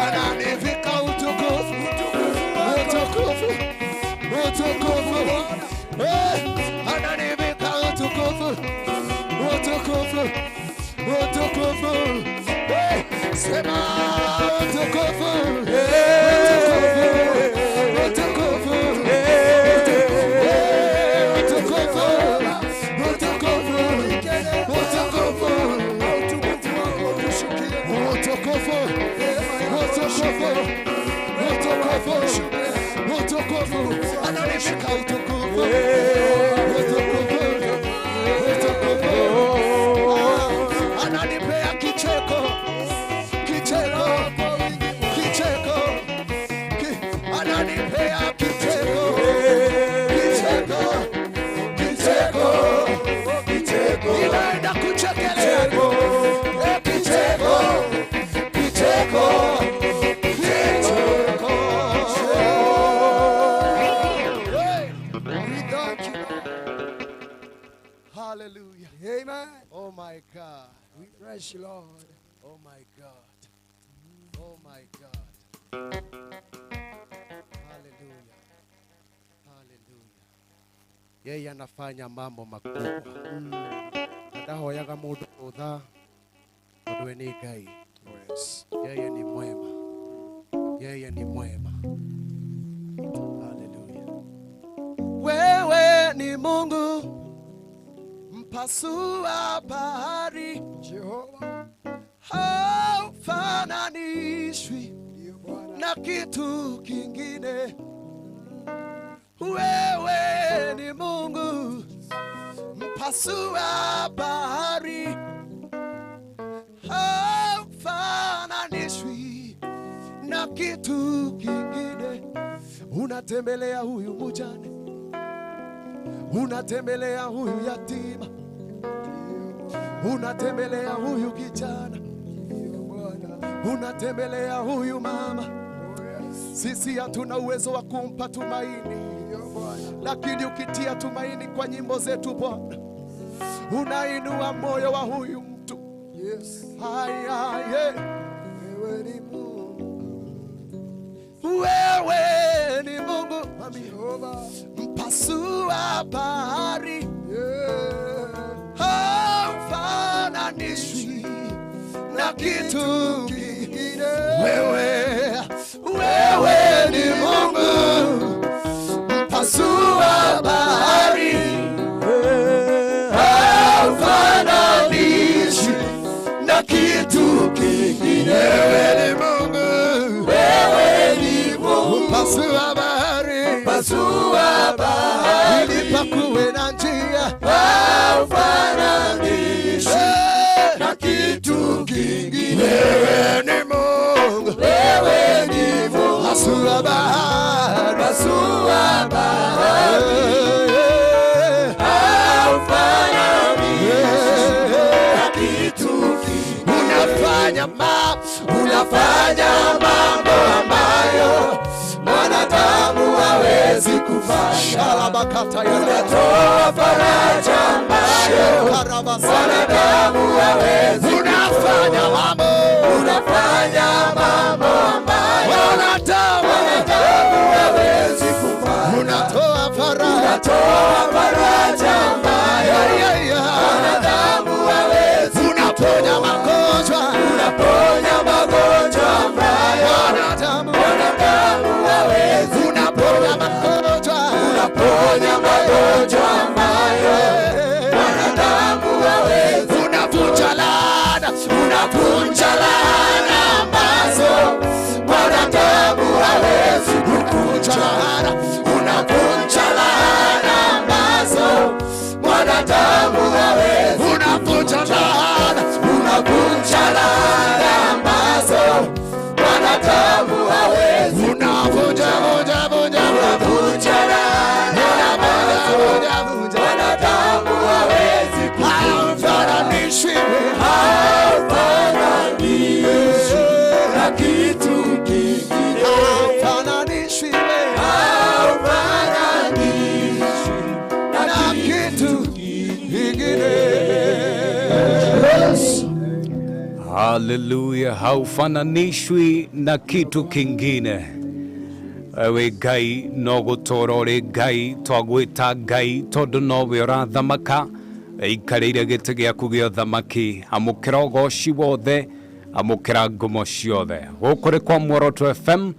Ananivika utukufu, utukufu, utukufu, ananivika utukufu, utukufu, utukufu, sema utukufu, utukufu, utukufu, utukufu, utukufu, utukufu, utukufu, utukufu, ananishika utukufu, utukufu, utukufu, ananipea kicheko, kicheko, kicheko, ananipea kicheko, kicheko, kicheko, kicheko, inaenda kuchekelea kicheko, kicheko, kicheko. Yes, Lord. Oh my God. Oh my God. Hallelujah. Hallelujah. Yeye anafanya mambo makubwa. Ndahoyaga mundu utha mundu ni Ngai. Yes. Yeye ni mwema. Yeye ni mwema. Hallelujah. Wewe ni Mungu mpasua bahari, Jehova haufananishwi na kitu kingine. Wewe ni Mungu mpasua bahari, haufananishwi na kitu kingine. Unatembelea huyu mjane, unatembelea huyu yatima, unatembelea huyu kijana, unatembelea huyu mama. Sisi hatuna uwezo wa kumpa tumaini, lakini ukitia tumaini kwa nyimbo zetu Bwana, unainua moyo wa huyu mtu. Yes. Haya, wewe ni Mungu, wewe ni Mungu mpasua bahari, haufananishwi na kitu kingine. Wewe ni Mungu mpasua bahari, haufananishwi na kitu kingine. Wewe ni Mungu, mpasua bahari, pasua bahari, ili pakuwe na njia, haufananishwi na kitu kingine. Wewe ni Mungu, pasua bahari, pasua bahari, haufananishwi na kitu kingine. Unafanya mambo ambayo mwanadamu hawezi kufanya. Unatoa faraja ambayo mwanadamu hawezi kufanya. Unafanya mambo ambayo mwanadamu hawezi kufanya. Unatoa faraja ambayo mwanadamu hawezi. Unaponya magonjwa ambayo mwanadamu hawezi. Unaponya magonjwa ambayo mwanadamu hawezi. Unavunja laana ambazo mwanadamu hawezi kuvunja. Unavunja laana ambazo mwanadamu hawezi. Unavunja laana ambazo mwanadamu hawezi. Unavunja mwanadamu hawezi. Haufananishwi na kitu kingine. Haufananishwi na kitu kingine. Haleluya, haufananishwi na kitu kingine. Ewe Ngai no gutoro ri Ngai, twagwita Ngai tondu nowe urathamaka, ikarire giti giaku gia thamaki, amukira ugoci wothe, amukira ngumo ciothe. Gukuri kwa Muoroto FM.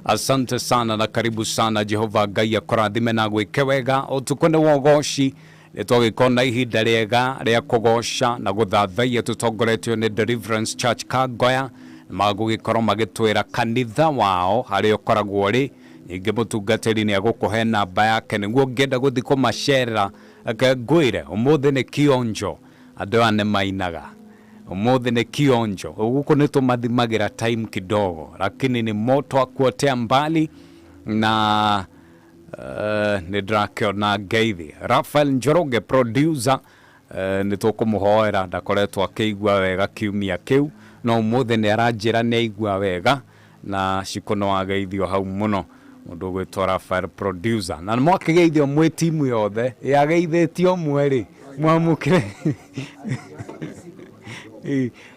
Asante sana na karibu sana. Jehova Ngai akurathime na gwike wega utukwende wa ugoci. Nitwagikona ihinda riega ria kugoca na guthathaia tutongoretio ni Deliverance Church Kangoya, magugikorwo magitwira kanitha wao haria ukoragwo ri. Ingi mutungatiri ni agukuhe namba yake niguo ngenda guthi kumacerera ngwire umuthi ni kionjo andu ane mainaga. Umuthi ni kionjo uguko nitumathimagira time kidogo, lakini ni moto akuotea mbali na nidrakiona ngeithi. Rafael Njoroge producer nitukumuhoera ndakoretwo akigwa wega kiumia kiu, no umuthi ni aranjira ni igwa wega na cikono ageithio hau muno mundu gwitwa Rafael producer. Na mwakigeithio mwe timu yothe yageithitio mweri mwamukire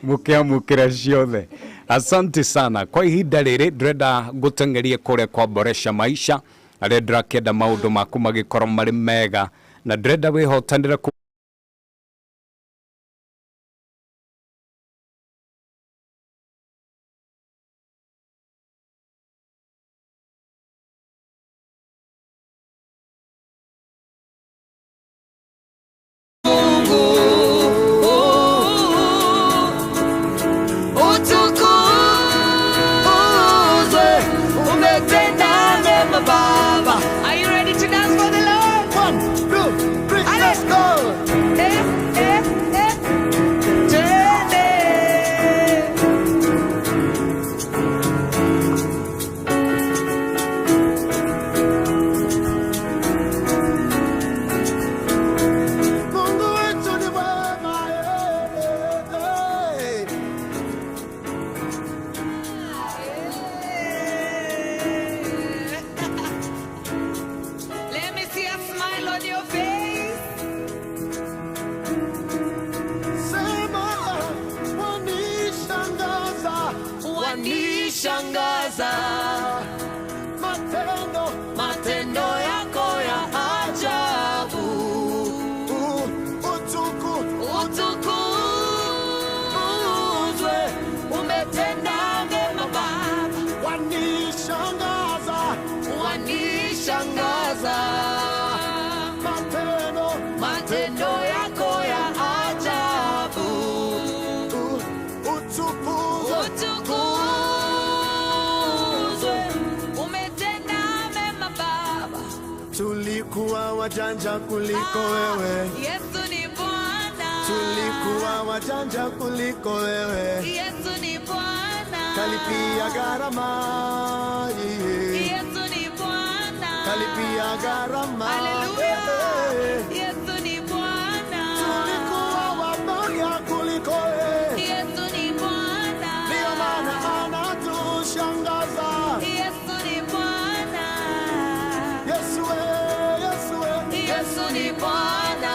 mukiamukira ciothe. Asante sana kwa ihinda riri ndrenda gutengerie kuria kwa boresha maisha aria ndirakenda maundu maku magikorwo mari mega na ndrenda wihotanire matendo yako ya ajabu. Utukuzwe, umetenda mema Baba, wanishangaza matendo yako ya ajabu. Utukuzwe, umetenda mema Baba. Tulikuwa wajanja kuliko wewe, Yesu ni Bwana. tulikuwa wajanja kuliko wewe, Yesu ni Bwana. kalipia gharama, Yesu ni Bwana. kalipia gharama. Haleluya. Yesu ni Bwana. Tulikuwa wabaya kuliko wewe, Yesu ni Bwana. ndio maana anatushangaza. Yesu ni Bwana. Yesu we, Yesu we, Yesu ni Bwana.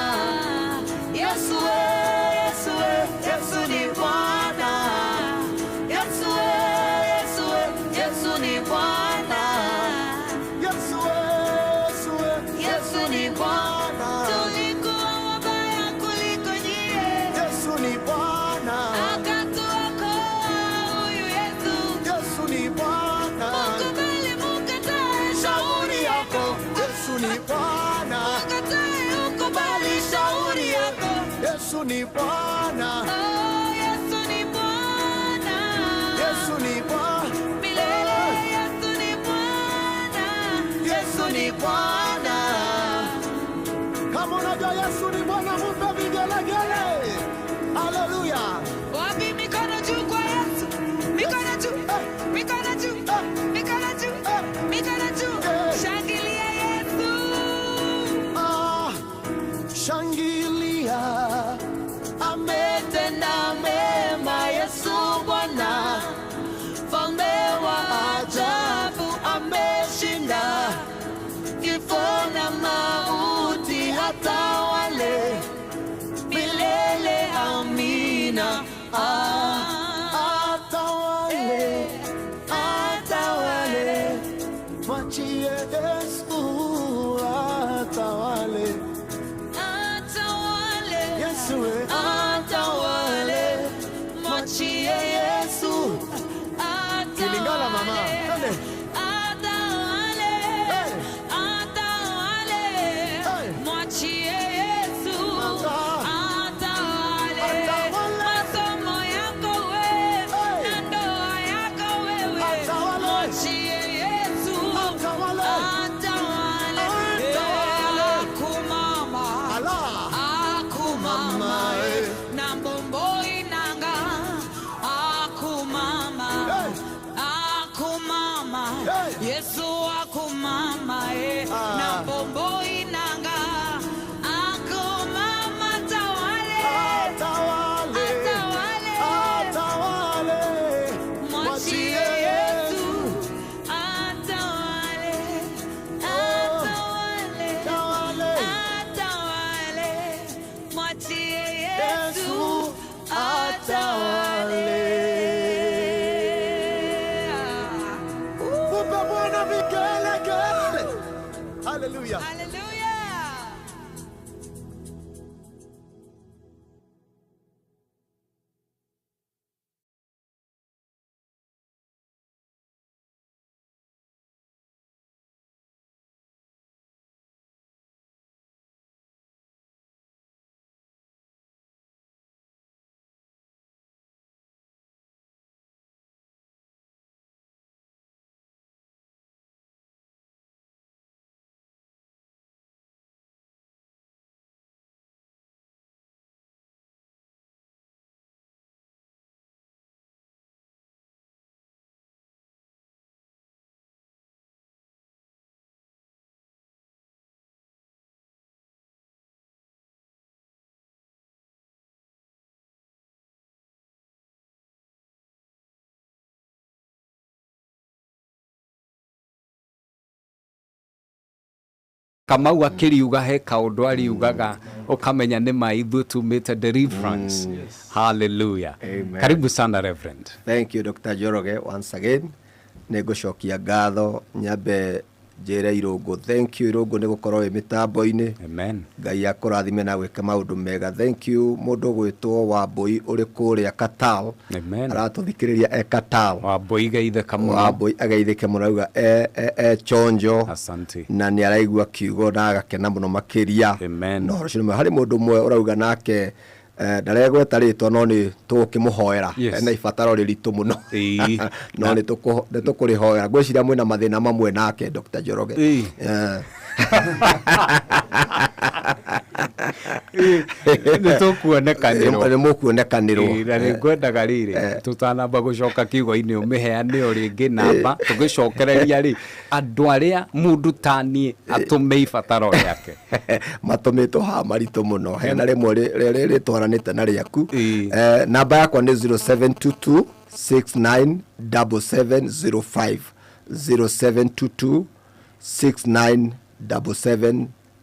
Yesu we, Yesu we, Yesu ni Bwana. Yesu we, Yesu we, Yesu ni Bwana. Yesu we, Yesu we, Yesu ni Bwana. Tulikuwa wabaya kuliko nyie, Yesu ni Bwana, akatuokoa huyu Yesu. Yesu ni Bwana, Mkubali mukatae shauri yako, Yesu ni Bwana, mukatae ukubali shauri yako. Yesu ni Bwana, Oh, Yesu ni Bwana. Yesu ni Bwana, Milele Yesu ni Bwana. Yesu ni Bwana. kama unajua Yesu ni Bwana, mpe vigelegele. Haleluya. Wapi mikono juu kwa Yesu? Mikono juu. Mikono juu. Mikono juu. Mikono juu. Shangilia Yesu. Ah, shangilia, Ametenda mema Yesu Bwana. Mfalme wa ajabu ameshinda kifo na mauti, hata wale milele. Amina. atawale, atawale, mwachie Yesu atawale. Atawale. Yesu we, Atawale. Mwachie Yesu. Kilingala mama, twende. Atawale. Hey. Atawale. Hey. Mwachie Yesu. Atawale. Atawale. Masomo yako wewe, Hey. na ndoa yako wewe. Atawale. Mwachie Yesu. Atawale. Atawale. Atawale. Akumama. ala, Akumama. eh. Na mbombo inanga. Akumama. Hey. Akumama. Hey. Yesu akumama. Na mbombo inanga. Akumama tawale. atawale, Atawale. atawale, Mwachie Yesu. Atawale. Atawale. atawale, Atawale. Mwachie Yesu. Yesu atawale. Hallelujah. Kamau akiriuga he kaundu ariugaga ukamenya ni maithu tumite deliverance. Hallelujah. Amen. Karibu sana Reverend. Thank you Dr. Njoroge once again. Negucokia ngatho nyambe njire Irungu. Thank you Irungu ni gukorwo wi mitambo-ini. Amen. Ngai akurathime na gwika maundu mega. Thank you mundu gwitwo Wambui uri kuria Katal. Amen. Aratuthikiriria Katal. Wambui geitheka muno. Wambui ageithike muno auga chonjo. Asante. Na ni araigua kiugo na agakena muno makiria. Amen. No rucio mwe hari mundu mwe urauga nake ndaregweta ritwa no ni tukimuhoera na ibataro riritu muno no ni tukurihoera gwiciria mwina mathina mamwe nake Dr. Njoroge nitukuonekanirwo ni mukuonekanirwo na ni ngwendaga riri tutanamba gucoka kiugo-ini umiheane o ringi namba tugicokereria ri andu aria mundu tani atume ibataro yake matumitwo ha maritu muno hena rimwe ritwaranite na riaku namba yakwa ni 0722 697705 0722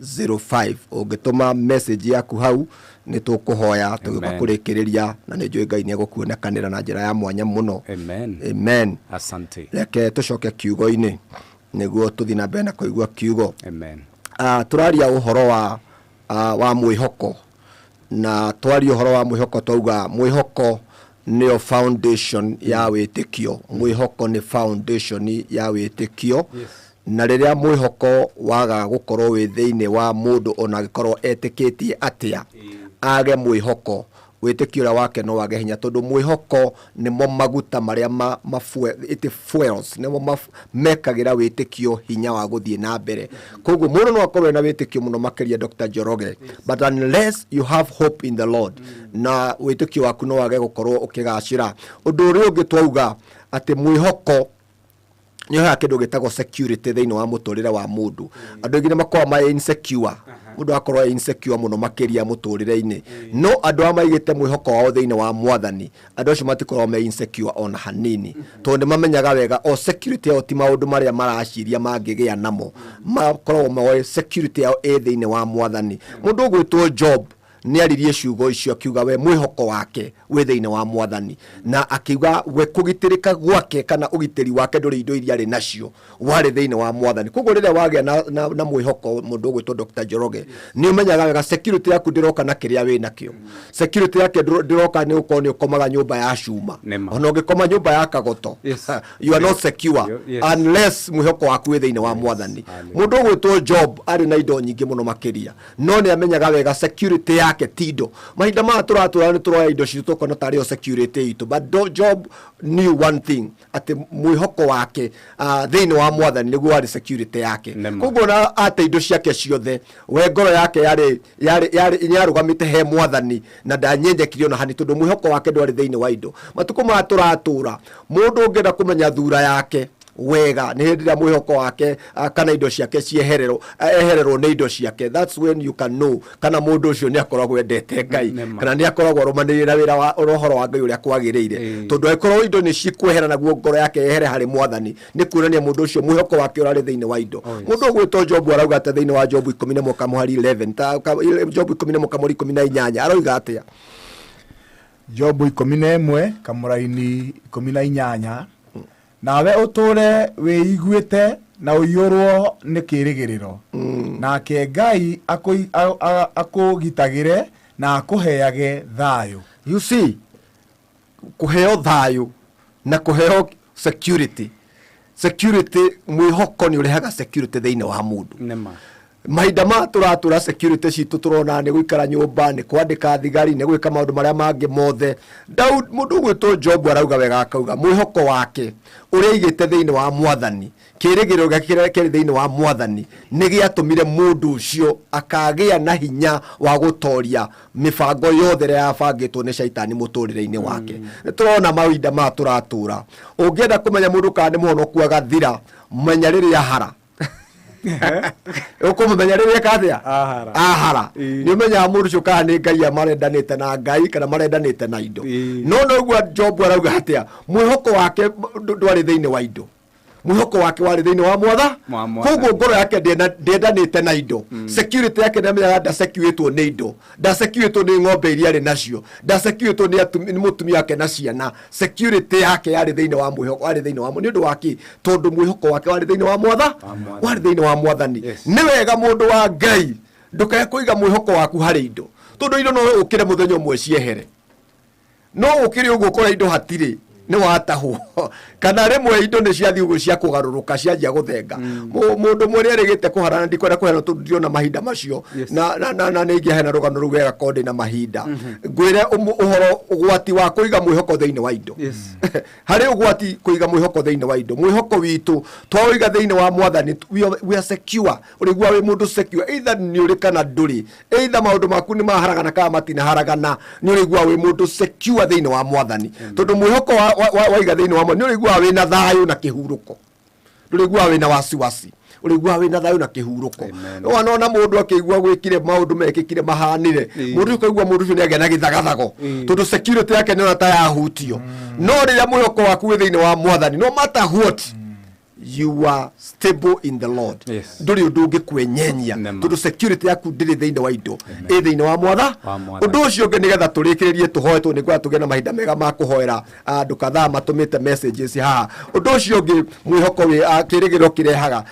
697705 ungituma message yaku hau ni tukuhoya tugikurikiria na ni njui Ngai ni egukuonekanira na njira ya mwanya muno. Amen. Amen. Asante. Reke tucoke kiugo-ini niguo tuthi na mbere na kuigua kiugo. Amen. Turaria uhoro wa mwihoko na twaria uhoro wa mwihoko twauga mwihoko ni foundation ya witikio. Mwihoko ni foundation ya witikio. Na riria mwihoko waga gukorwo wi thiini wa mundu ona gikorwo etikitie atia age mwihoko witikio wake no wage hinya tondu mwihoko ni mo maguta maria fuels ni mo mekagira witikio hinya wa guthie na mbere. Koguo mundu no akorwo na witikio muno makiria Dr. Njoroge, but unless you have hope in the Lord na witikio waku no wage gukorwo ukigacira. Undu uri ungi twauga ati mwihoko ni ha kindu gitagwo security thiini wa muturire wa mundu. Andu aingi makwa ma insecure, mundu akorwo insecure muno makiria muturire-ini. No andu amaigite mwihoko wao thiini wa Mwathani, andu acio matikorwo me insecure ona hanini, tondu mamenyaga wega o security yao ti maundu maria maraciria mangigia namo, makorwo ma security yao thiini wa Mwathani. Mundu gwitwo Job ni aririe ciugo icio akiuga we mwihoko wake we thiini wa Mwathani, na akiuga we kugitirika gwake kana ugitiri wake nduri indo iria ari nacio wari thiini wa Mwathani. Koguo riria wagia na mwihoko mundu gwitwo Dr. Njoroge ni umenyaga wega security yaku ndiroka na kiria we nakio. Security yake ndiroka ni uko ni ukomaga nyumba ya cuma ona ungikoma nyumba ya kagoto. You are not secure unless mwihoko waku we thiini wa Mwathani. Mundu gwitwo Job ari na indo nyingi muno makiria, no ni amenyaga wega security yake tindo mahinda ma turatura ni turoya indo citu kono tario security itu. But Job knew one thing ati mwihoko wake thiini wa Mwathani niguo wari security yake. Koguo na ate indo ciake ciothe we ngoro yake yari arugamite he Mwathani na ndanyenjekirio na hani tondu mwihoko wake ndwari thiini wa indo. Matuko ma turatura mundu ungienda kumenya thura yake wega ni hindi ya mwihoko wake kana indo ciake ehererwo ni indo ciake. That's when you can know kana mundu ucio ni akoragwo endete Ngai kana ni akoragwo rumanirira wira wa rohoro wa Ngai uria kwagiriire. Tondu akorwo indo ni cikwehera naguo ngoro yake ehere hari Mwathani ni kuonania mundu ucio mwihoko wake urari thiini wa indo. Mundu gwitwo Job arauga ata thiini wa Job 11 muhari 11 Job 11 muhari 18 arauga atia Job 11 kamuraini 18 nawe uture wiiguite na uiyurwo ni kirigiriro nake Ngai akugitagire na akuheage thayo. You see, kuheo thayo na kuheo security mwihoko ni urehaga security thiini wa mundu. Mahinda ma turatura security citu turona ni guikara nyumba, ni kwandika thigari, ni gwika maundu maria mangi mothe. Daud mundu gwitwo Job arauga wega akauga mwihoko wake uria igite thiini wa Mwathani, kirigiro gakira kiri thiini wa Mwathani ni giatumire mundu ucio akagia na hinya wa gutoria mibango yothe ya yabangitwo ni shaitani muturire-ini wake. Turona mahinda ma turatura, ungienda kumenya mundu kana ni muhonoku agathira, menya riria hara ukumenya riria kathia ahara ni umenya mundu ucio kana ni Ngai amarendanite na Ngai kana marendanite na indo. No gwa Job arauga hatia mwihoko wake ndwari thiini wa indo, mwihoko wake wari thiini wa Mwatha. Koguo ngoro yake ndendanite na indo. Security yake ndamenyaga ndasecuritwo ni indo, ndasecuritwo ni ng'ombe iria ari nacio, ndasecuritwo ni mutumia yake na ciana. Security yake yari thiini wa mwihoko, wari thiini wa ni undu waki tondu mwihoko wake wari thiini wa Mwatha, wari thiini wa Mwathani. Ni wega mundu wa Ngai ndukae kuiga mwihoko waku hari indo, tondu indo no ukire muthenya umwe ciehere, no ukire uguo kora indo hatiri ni watahu kana rimwe indo ni ciathi uguo cia kugaruruka cianjia guthenga mundu mwene arigite kuharana ndikwenda kuhena tundio na mahinda macio na ni ingihena rugano rugega konde na mahinda ngwire uhoro ugwati wa kuiga mwihoko thiini wa indo. Hari ugwati kuiga mwihoko thiini wa indo. Mwihoko witu twawiga thiini wa Mwathani, we are secure. Urigwa we mundu secure either ni uri kana nduri, either maundu maku ni maharagana kana matina haragana, ni urigwa we mundu secure thiini wa Mwathani tondu mwihoko waiga thiini wa Mwathani urigwa we na thayu na kihuruko, urigwa we na wasiwasi, urigwa we na thayu na kihuruko. Wanona mundu akigwa gwikire maundu mekikire mahanire, mundu akaigwa mundu ucio ni agena githagathago tondu security yake ni ta yahutio. No riria mwihoko waku wi thiini wa Mwathani, no matter what, you are stable in the Lord. Nduri undu ungikwenyenya tondu security yaku ndiri thiini wa indo, i thiini wa Mwatha. Undu ucio ungi nigetha turikiririe tuhoe tu nigwa tuge na mahinda mega ma kuhoera andu kadhaa matumite messages haha. Undu ucio ungi mwihoko wi kirigiro kirehaga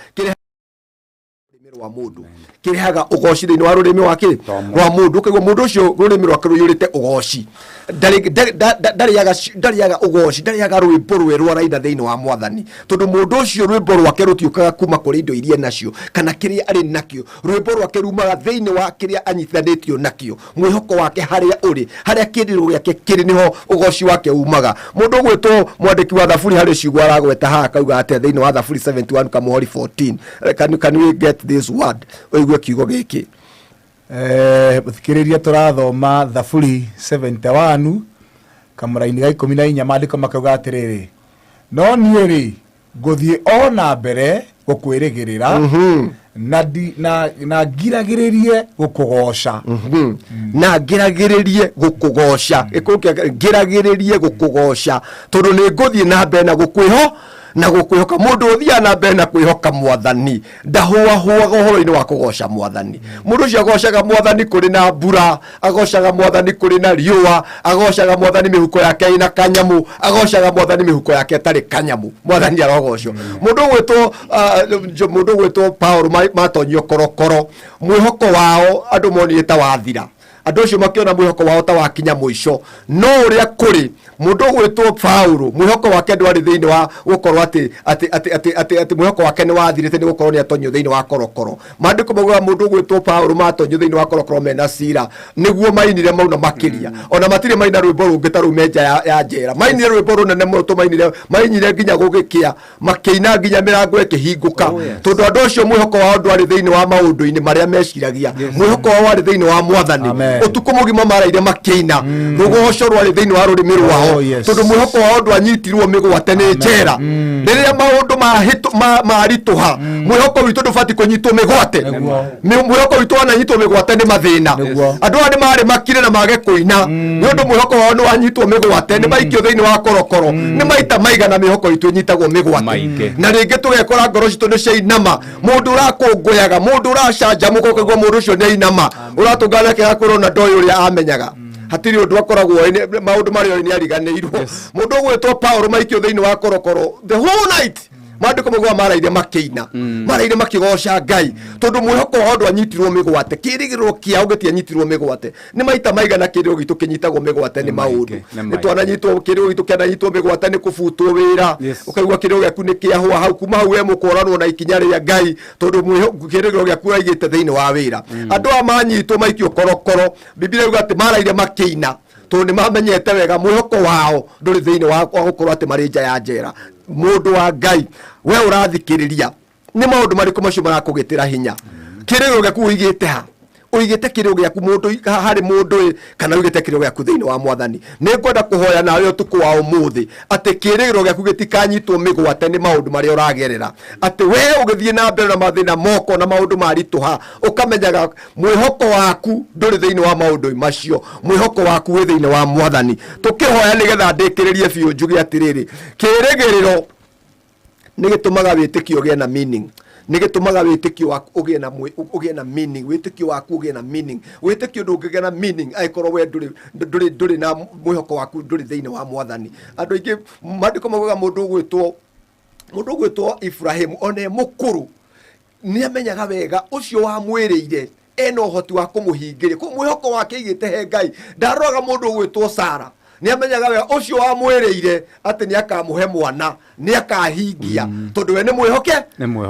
wa mundu, kirehaga ugoci thiini wa rurimi wake wa mundu. Ukigwa mundu ucio rurimi rwake ruyurite ugoci, ndariaga ugoci, ndariaga rwimbo rwerwa raina thiini wa Mwathani tondu mundu ucio rwimbo rwake rutiukaga kuma kuri indo iria nacio kana kiria ari nakio. Rwimbo rwake rumaga thiini wa kiria anyithanitio nakio. Mwihoko wake haria uri, haria kiriro giake kiri niho ugoci wake umaga. Mundu gwitwo mwandiki wa Thaburi hari ciugwa aragweta haha kauga ate thiini wa Thaburi 71 kamuhori 14. Can we get this word? Oigwe kiugo giki muthikiriria turathoma Thaburi 71 kamuraini ga 14 maandiko makauga atiriri, no nie ri nguthie ona mbere gukwirigirira na ngiragiririe gukugoca, na ngiragiririe gukugoca, ngiragiririe gukugoca tondu ni nguthie na mbere na gukwiho na gukwihoka. Mundu uthia na mbere na kwihoka Mwathani ndahuahuaga uhoro-ini wa kugoca Mwathani. Mundu ucio agocaga Mwathani kuri na mbura, agocaga Mwathani kuri na riua, agocaga Mwathani mihuko yake ina kanyamu, agocaga Mwathani mihuko yake tari kanyamu. Mwathani arogocio. Mundu gwitwo Paulo matonyio korokoro, mwihoko wao andu monire ta wathira, andu ucio makiona mwihoko wao ta wakinya muico. No uria kuri mundu gwitwo Paulo mwihoko wake ndwari thiini wa gukorwo ati mwihoko wake ni wathirite ni gukorwo ni atonyio thiini wa korokoro. Maandiko mauga mundu gwitwo Paulo matonyio thiini wa korokoro mena cira niguo mainire mauna makiria, ona matire maina rwimbo rungi ta rumenja ya njera, mainire rwimbo runene muno tu mainire nginya gugikia makiina nginya mirango ikihinguka tondu andu ucio mwihoko wao ndwari thiini wa maundu-ini maria meciragia. Mwihoko wao wari thiini wa Mwathani. Utuku mugima maraire makiina rugoco rwari thiini wa rurimi rwao tondu mwihoko wao ndwanyitirwo migwate ni njera. Riria maundu marituha mwihoko witu ndubati kunyitwo migwate, mwihoko witu wananyitwo migwate ni mathina. Andu ani mari makire na mage kuina ni undu mwihoko wao ni wanyitwo migwate, ni maikio thiini wa korokoro, ni maita maigana mihoko itu nyitagwo migwate. Na ringi tugekora ngoro citu ni ciainama, mundu urakunguyaga, mundu uracanjamuka ukigwa mundu ucio ni ainama, uratungana ke hakurwo na ndoi uria amenyaga hatiri undu akoragwo maundu mario ni ariganirwo. Mundu gwitwo Paulo maikio thiini wa korokoro the whole night mandiko magwa maraire makiina maraire makigoca Ngai tondu mwihoko wa andu anyitirwo migwate kirigiro kiao gitianyitirwo migwate ni maita maigana kirigiro gitu kinyitagwo migwate ni maundu ni twananyitwo kirigiro gitu kiananyitwo migwate ni kubutwo wira ukaigwa kirigiro giaku ni kiahwa hau kuma hau we mukoranwo na ikinya ria Ngai tondu kirigiro giaku raigite thiini wa wira andu amanyitwo maikio korokoro Biblia yuga ati maraire makiina tondu ni mamenyete wega mwihoko wao nduri thiini wa gukorwo ati mari nja ya njera mundu wa Ngai we urathikiriria ni maundu mariku macio marakugitira hinya kirigiro giaku uigite ha uigite kirigiro giaku mundu hari mundu kana uigite kirigiro giaku thiini wa Mwathani ni ngwenda kuhoya nawe utuku wa umuthi ati kirigiro giaku gitikanyitwo migwate ni maundu maria uragerera ati we ugithie na mbere na mathina moko na maundu marituha ukamenyaga mwihoko waku nduri thiini wa maundu macio mwihoko waku wi thiini wa Mwathani tukihoya nigetha ndikiririe biu njuge atiriri kirigiriro nigitumaga witikio gie na meaning nigitumaga witikio waku ugie na meaning witikio waku ugie na meaning witikio ndungigia na meaning aikorwo we nduri na mwihoko waku nduri thiini wa Mwathani andu ingi mandiko maguga mundu gwitwo Ibrahimu one mukuru ni amenyaga wega ucio wa mwiriire ena uhoti wa kumuhingiria ku mwihoko wake igite he Ngai ndaroga mundu gwitwo Sara ni amenyaga wega ucio wa mwiriire ati ni akamuhe mwana ni akahingia tondu we ni mwihoke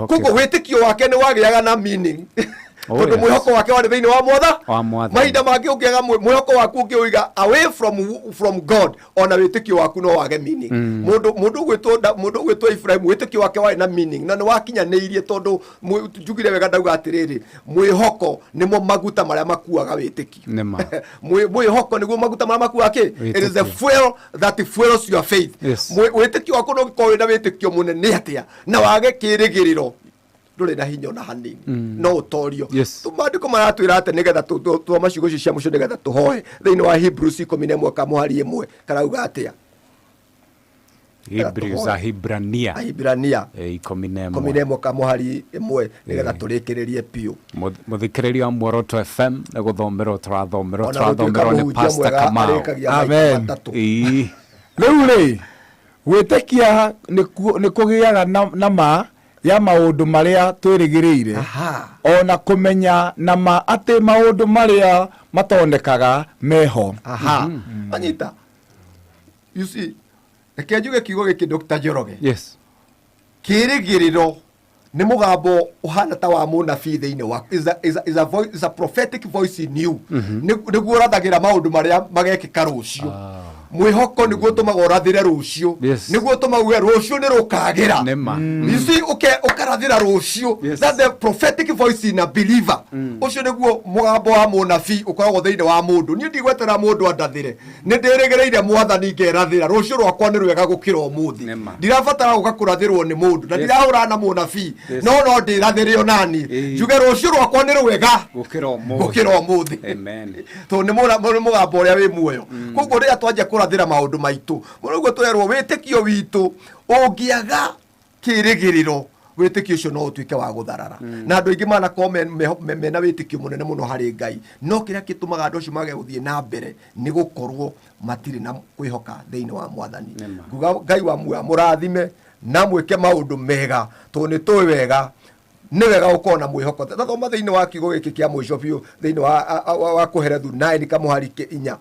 kuko witikio wake ni wagiaga na meaning tondu mwihoko wake wari thiini wa Mwathani mahinda mangi ungiaga mwihoko waku ungiuiga away from God ona witikio waku no wage meaning mundu gwitwo Ibrahimu witikio wake wari na meaning na ni wakinyaniirie tondu njugire wega ndauga atiriri mwihoko nimo maguta maria makuaga witikio mwihoko niguo maguta maria makuaga ki it is the fuel that fuels your faith witikio waku no gikorwo na witikio munene atia na wage kirigiriro nduri na hinya na hanini no utorio tumandiko maratwira ati nigetha tu macigo cia mucio nigetha tuhoe thiini wa Hebrews 11 kamuhari 1 karauga atia Hibrania 11 kamuhari 1 nigetha turikiririe piu muthikiriria Muoroto FM na guthomerwo turathomerwo ni Pastor Kamau amen riu ri gwitikia ni kugiaga na ma ya maundu maria twirigiriire ona kumenya na ma ati maundu maria matondekaga meho anyita you see ekejuge kigo giki Dr. Njoroge kirigiriro ni mugambo uhana ta wa munabii thiini wa is a prophetic voice in you niguo rathagira maundu maria magekika rucio mwihoko niguo tumaga urathire rucio niguo tumaga rucio ni rukagira you see ukarathira rucio that's the prophetic voice in a believer ucio niguo mugambo wa munabii ukoragwo thiini wa mundu ni ndigwetera mundu andathire ni ndirigireire Mwathani ngerathira rucio rwakwa ni rwega gukira umuthi ndirabatara guka kurathirwo ni mundu na ndirahura na munabii no ndirathire nani njuge rucio rwakwa ni rwega gukira umuthi to ni mugambo uria wi muoyo koguo ria twanja kurathira maundu maitu murugo twerwo witikio witu ungiaga kirigiriro witikio cio no utuike wa gutharara na andu ingi mana mena witikio munene muno hari Ngai no kiria gitumaga andu acio mage guthie na mbere ni gukorwo matiri na kwihoka thiini wa Mwathani nguga Ngai wa murathime na mwike maundu mega to ni twi wega ni wega ukona mwihoko thoma thiini wa kigo giki kia mwisho biu thiini wa kuherethu 9 kamuhari 4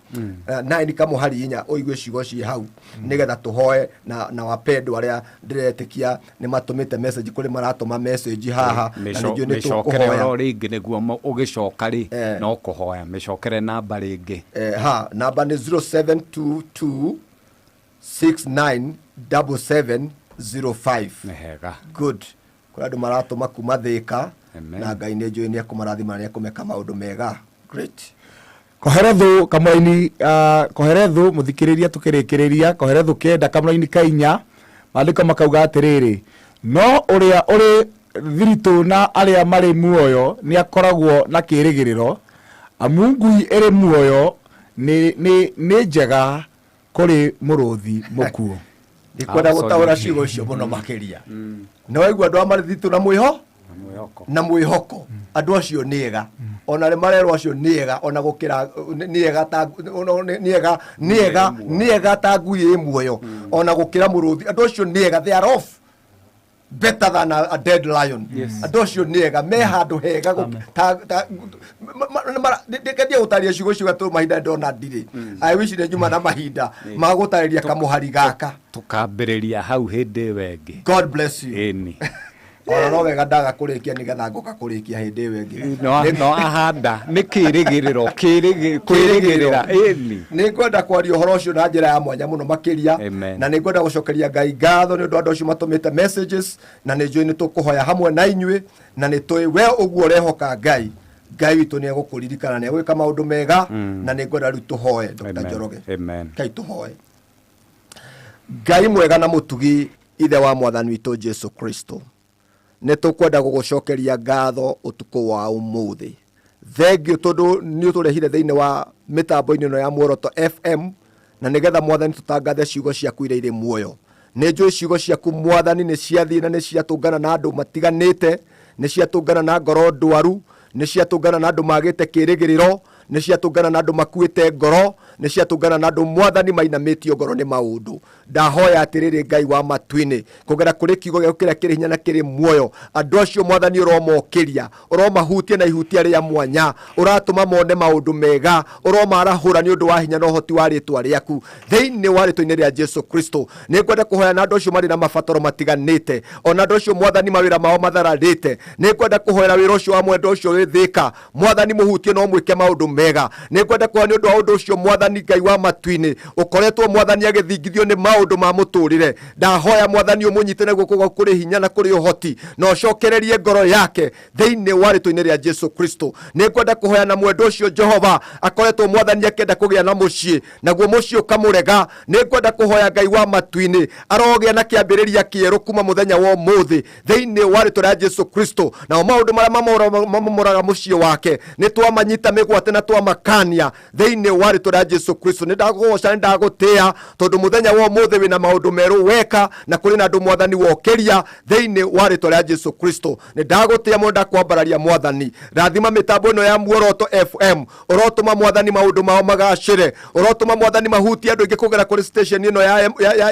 9 kamuhari 4 oigwe cigo ci hau nigetha tuhoe na wapendo aria ndiretikia ni matumite message kuri maratuma message haha na nijue ni tukuhoya ringi niguo ugicoka ri no kuhoya micokere namba ringi namba ni 0722 697705 nehega good kuri andu maratuma kuma Thika na Ngai ni njui ni akumarathima ni akumeka maundu mega great koherethu kamwaini koherethu muthikiriria tukirikiriria koherethu kenda kamwaini kainya mandiko makauga atiriri no uria uri thiritu na aria mari muoyo ni akoragwo na kirigiriro amungui iri muoyo ni njega kuri muruthi mukuo ndikwenda gutaura ciugo cio muno makiria no waigua andu amari thitu na mwihoko andu acio niega ona le marero acio niega ona gukira niega ta niega ta ngui muoyo ona gukira muruthi andu acio niega they are off better than a dead lion. Andå acio nä ega me handå hega ndekendia gå tarä ciugo ciuga tå mahinda ndona ndirä wicire nyuma na mahinda ma gå tarä ria kamå hari gaka tå kambä rä ria hau hä ndä wengä. God bless you. Ĩni. Ona no wega ndaga kå rä kia nä getha ngoka kå rä kia hä ndä wengä no ahanda nä kä rä gä rä ro kwä rä gä rä ra. Nä ngwenda kwaria å horo å cio na njä ra ya mwanya må no makä ria na nä ngwenda gå cokeria Ngai ngatho nä å ndå andå acio matå mä te messages na nä njå nä tå kå hoya hamwe na inyuä na nä tå we å guo rehoka Ngai witå nä egå kå ririkana nä egwä ka maå ndå mega na nä ngwenda rä u tå hoe Dr. Njoroge kai tå hoe. Ngai mwega na må tugi ithe wa mwathani witå Jesu Kristo nä tå kwenda gå gå cokeria ngatho å tukå wa å thä thengio tondå nä å tå rehire thä inä wa mä tambo-inä no ya Muoroto FM na nä getha mwathani tå tangathe ciugo ciaku irä irä muoyo. Nä njå ciugo ciaku mwathani nä ciathiä na nä ciatå ngana na andå matiganä te nä ciatå ngana na ngoro ndwaru nä ciatå ngana na andå magä te kä rä gä rä ro nä ciatå ngana na andå makuä te ngoro nä ciatå ngana na andå mwathani mainamä tio ngoro nä maå ndå ndahoya atä rä rä Ngai wa matu-inä kå gera kå rä kiugo gä kä rä a kä rä hinya na kä rä muoyo andå acio mwathani å romokä ria å romahutia na ihutia rä a mwanya å ratå ma mone maå ndå mega å romarahå ra nä å ndå wa hinya na å hoti wa rä twa rä aku thä-inä wa rä twa-inä rä a Jesu Kristo nä ngwenda kå hoya na andå acio marä na mabataro matiganä te ona andå acio mwathani mawä ra mao mathararä te nä ngwenda kå hoera wä ra å cio wa mwenda å cio wä thä ka mwathani må hutie no mwä ke maå ndå mega nä ngwenda kå hoya nä å ndå wa å ndå å cio mwathani Ngai wa matu-inä å koretwo mwathani agä thingithio nä maå ndå ma må tå rä re ndahoya mwathani å må nyite na guoko kå rä hinya na kå rä å hoti na å cokererie ngoro yake thä-inä wa rä twa-inä rä a Jesu Kristo nä ngwenda kå hoya na mwendo å cio Jehova akoretwo mwathani akenda kå gä a na må ciä naguo må ciä å kamå rega nä ngwenda kå hoya Ngai wa matu-inä arogä a na kä ambä rä ria kä erå kuma må thenya wa må thä thä-inä wa rä twa rä a Jesu Kristo nao maå ndå marä a mamomoraga må ciä wake nä twamanyita mä gwate na twamakania thä-inä wa rä twa rä a Jesu Kristo nä ndagå goca nä ndagå tä a tondå må thenya wa må thä wä na maå ndå merå weka na kå rä na andå mwathani wokeria thä-inä wa rä twa rä a Jesu Kristo nä ndagå tä a må ndakwambararia mwathani rathima mä tambo ä no ya Muoroto FM å rotå ma mwathani maå ndå mao magacä re å rotå ma mwathani mahutia andå aingä kå gera kå rä station ä no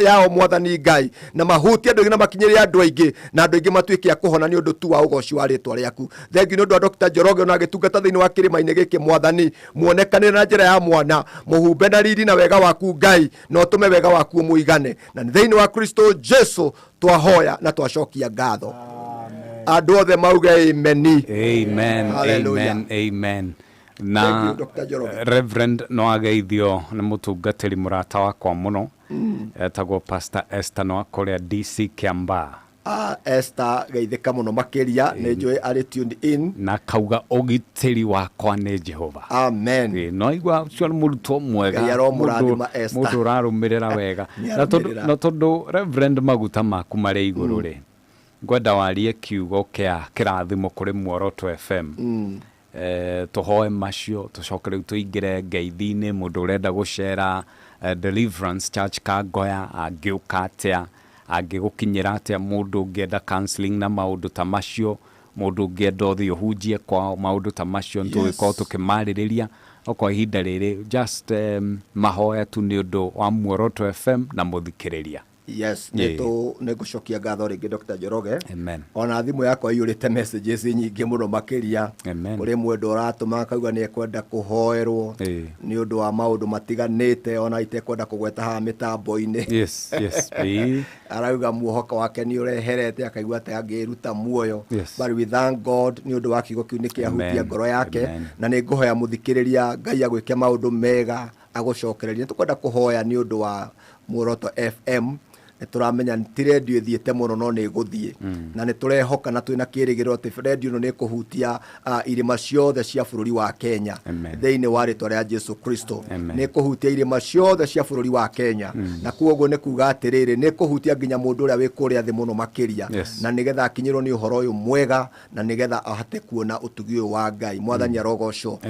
yao mwathani Ngai na mahutia andå aingä na makinyä rä andå aingä na andå aingä matuä ke a kå hona nä å ndå tu wa å goci wa rä twa rä aku thengiå nä å ndå wa Dr. Njoroge ona agä tungata thä inä wa kä rä ma-inä gä kä mwathani muonekanä na njä ra ya mwana må humbe na riri na wega waku Ngai na å tå me wega waku må igane na thä inä wa Kristo Jesu twahoya na twacokia ngatho andå othe mauge ameni. Amen. Hallelujah. Amen. Na Reverend no ageithio nä må tungatä ri må rata wakwa må no etagwo Pastor Esther no akå DC Kiambaa Esther geithika muno makiria nä njå arä tuned in na kauga ũgitĩri wakwa nĩ Jehova. Amen. No igua cio nĩ mũrutwo mwega mũndũ ũrarũmĩrĩra wega na tondũ Reverend maguta maku marĩ igũrũ rĩ ngwenda warie kiugo kĩa kĩrathimo kũrĩ Muoroto FM tũhoe macio tũcoke rĩu tũingĩre ngeithi-inĩ mũndũ ũrenda gũcera Deliverance Church Kangoya angĩũka atĩa angĩgũkinyĩra atĩa mũndũ ũngĩenda counseling na maũndũ ta macio mũndũ ũngĩenda ũthiĩ ũhunjie kwa maũndũ ta macio nĩtũgĩkorwo tũkĩmarĩrĩria o kwa ihinda rĩrĩ just mahoya tu nĩ ũndũ wa Muoroto FM na mũthikĩrĩria. Yes, neto negocokia ngatho ringi Dr. Njoroge. Amen. Ona thimu yakwa iyurite messages nyingi muno makiria. Uri mwendo ratuma kauga ni ekwenda kuhoerwo ni undu wa maundu matiganite ona itekwenda kugweta ha mitambo-ini. Yes. Arauga muohoka wake ni ureherete akaigua ate angiruta muoyo. But we thank God ni undu wa kiugo kiu ni kiahutia ngoro yake na ni nguhoya muthikiriria Ngai agwike maundu mega agucokereria. Tukwenda kuhoya ni undu wa Muoroto FM turamenya ti radio thiete muno no ni guthie na ni turehoka na twina kirigiro ati radio no ni kuhutia irima ciothe cia bururi wa Kenya thiini wa ritwa ria Jesu Kristo ni kuhutia irima ciothe cia bururi wa Kenya na kuoguo ni kuga atiriri ni kuhutia nginya mundu uria wi kuria thi muno makiria na nigetha akinyirwo ni uhoro uyu mwega na nigetha ahate kuona utugi uyu wa Ngai mwathani arogocwo.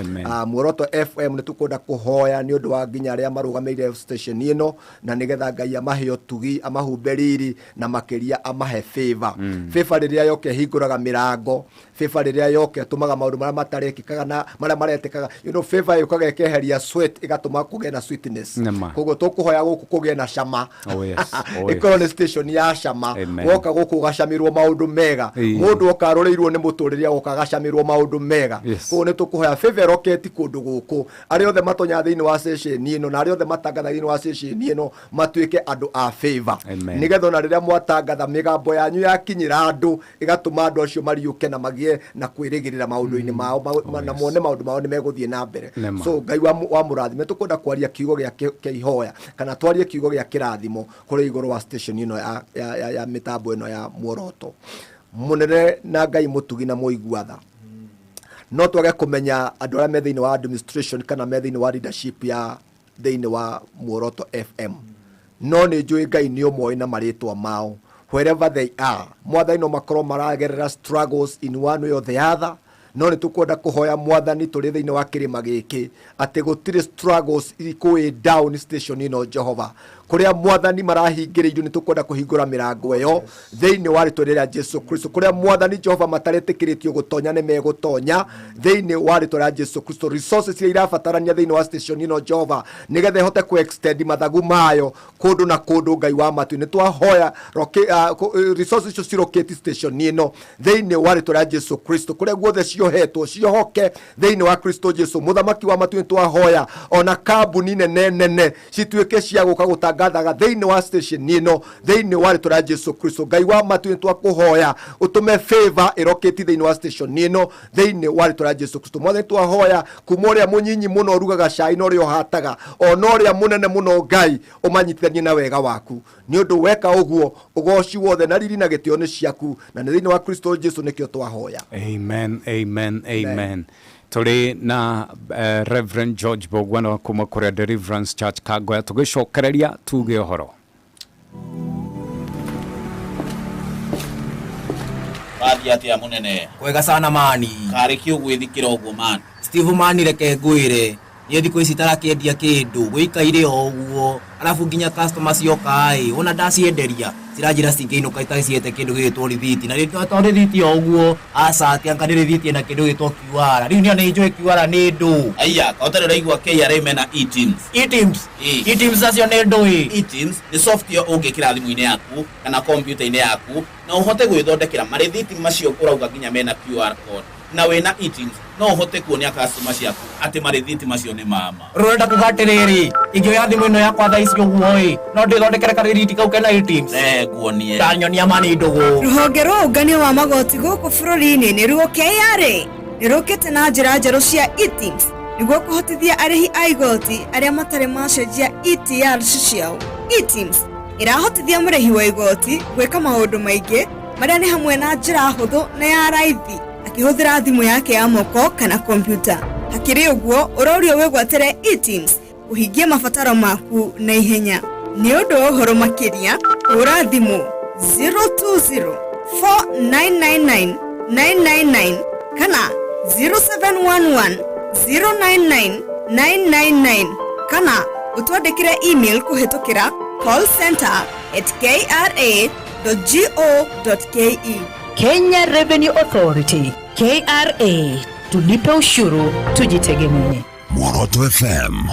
Muoroto FM ni tukwenda kuhoya ni undu wa nginya aria marugameire station ino na nigetha Ngai amahe utugi amahumbe riri na makiria amahe favor. Favor riria yoke hinguraga mirango, favor riria yoke tumaga maundu maria matarekikaga na maria maretikaga. Favor yokaga ikeheria sweat igatuma kuge na sweetness. Koguo tukuhoya guku kuge na shama. Ikorwo ni station ya shama. Woka guku gashamirwo maundu mega. Mundu okaroreirwo ni muturiria woka gashamirwo maundu mega. Koguo ni tukuhoya favor roketi kundu guku. Ari othe matonya thiini wa station ino na ari othe matangatha thiini wa station ino matuike andu a favor. Nigetha na riria mwatangatha migambo yanyu yakinyira andu igatuma andu acio mariuke na magie na kwirigirira maundu-ini mao na mone maundu mao ni meguthie na mbere. So Ngai wa murathime tukunda kwaria kiugo gia kihoya kana twarie kiugo gia kirathimo kuri iguru wa station ino ya mitambo ino ya Muoroto. Munene na Ngai mutugi na muiguatha. No twage kumenya andu aria me thiini wa administration kana me thiini wa leadership ya thiini wa Muoroto FM. No ni njui Ngai ni umwe na maritwa mao wherever they are. Mwathani no makorwo maragerera struggles in one way or the other. No ni tukwenda kuhoya Mwathani turi thiini wa kirima giki ati gutire struggles ikuwi down station ino Jehova. Kuria Mwathani marahingiririo ni tukwenda kuhingura mirango eyo thiini wa ritwa ria Jesu Kristo. Kuria Mwathani Jehova mataretekiritio gutonya ni megutonya thiini wa ritwa ria Jesu Kristo. Resources ira irabatarania thiini wa station ino Jehova nigetha ihote ku extend mathagu mayo kundu na kundu. Ngai wa matu ni twahoya resources icio ciroketi station ino thiini wa ritwa ria Jesu Kristo. Kuria guothe ciohetwo ciohoke thiini wa Kristo Jesu. Muthamaki wa matu ni twahoya ona kambuni nene cituike cia guka gutangathaga thiini wa station ino thiini wa ritwa ria Jesu Kristo. Ngai wa matu ni twakuhoya utume favor iroketi thiini wa station ino thiini wa ritwa ria Jesu Kristo. Mwathani twahoya kuma uria munyinyi muno rugaga cai no rio hataga ona uria munene muno Ngai umanyitithanie na wega waku. Ni undu weka uguo ugoci wothe na riri na gitio ni ciaku na ni thiini wa Kristo Jesu nikio twahoya. Amen, amen, amen. Turi na Reverend George Bogwana kuma kuri Deliverance Church Kagwe tugicokereria tuge horo. Baadhi ya munene kwega sana mani kari kiugwithikira uguo man Steve mani reke ngwire ni thikũ ici tarakiendia kindu gwikaire oguo arafu nginya customers yokai ona ndacienderia ciranjira cingiinuka itaciete kindu gitwo rithiti na ritwa to rithiti oguo acati anga ni rithiti na kindu gitwo QR riu ni njoi QR ni ndu aya kautarira igwa KRA mena e-teams acio ni ndui e-teams ni software ungikira thimu-ini yaku kana computer-ini yaku na uhote gwithondekera marithiti macio kurauga nginya mena QR code na wena e-teams no uhote kuonia customer ciaku ati marithiti macio ni mama rurenda kugatiriri ingioya thimu ino yakwa thaa icio guoi no ndithondekere karithiti kau kena e-teams guonie tanyonia mani ndugu ruhonge rwa ũngania wa magoti gũkũ bũrũri-inĩ nĩruo KRA nĩrũkĩte na njĩra njerũ cia e-teams nĩguo kũhotithia arĩhi a igoti arĩa matarĩ macenjia ETRs ciao. E-teams ĩrahotithia mũrĩhi wa igoti gwĩka maũndũ maingĩ marĩa nĩ hamwe na njĩra hũthũ na ya raithi akĩhũthĩra thimũ yake ya moko kana kompyuta. Hakĩrĩ ũguo ũrorio wĩgwatĩre e-teams ũhingie mabataro maku na ihenya. Nĩ ũndũ wa ũhoro makĩria hũra thimũ 020499999 kana 0711099999 kana utwandĩkĩre email kũhĩtũkĩra callcenter@kra.go.ke. Kenya Revenue Authority, KRA, tulipe ushuru tujitegemee. Muoroto FM.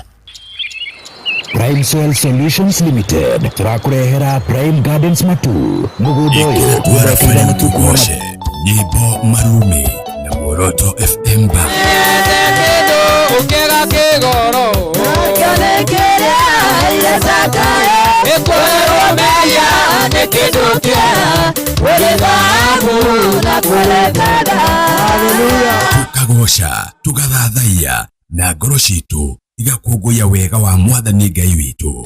Prime Soil Solutions Limited turakurehera Prime Gardens Matu mugudo turakira mutukoshe nyimbo marume na Muoroto FM ba ungega kigoro akanekera ila sakae ekwero meya nekidukia wele babu na kwelekada. Hallelujah. Tukagosha tugathathaiya na ngoro citu igakũngũiya wega wa Mwathani Ngai witũ.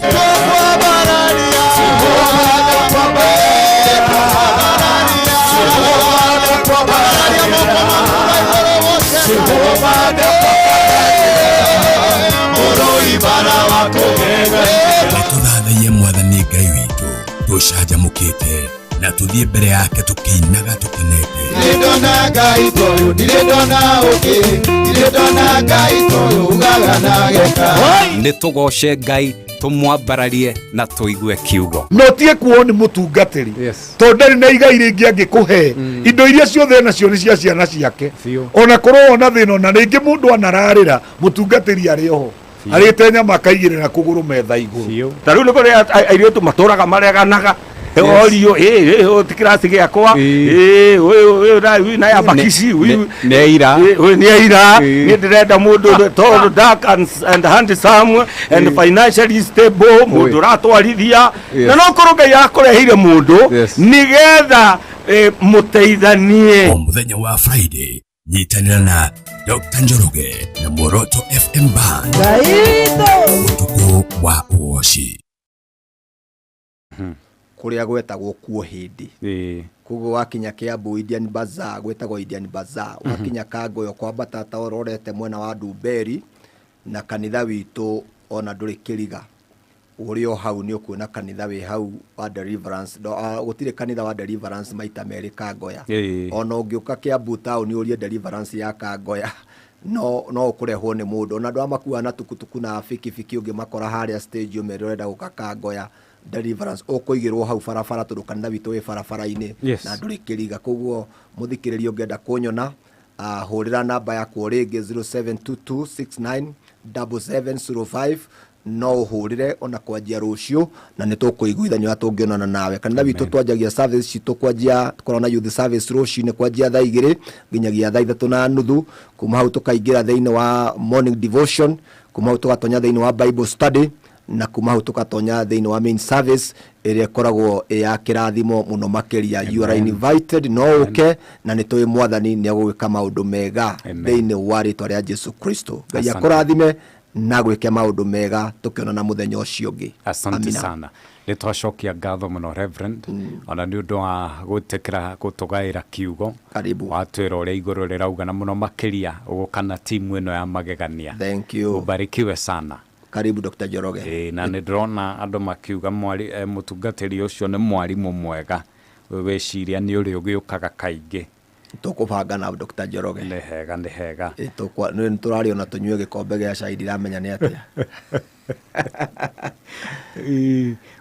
Nĩtũthathaiye Mwathani Ngai witũ tũcanjamũkĩte na tuthie mbere yake tukinaga tukenete. Ndirendona Ngai toyo, ndirendona uki, ndirendona Ngai toyo ugaga na geka. Nĩ tũgoce Ngai tumwambararie na tuigue kiugo. No tie kuoni mutungatiri. To ndari na igai ringi angikuhe indo iria ciothe nacio ni cia ciana ciake. Ona korwo ona thina na ringi mundu anararira mutungatiri ari oho. Arite nyama kaigirira kuguru metha iguru. Tariu ni kuri airitu maturaga mareganaga. Orio tikirasi giakwa na ya bakisi neira ni ndirenda mundu tall dark and handsome and financially stable mundu ratwarithia na no korwo Ngai akurehire mundu nigetha muteithanie. O muthenya wa Friday nyitanira na Dr. Njoroge na Muoroto FM Band utuku wa uoshi kuria gwetagwo kuo hindi kugo wakinya Kiambu Indian Bazaar gwetagwo Indian Bazaar wakinya Kangoyo kwa batata ororete mwena wa Dumberi na kanitha witu ona nduri Kiriga urio hau ni ukuona kanitha wi hau wa Deliverance gutire kanitha wa Deliverance maita meri Kangoya ona ungiuka Kiambu town urie Deliverance ya Kangoya no kurehwo ni mundu ona ndo amakuwa na tukutuku na fiki ungi makora haria stage umeroreda guka Kangoya Deliverance okuigirwo hau barabara tondu kanitha witu wi barabara-ini na nduri Kiriga koguo muthikiriria ungienda kunyona hurira namba yakwa ringi 0722697705 no uhurire ona kwanjia rucio na nitukuiguithania tungionana nawe kanitha witu twanjagia service citu kwanjia tukorana youth service rucio-ini kwanjia thaa 2 nginyagia thaa 3:30 kuma hau tukaingira thiini wa morning devotion kuma hau tugatonya thiini wa Bible study na kuma hau tukatonya thiini wa main service iria koragwo ya kirathimo muno makiria. You are invited no uke na nitui mwathani ni agwika maundu mega thiini wa ritwa ria Jesu Kristo. Ngai akurathime na gwike maundu mega tukionana muthenya ucio ungi. Asante sana. Nitwacokia ngatho muno Reverend ona ni undu wa gutikira gutugaira kiugo. Karibu watwira uria iguru rirauga na muno makiria ugukana timu ino ya magegania. Thank you. Ubarikiwe sana. Karibu Dr. Njoroge. Na ndirona andu makiuga mutungatiri ucio ni mwarimu mwega weciria ni uri ugiukaga kaingi tukubanga na Dr. Njoroge. Ni hega ni turari ona tunywe gikombe gia cai ndiramenya ni atia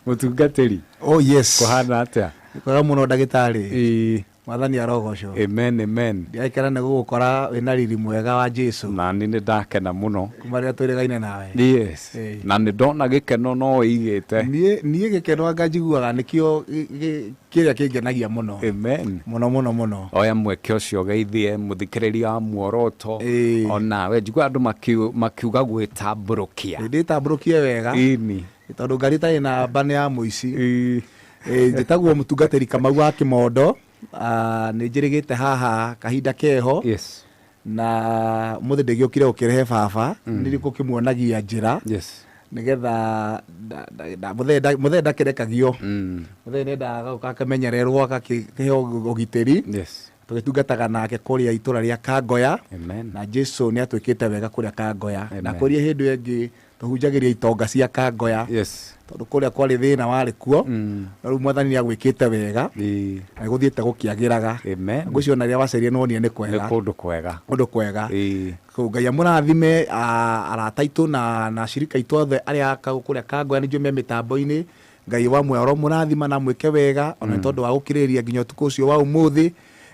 mutungatiri. Oh yes, kuhana atia kwega muno ndagitari. Mwathani arogocwo. Amen. Ndiakera ne gukora wina riri mwega wa Jesu. Na ni ndakena muno kumaria twiregaine nawe. Yes. Na ni ndona gikeno no igite. Nie gikeno anga njiguaga nikio kiria kingenagia muno. Amen. Muno. Oya mweke ucio geithie muthikiriria wa Muoroto ona we njigua andu makiuga gwitamburukia. Nditamburukie wega. Ini tondu ngari tai na bane ya muici. Njitagwo mutungatiri Kamau wa Kimondo. Ni njirigite haha kahinda keho. Yes. Na muthe ndegiokire ukirehe baba ndiriko kimuonagia njira. Yes. Nigetha muthe ndakirekagio. Muthe nenda gakamenyererwo gakiheo ugitiri. Yes. Tugitungataga nake kuria itura ria Kangoya. Amen. Na Jesu ni atwikite wega kuria Kangoya. Na kuria hindu ingi tuhunjagiria itonga cia Kangoya. Yes. Tondu kuria kwari thina wari kuo na riu mwathani agwikite wega na guthiete gukiagiraga. Amen. Ngucio na ria wacerie no nie ni kwega. Ni kundu kwega. Kundu kwega. Ngai amurathime arata itu na shirika itu othe aria kuria Kangoya ni njumia mitambo-ini. Ngai wa Muoro murathima na mwike wega ona tondu wa gukiriria nginya utuku ucio wa umuthi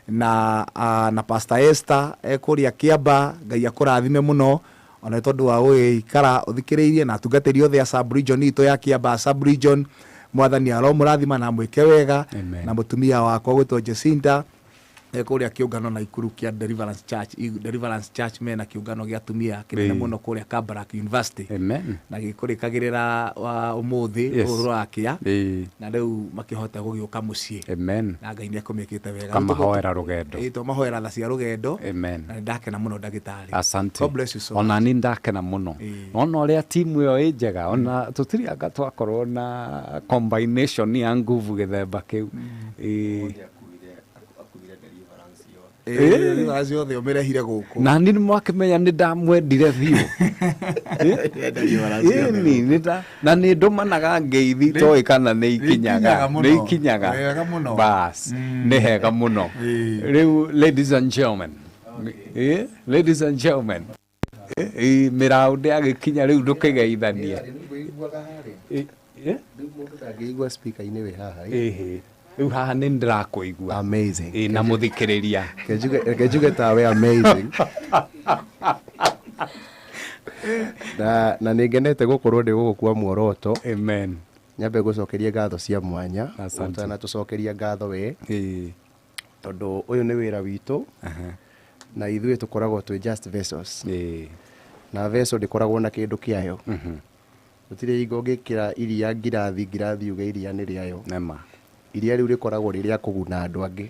na Pastor Esther ekuria Kiamba. Ngai akurathime muno ona tondu wa ikara uthikiriirie na tungatiri othe ya sub region ito ya Kiamba sub region. Mwathani aro murathima na mwike wega. Na mutumia wakwa gwitwo Jacinta kuria kiungano na ikuru kia Deliverance Church mena kiungano gia tumia kinene muno kuria Kabarak University. Amen. Na gikurikagirira wa umuthi urakia na riu makihota gugiuka mucii. Amen. Na Ngai ni akumikite wega kamahoera rugendo. To mahoera tha cia rugendo. Amen. Na ndakena muno ndagitari. Asante. God bless you so. Ona ni ndakena muno. Ona uria timu yo injega ona tutiri anga twakorwo na combination ya nguvu githemba kiu. Acio the omerehire guku. Na ni mwakimenya ni ndamwendire biu. Na ni ndumanaga ngeithi toy kana ni ikinyaga. Wega muno. Bas. Ni hega muno. Riu ladies and gentlemen. Ladies and gentlemen. Miraundi agikinya riu ndukigeithania. Ngĩigua speaker-inĩ we haha. Riu haha nĩ ndĩrakũigua. Amazing. Na mũthikĩrĩria. Ngejuge tawe amazing. Na nĩ ngenete gũkorwo ndĩ gũkũ kwa Muoroto. Amen. Nyambe gũcokeria ngatho cia mwanya. Na tũcokeria ngatho we. Tondũ ũyũ nĩ wĩra witũ. Na ithuĩ tũkoragwo twĩ just vessels. Na vessel ndĩkoragwo na kĩndũ kĩayo. Gũtirĩ ingo ngĩkĩra iria ngirathi uge iria nĩ rĩayo. Nema. Iria rĩu rĩkoragwo rĩrĩa kũguna andũ angĩ.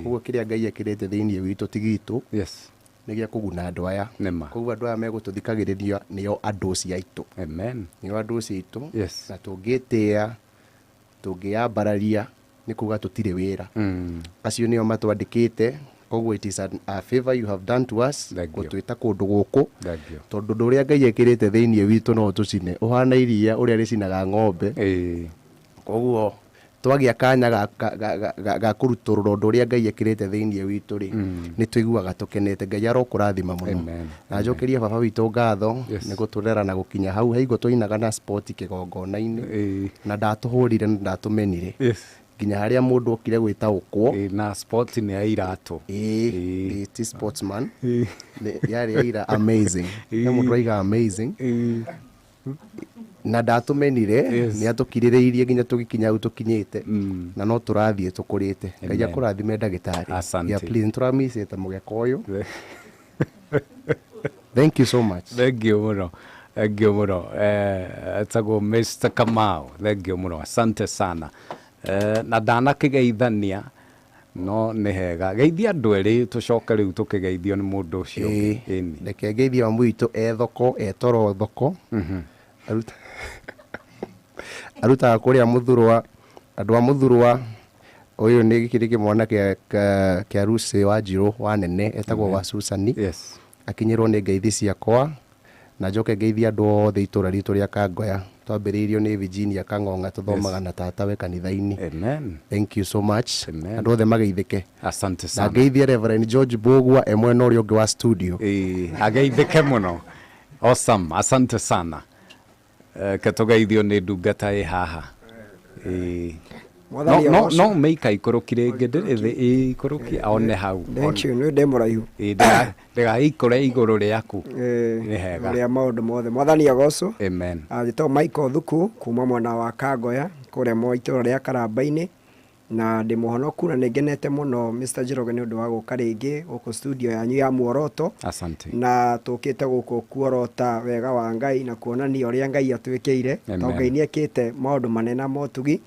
Koguo kĩrĩa Ngai ekĩrĩte thĩinĩ witũ ti gitũ. Yes. Nĩ gĩa kũguna andũ aya. Nema. Koguo andũ aya megũtũthikagĩrĩria nĩo andũ ciaitũ. Amen. Nĩo andũ ciaitũ. Yes. Na tũngĩtĩa tũngĩambararia nĩ kuga tũtirĩ wĩra. Acio nĩo matwandĩkĩte. Koguo it is a favor you have done to us gũtwĩta kũndũ gũkũ tondũ ũndũ ũrĩa Ngai ekĩrĩte thĩinĩ witũ no tũcine ũhana iria ũrĩa rĩcinaga ng'ombe. Koguo twagĩa kanya ga kũrutũrũra ũndũ ũrĩa Ngai ekĩrĩte thĩinĩ witũ rĩ nĩ tũiguaga tũkenete. Ngai arokũrathima mũno na njokeria baba witũ ngatho nĩ gũtũrera na gũkinya hau haigo tũinaga na sport kĩgongona-inĩ na ndatũhũrire na ndatũmenire nginya harĩa mũndũ okire gwĩtaũkwo na sport nĩ ya iratũ ti sportsman yarĩ ya ira amazing nĩ mũndũ aiga amazing na ndatũmenire nĩ atũkirĩrĩirie nginya tũgĩkinya hau tũkinyĩte na no tũrathiĩ tũkũrĩte. Ngai akũrathime ndagĩtarĩ ya please nĩtũramicĩte mũgeka ũyũ. Thank you so much. Thank you mũno. Thank you mũno. Etagwo Mr. Kamau. Thank you mũno. Asante sana. Na ndanakĩgeithania no nĩ hega geithia andũ erĩ tũcoke rĩu tũkĩgeithio nĩ mũndũ ũcio ũngĩ. Reke ngeithia mamu witũ ethoko etoro thoko arutaga kũrĩa Mũthurwa andũ a Mũthurwa. Ũyũ nĩ gĩkĩrĩ kĩmwana kĩa Lucy Wanjirũ wa nene etagwo wa Susani. Akinyĩrwo nĩ ngeithi ciakwa na njoke ngeithia andũ othe itũra ritũ rĩa Kangoya. Twambĩrĩirio nĩ Virginia Kang'ong'a tũthomaga na tatawe kanitha-inĩ. Amen. Thank you so much. Andũ othe mageithĩke. Asante sana. Na ngeithia Reverend George Bogwa mwena ũrĩa ũngĩ wa studio. Ageithĩke mũno. Awesome. Asante sana. Katũgeithio nĩ ndungata ĩ haha. No meika ikũrũkire ngĩndĩrĩ thĩ ikũrũki one hau. Thank you. Nĩ ndĩ mũraihu. Ndĩgaikũre igũrũ rĩaku. Nĩ hega. Rĩa maũndũ mothe. Mwathani agocwo. Amen. Njĩtagwo Michael Thuku kuma mwena wa Kangoya kũrĩa mwa itũra rĩa Karamba-inĩ na ndĩ mũhonoku na nĩ ngenete mũno Mr. Njoroge nĩ ũndũ wa gũka rĩngĩ gũkũ studio yanyu ya Muoroto. Asante. Na tũkĩte gũkũ kuorota wega wa Ngai na kuonania ũrĩa Ngai atwĩkĩire. Tondũ Ngai nĩ ekĩte maũndũ manene motugi.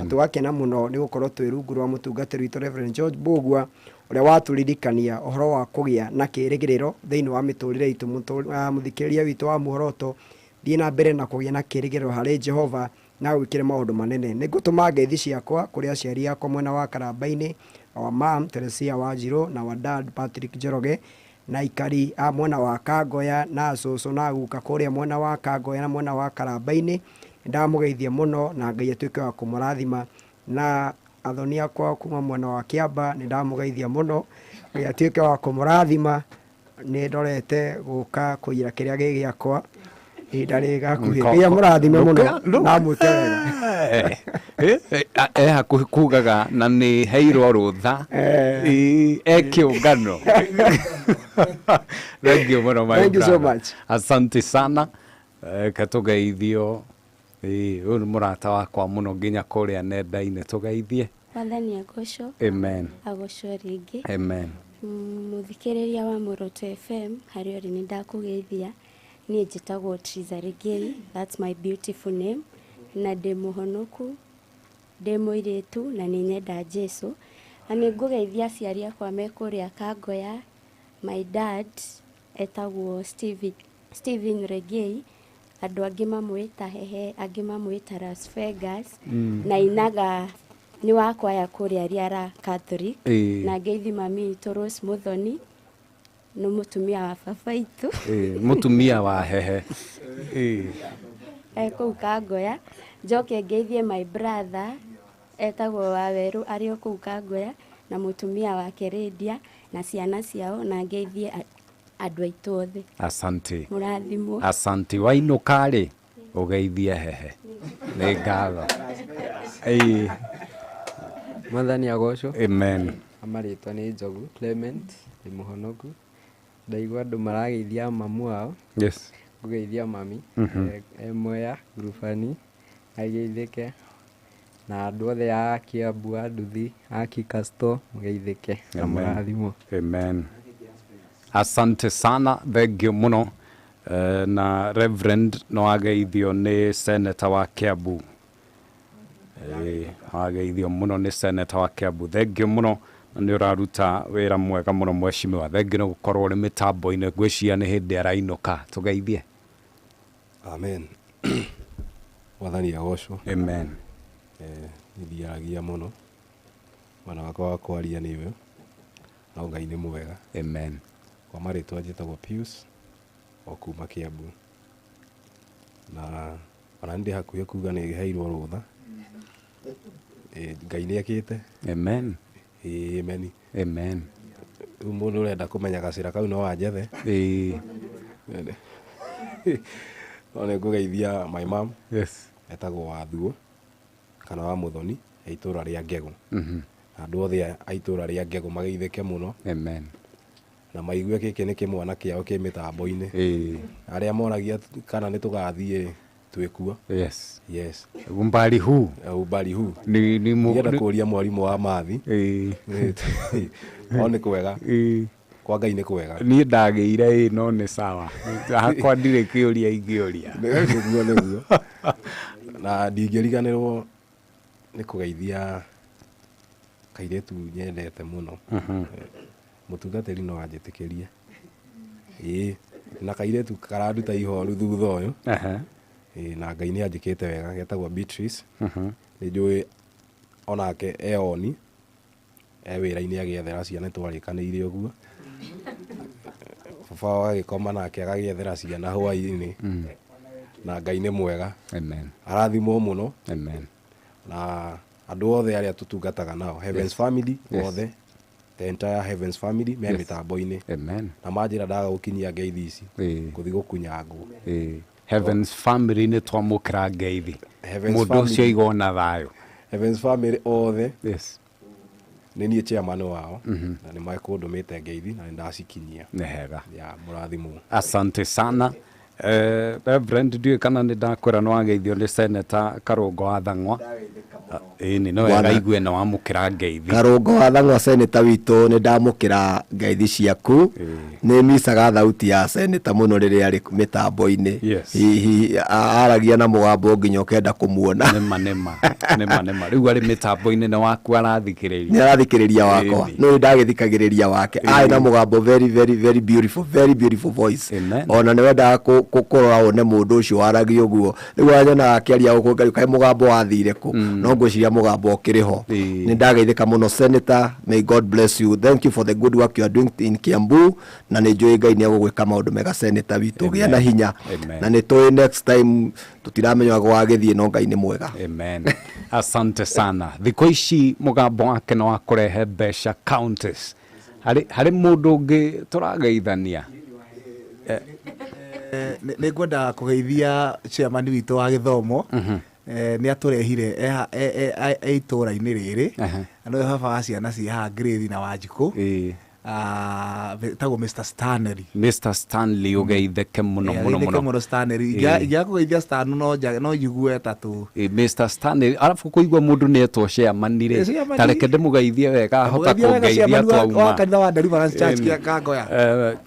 Tũgakena mũno nĩ gũkorwo twĩ rungu rwa mũtungatĩri witũ Reverend George Bogwa ũrĩa watũririkania ũhoro wa kũgĩa na kĩĩrĩgĩrĩro thĩinĩ wa mĩtũrĩre itũ. Mũthikĩrĩria witũ wa Muoroto thiĩ na mbere na kũgĩa na kĩĩrĩgĩrĩro harĩ Jehova na gwĩkĩre maũndũ manene. Nĩ ngũtũma ngeithi ciakwa kũrĩ aciari akwa mwena wa Karamba-inĩ, wa mam Teresia Wanjirũ na wa dad Patrick Njoroge na ikari a mwena wa Kangoya na cũcũ na guka kũrĩa mwena wa Kangoya na mwena wa Karamba-inĩ. Ndamũgeithia mũno na Ngai atuĩke wa kũmũrathima. Na athoni akwa kuma mwena wa Kĩamba nĩ ndamũgeithia mũno, Ngai atuĩke wa kũmũrathima. Nĩ ndorete gũka kũira kĩrĩa gĩ gĩakwa ihinda rĩgakuhĩ. Ngai amũrathime mũno na mwĩke wega. Hakuhĩ kugaga na nĩ heirwo rũtha kĩũngano. Thank you mũno my brother. Thank you so much. Asante sana. Katũgeithio ũyũ nĩ mũrata wakwa mũno nginya kũrĩa nenda-inĩ tũgeithie. Mwathani agocwo. Amen. Agocwo rĩngĩ. Amen. Mũthikĩrĩria wa Muoroto FM harĩ ũrĩ nĩ ndakũgeithia. Niĩ njĩtagwo Triza Regei, that's my beautiful name. Na ndĩ mũhonoku, ndĩ mũirĩtu na nĩ nyenda Jesũ. Na nĩ ngũgeithia aciari akwa me kũrĩa Kangoya. My dad etagwo Stephen Regei. Andũ angĩ mamwĩta Hehe, angĩ mamwĩta Las Vegas. Na inaga ni wakwa ya kuria riara Catholic na ngeithi mami Toros Muthoni no mutumia wa baba itu mutumia wa hehe kuu Kangoya njoke ngeithie my brother etagwo Waweru ario kuu Kangoya na mutumia wake Redia na ciana ciao na ngeithie andu aitu othe. Asante Murathimo. Asante wainuka ri ugeithie hehe ni ngatho Mwathani agocwo. Amen. Amaritwa ni Njogu Clement ni muhonoku ndaigua andu marageithia mamu wao. Yes. Kugeithia mami Mwea Grufani ageithike na andu othe a Kiambu Nduthi a Kikasto mugeithike na murathimo. Amen. Asante sana, thengio muno. Na Reverend no ageithio ni Senator wa Kiambu. Ageithio muno ni Senator wa Kiambu. Thengio muno ni uraruta wira mwega muno mweshimiwa. Thengio no gukorwo ri mitambo-ini ngwiciria ni hindi arainuka tugeithie. Amen. Mwathani agocwo. Amen. Nithiagia muno mwana wakwa wa kwaria niwe na Ngai ni mwega. Amen. Kwa maritwa njitagwo Pius o kuma Kiambu na ona ndi hakuhĩ kuga nĩ heirwo rũtha Ngai nĩ akĩte. Amen. Amen. Amen. Mũndũ ũrenda kũmenya gacĩra kau no wanjethe. Ona ngũgeithia my mom. Yes. Etagwo Wathuo kana wa Muthoni itũra rĩa Ngegũ. Andũ othe a itũra rĩa Ngegũ mageithĩke mũno. Amen. Na maigue gĩkĩ nĩ kĩmwana kĩao kĩ mĩtambo-inĩ. Arĩa moragia kana nĩ tũgathiĩ twĩkuo. Yes. Yes. Umbali huu. Umbali huu. Ni ngenda kũria mwarimũ wa mathi. O nĩ kwega. Kwa Ngai nĩ kwega. Niĩ ndagĩire no nĩ sawa. Hakwa ndirĩ kĩũria ingĩũria. Nĩguo. Na ndingĩriganĩrwo nĩ kũgeithia kairĩtu nyendete mũno. Mũtungatĩri no anjĩtĩkĩrie. Na kairĩtu karanduta ihoru thutha ũyũ. Na Ngai nĩ anjĩkĩte wega getagwo Beatrice. Nĩ njũĩ onake eoni wĩra-inĩ agĩethera ciana twarĩkanĩire ũguo. Baba agĩkoma nake agagĩethera ciana hwaĩ-inĩ. Na Ngai nĩ mwega. Amen. Arathimwo mũno. Amen. Na andũ othe arĩa tũtungataga nao Heavens Family othe the entire Heavens Family me mitambo-ini. Amen. Na majira ndaga gukinyia ngeithi ici kuthi gukunyangwo. Heavens Family ni twamukira ngeithi mundu ucio igona thayo. Heavens Family othe ni nie chairman wao na ni makundumite ngeithi na ndacikinyia. Ni hega ya murathimu. Asante sana. Reverend ndiye kana ni ndakwira no ageithio ni Senator Karungo wa Thang'wa. Ni no araigwe no amukira ngeithi. Karungo wa Thang'wa Senator witu ni ndamukira ngeithi ciaku. Ni misaga thauti ya Senator muno riria ari mitambo-ini. Hihi aragia na mugambo nginya ukenda kumuona. Nema. Riu ari mitambo-ini na waku arathikiriria. Ni arathikiriria wakwa. No ndagithikagiriria wake. Ai na mugambo very beautiful voice. Ona ni wenda kukorora one mundu ucio waragia uguo. Riu anyona akiaria uguo Ngai kai mugambo wathire ku. No ngwiciria mugambo ukiriho. Ni ndageithika muno Senator. May God bless you. Thank you for the good work you are doing in Kiambu. Na ni njui Ngai ni agugwika maundu mega Senator witu gia na hinya. Na ni toi next time tutiramenya gwagithie no Ngai ni mwega. Amen. Asante sana. Thiko ici mugambo wake no akurehe mbeca counties. Hari mundu ungi turageithania. Nĩ ngwenda kũgeithia chairman witũ wa gĩthomo nĩ atũrehire itũra-inĩ rĩrĩ na nĩwe baba wa ciana ciĩ haha Ngirĩthi na Wanjikũ tagwo Mr. Stanley. Mr. Stanley ugeitheke muno Stanley ingĩa kũgeithia Stan no jigue tatu. Mr. Stanley arabu kuigua mundu nĩ etwo chairman rĩ tareke ndĩmũgeithie wega ahota kũgeithia twauma wa kanitha wa Deliverance Church kĩa Kangoya.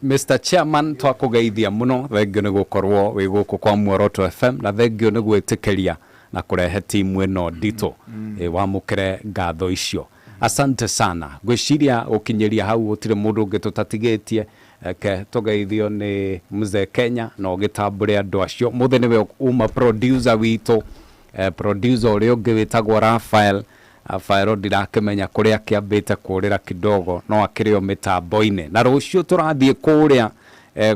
Mr. Chairman twakũgeithia muno thengio nĩ gũkorwo wĩ gũkũ kwa Muoroto FM na thengio nĩ gwĩtĩkĩria na kũrehe timu ĩno nditũ wamũkĩre ngatho icio. Asante sana. Gwĩciria ũkinyeria hau gũtirĩ mũndũ ũngĩ tũtatigĩtie ke tũgeithio nĩ Mzee Kenya na ũgĩtambũre andũ acio. Mũthĩ nĩwe uma producer witũ producer ũrĩa ũngĩ wĩtagwo Raphael Rafael ndirakimenya kuria kiambite kurira kidogo no akirio mitambo-ini na rucio turathie kuria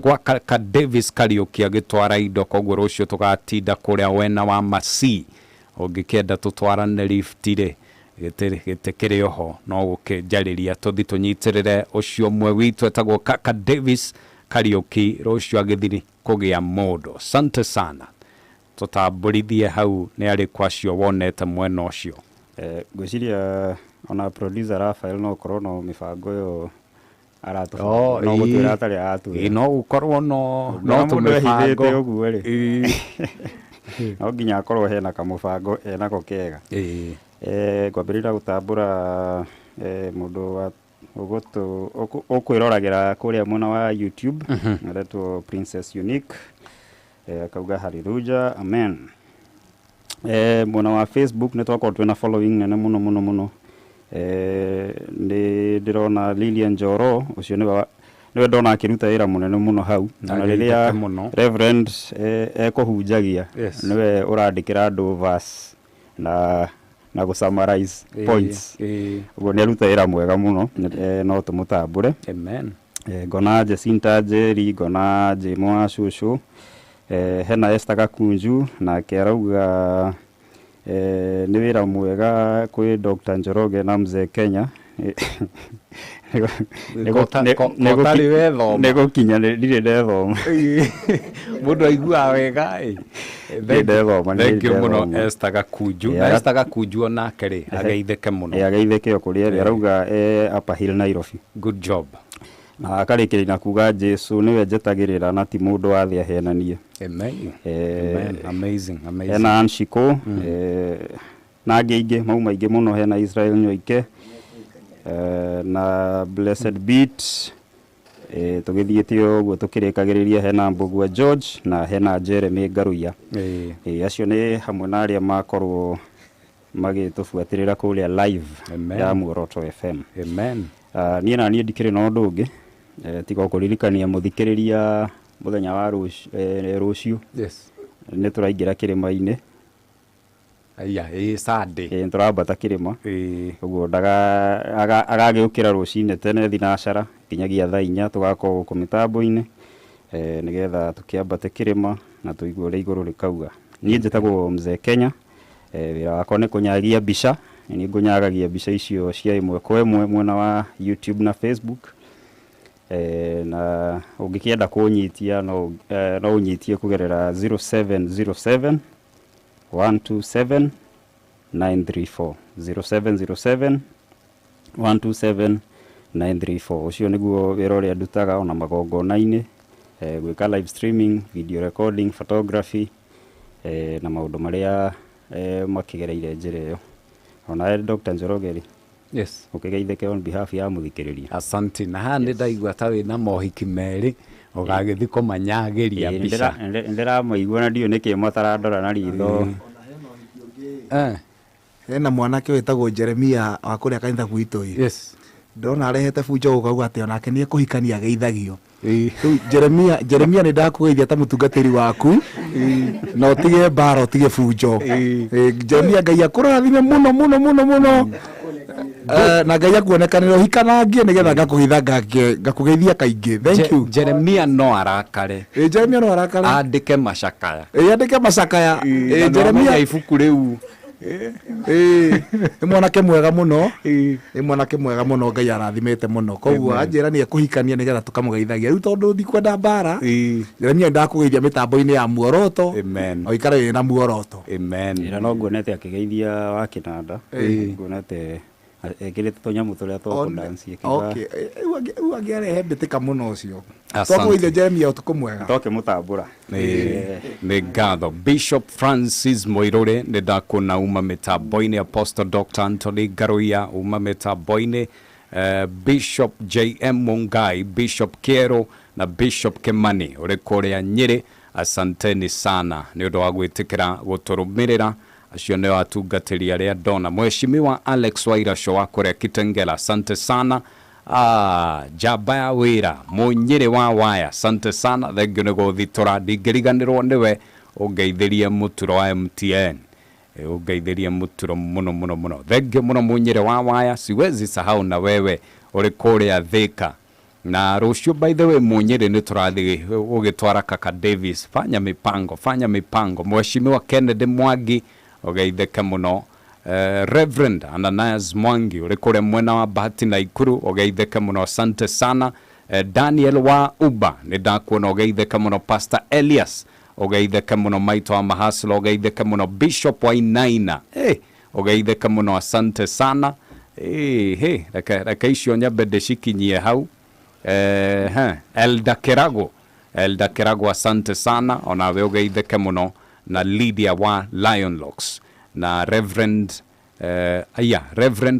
gwa ka Davis Kariuki agitwara indo koguo rucio tugatinda kuria wena wa Masi ungikenda tutwarane lift-ri gitikiri oho no gukijariria tuthi tunyitirire ucio mwe witu etagwo ka Davis Kariuki rucio agithiri kugia modo. Asante sana tutamburithie hau ni ari kwacio wonete mwena ucio. Gwiciria ona producer Rafael no korwo no mibango yo aratufa no gutwira atari atu no gukorwo no tumibango uguo ri no nginya akorwo hena kamubango enako kega kwambirira gutambura mundu wa ugutu ukwiragira kuria mwena wa YouTube aretwo Princess Unique akauga hallelujah amen. Mwena wa Facebook nitwakorwo twina following nene muno ni ndirona Lilian Njoro ucio niwe ndona akiruta wira munene muno hau na riria Reverend ekuhunjagia niwe urandikira andu verse na go summarize points ugo ni aruta wira mwega muno no tumutambure amen. Gona Jacinta Jerry gona Jemwa Shushu hena Esther Gakunju na kerauga ni wira mwega kwi Dr. Njoroge na Mzee Kenya nego kinya ndire ndethoma mundu aigua wega thank you muno Esther Gakunju onake ri ageitheke muno ageitheke kuri arauga Upper Hill Nairobi. Good job. Na akarikiri na kuga Jesu niwe jetagirira na ti mundu athia henanie. Amen. Amazing. Hena Anshiko na angi mauma ingi muno hena Israel Nyoike na Blessed Beat tugithietio guo tukirikagiriria hena Mbugua George na hena Jeremy Garuya acio ni hamwe na aria makorwo magitubuatirira kuria live ya Muoroto FM. Amen. Niĩ na niĩ ndikĩrĩ na ũndũ ũngĩ tiga kũririkania mũthikĩrĩria mũthenya wa rũciũ nĩ tũraingĩra kĩrĩma-inĩ Sunday tũrambata kĩrĩma ũguo agagĩũkĩra rũcinĩ tene thinacara kinyagia thaa 4 tũgakorwo gũkũ mĩtambo-inĩ nĩgetha tũkĩambate kĩrĩma na tũigue ũrĩa igũrũ rĩkauga. Niĩ njĩtagwo Mzee Kenya wĩra wakwa nĩ kũnyagia mbica ni ngunyagagia mbica icio cia imwe kwa imwe mwena wa YouTube na Facebook na ungikienda kunyitia no unyitie kugerera 0707 127 934 0707 127 934 ucio niguo wira uria ndutaga ona magongona-ini gwika live streaming, video recording, photography na maundu maria makigereire njira iyo. Ona Dr. Njorogeri. Yes. Ukigeitheke on behalf ya muthikiriria. Asante. Na hande ndaigua ta wina mohiki meri ugagithi kumanyagiria mbica. Ndira maigua na ndio niki matarandora na ritho. Hena mwanake wetagwo Jeremia wa kuria kanitha gwitũ ĩ. Yes. Ndona arehete bunjo ukauga ati onake ni ekuhikania geithagio. Jeremia ni ndakugeithia ta mutungatiri waku no tige mbara tige bunjo. Jeremia Ngai akũrathime muno na Ngai akuonekanĩra ũhikanangie nĩgetha ngakugeithia kaingĩ. Thank you. Jeremia no arakare. Jeremia no arakare. Andike macakaya. Andike macakaya. Jeremia ibuku riu mwanake mwega muno mwanake mwega muno Ngai arathimete muno koguo anjira ni ekuhikania nigetha tukamugeithagia riu tondu ndikwenda mbara Jeremia ndakugeithia mitambo-ini ya Muoroto oikare na Muoroto ira no nguonete akigeithia wa kinanda nguonete ekirite tunyamu turia tũkũdansi u angiarehe mbĩtĩka muno ũcio twakugeithia Jeremia ũtukũ mwega tũkĩmũtambũra nĩ ngatho. Bishop Francis Moirore nĩ ndakuona uma mitambo-ini, Apostle Dr. Anthony Garuya uma mitambo-ini, Bishop JM Mungai, Bishop Kiero na Bishop Kimani uri kuria Nyeri. Asanteni sana nĩ ũndũ wa gwĩtĩkĩra gũtũrũmĩrĩra. Acio nĩ atungatĩri arĩa ndona. Mheshimiwa Alex Wairasho wa kuria Kitengela, asante sana. Jaba ya wĩra Mũnyĩrĩ wa waya, asante sana. Thengio nĩ gũthitũra ndingĩriganĩrwo nĩwe ũngeithĩrie mũturo wa MTN ugeithirie muturo muno. Thengio muno munyire wa waya, siwezi sahau na wewe uri kuria Thika. Na rucio by the way munyire ni turathi ugitwara kaka Davis, fanya mipango. Mheshimiwa Kennedy Mwangi ugeitheke muno. Reverend Ananias Mwangi uri kuria mwena wa Bahati na Ikuru ugeitheke muno, asante sana. Daniel wa Uba ni ndakuona ugeitheke muno. Pastor Elias ugeitheke muno. Maito wa Mahaslo ugeitheke muno. Bishop wa Inaina ugeitheke muno, asante sana. Reka icio nyambe ndicikinyie hau. Elda Kerago asante sana, onawe ugeitheke muno. Na Lydia wa Lion Locks na Reverend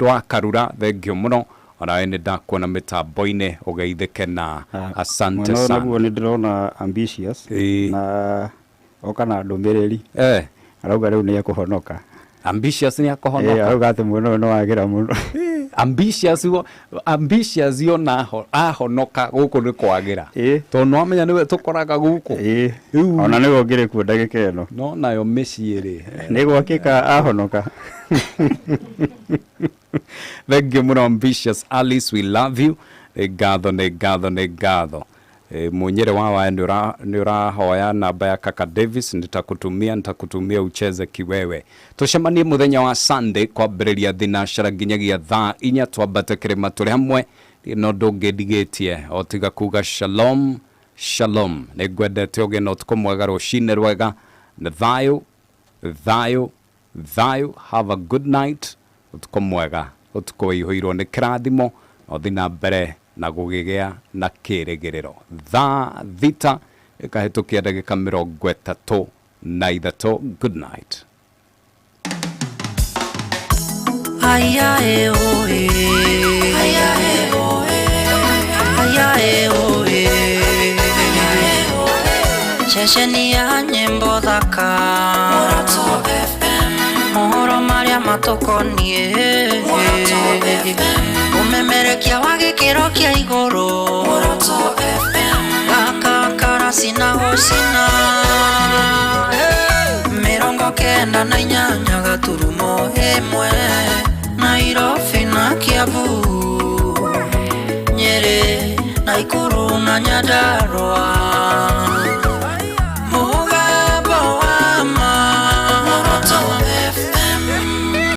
wa Karura, thengio muno, onawe ni ndakuona mitambo-ini ugeitheke na asante sana. Naguo ni ndirona Ambitious na oka na ndumiriri arauga riu ni ekuhonoka. Ambitious ni akohonoka. Arauga ati muno no wagira muno. Ambitious yo naho ahonoka guku ni kwagira. To no amenya niwe tukoraga guku. Ona niwe ngire ku ndagika eno. No nayo miciiri. Ni gwakika ahonoka. Thank you muno Ambitious. Alice, we love you. Negatho. Munyire wawa ni urahoya namba ya kaka Davis, nitakutumia ucheze kiwewe. Tucemanie muthenya wa Sunday kwambiriria thinashara nginyagia thaa 4 twambate kirima turi hamwe no ndungidigitie otiga kuga shalom. Nigwendete oge no tukomwaga rucine rwega na thayo. Have a good night. Tukomwaga utukoihoirwo ni kirathimo othina mbere na gugigea na kiregerero. Thita ikahitukia ndagika 33. Good night. Ceceni ya nyimbo thaka Moroto FM, mohoro maria matukonie umemerekia wa gikiro kia iguru Moroto FM, gaka karasi na hosina 94.8 gaturumo 1 Nairobi na Kiambu, Nyeri, Nakuru na Nyandarua.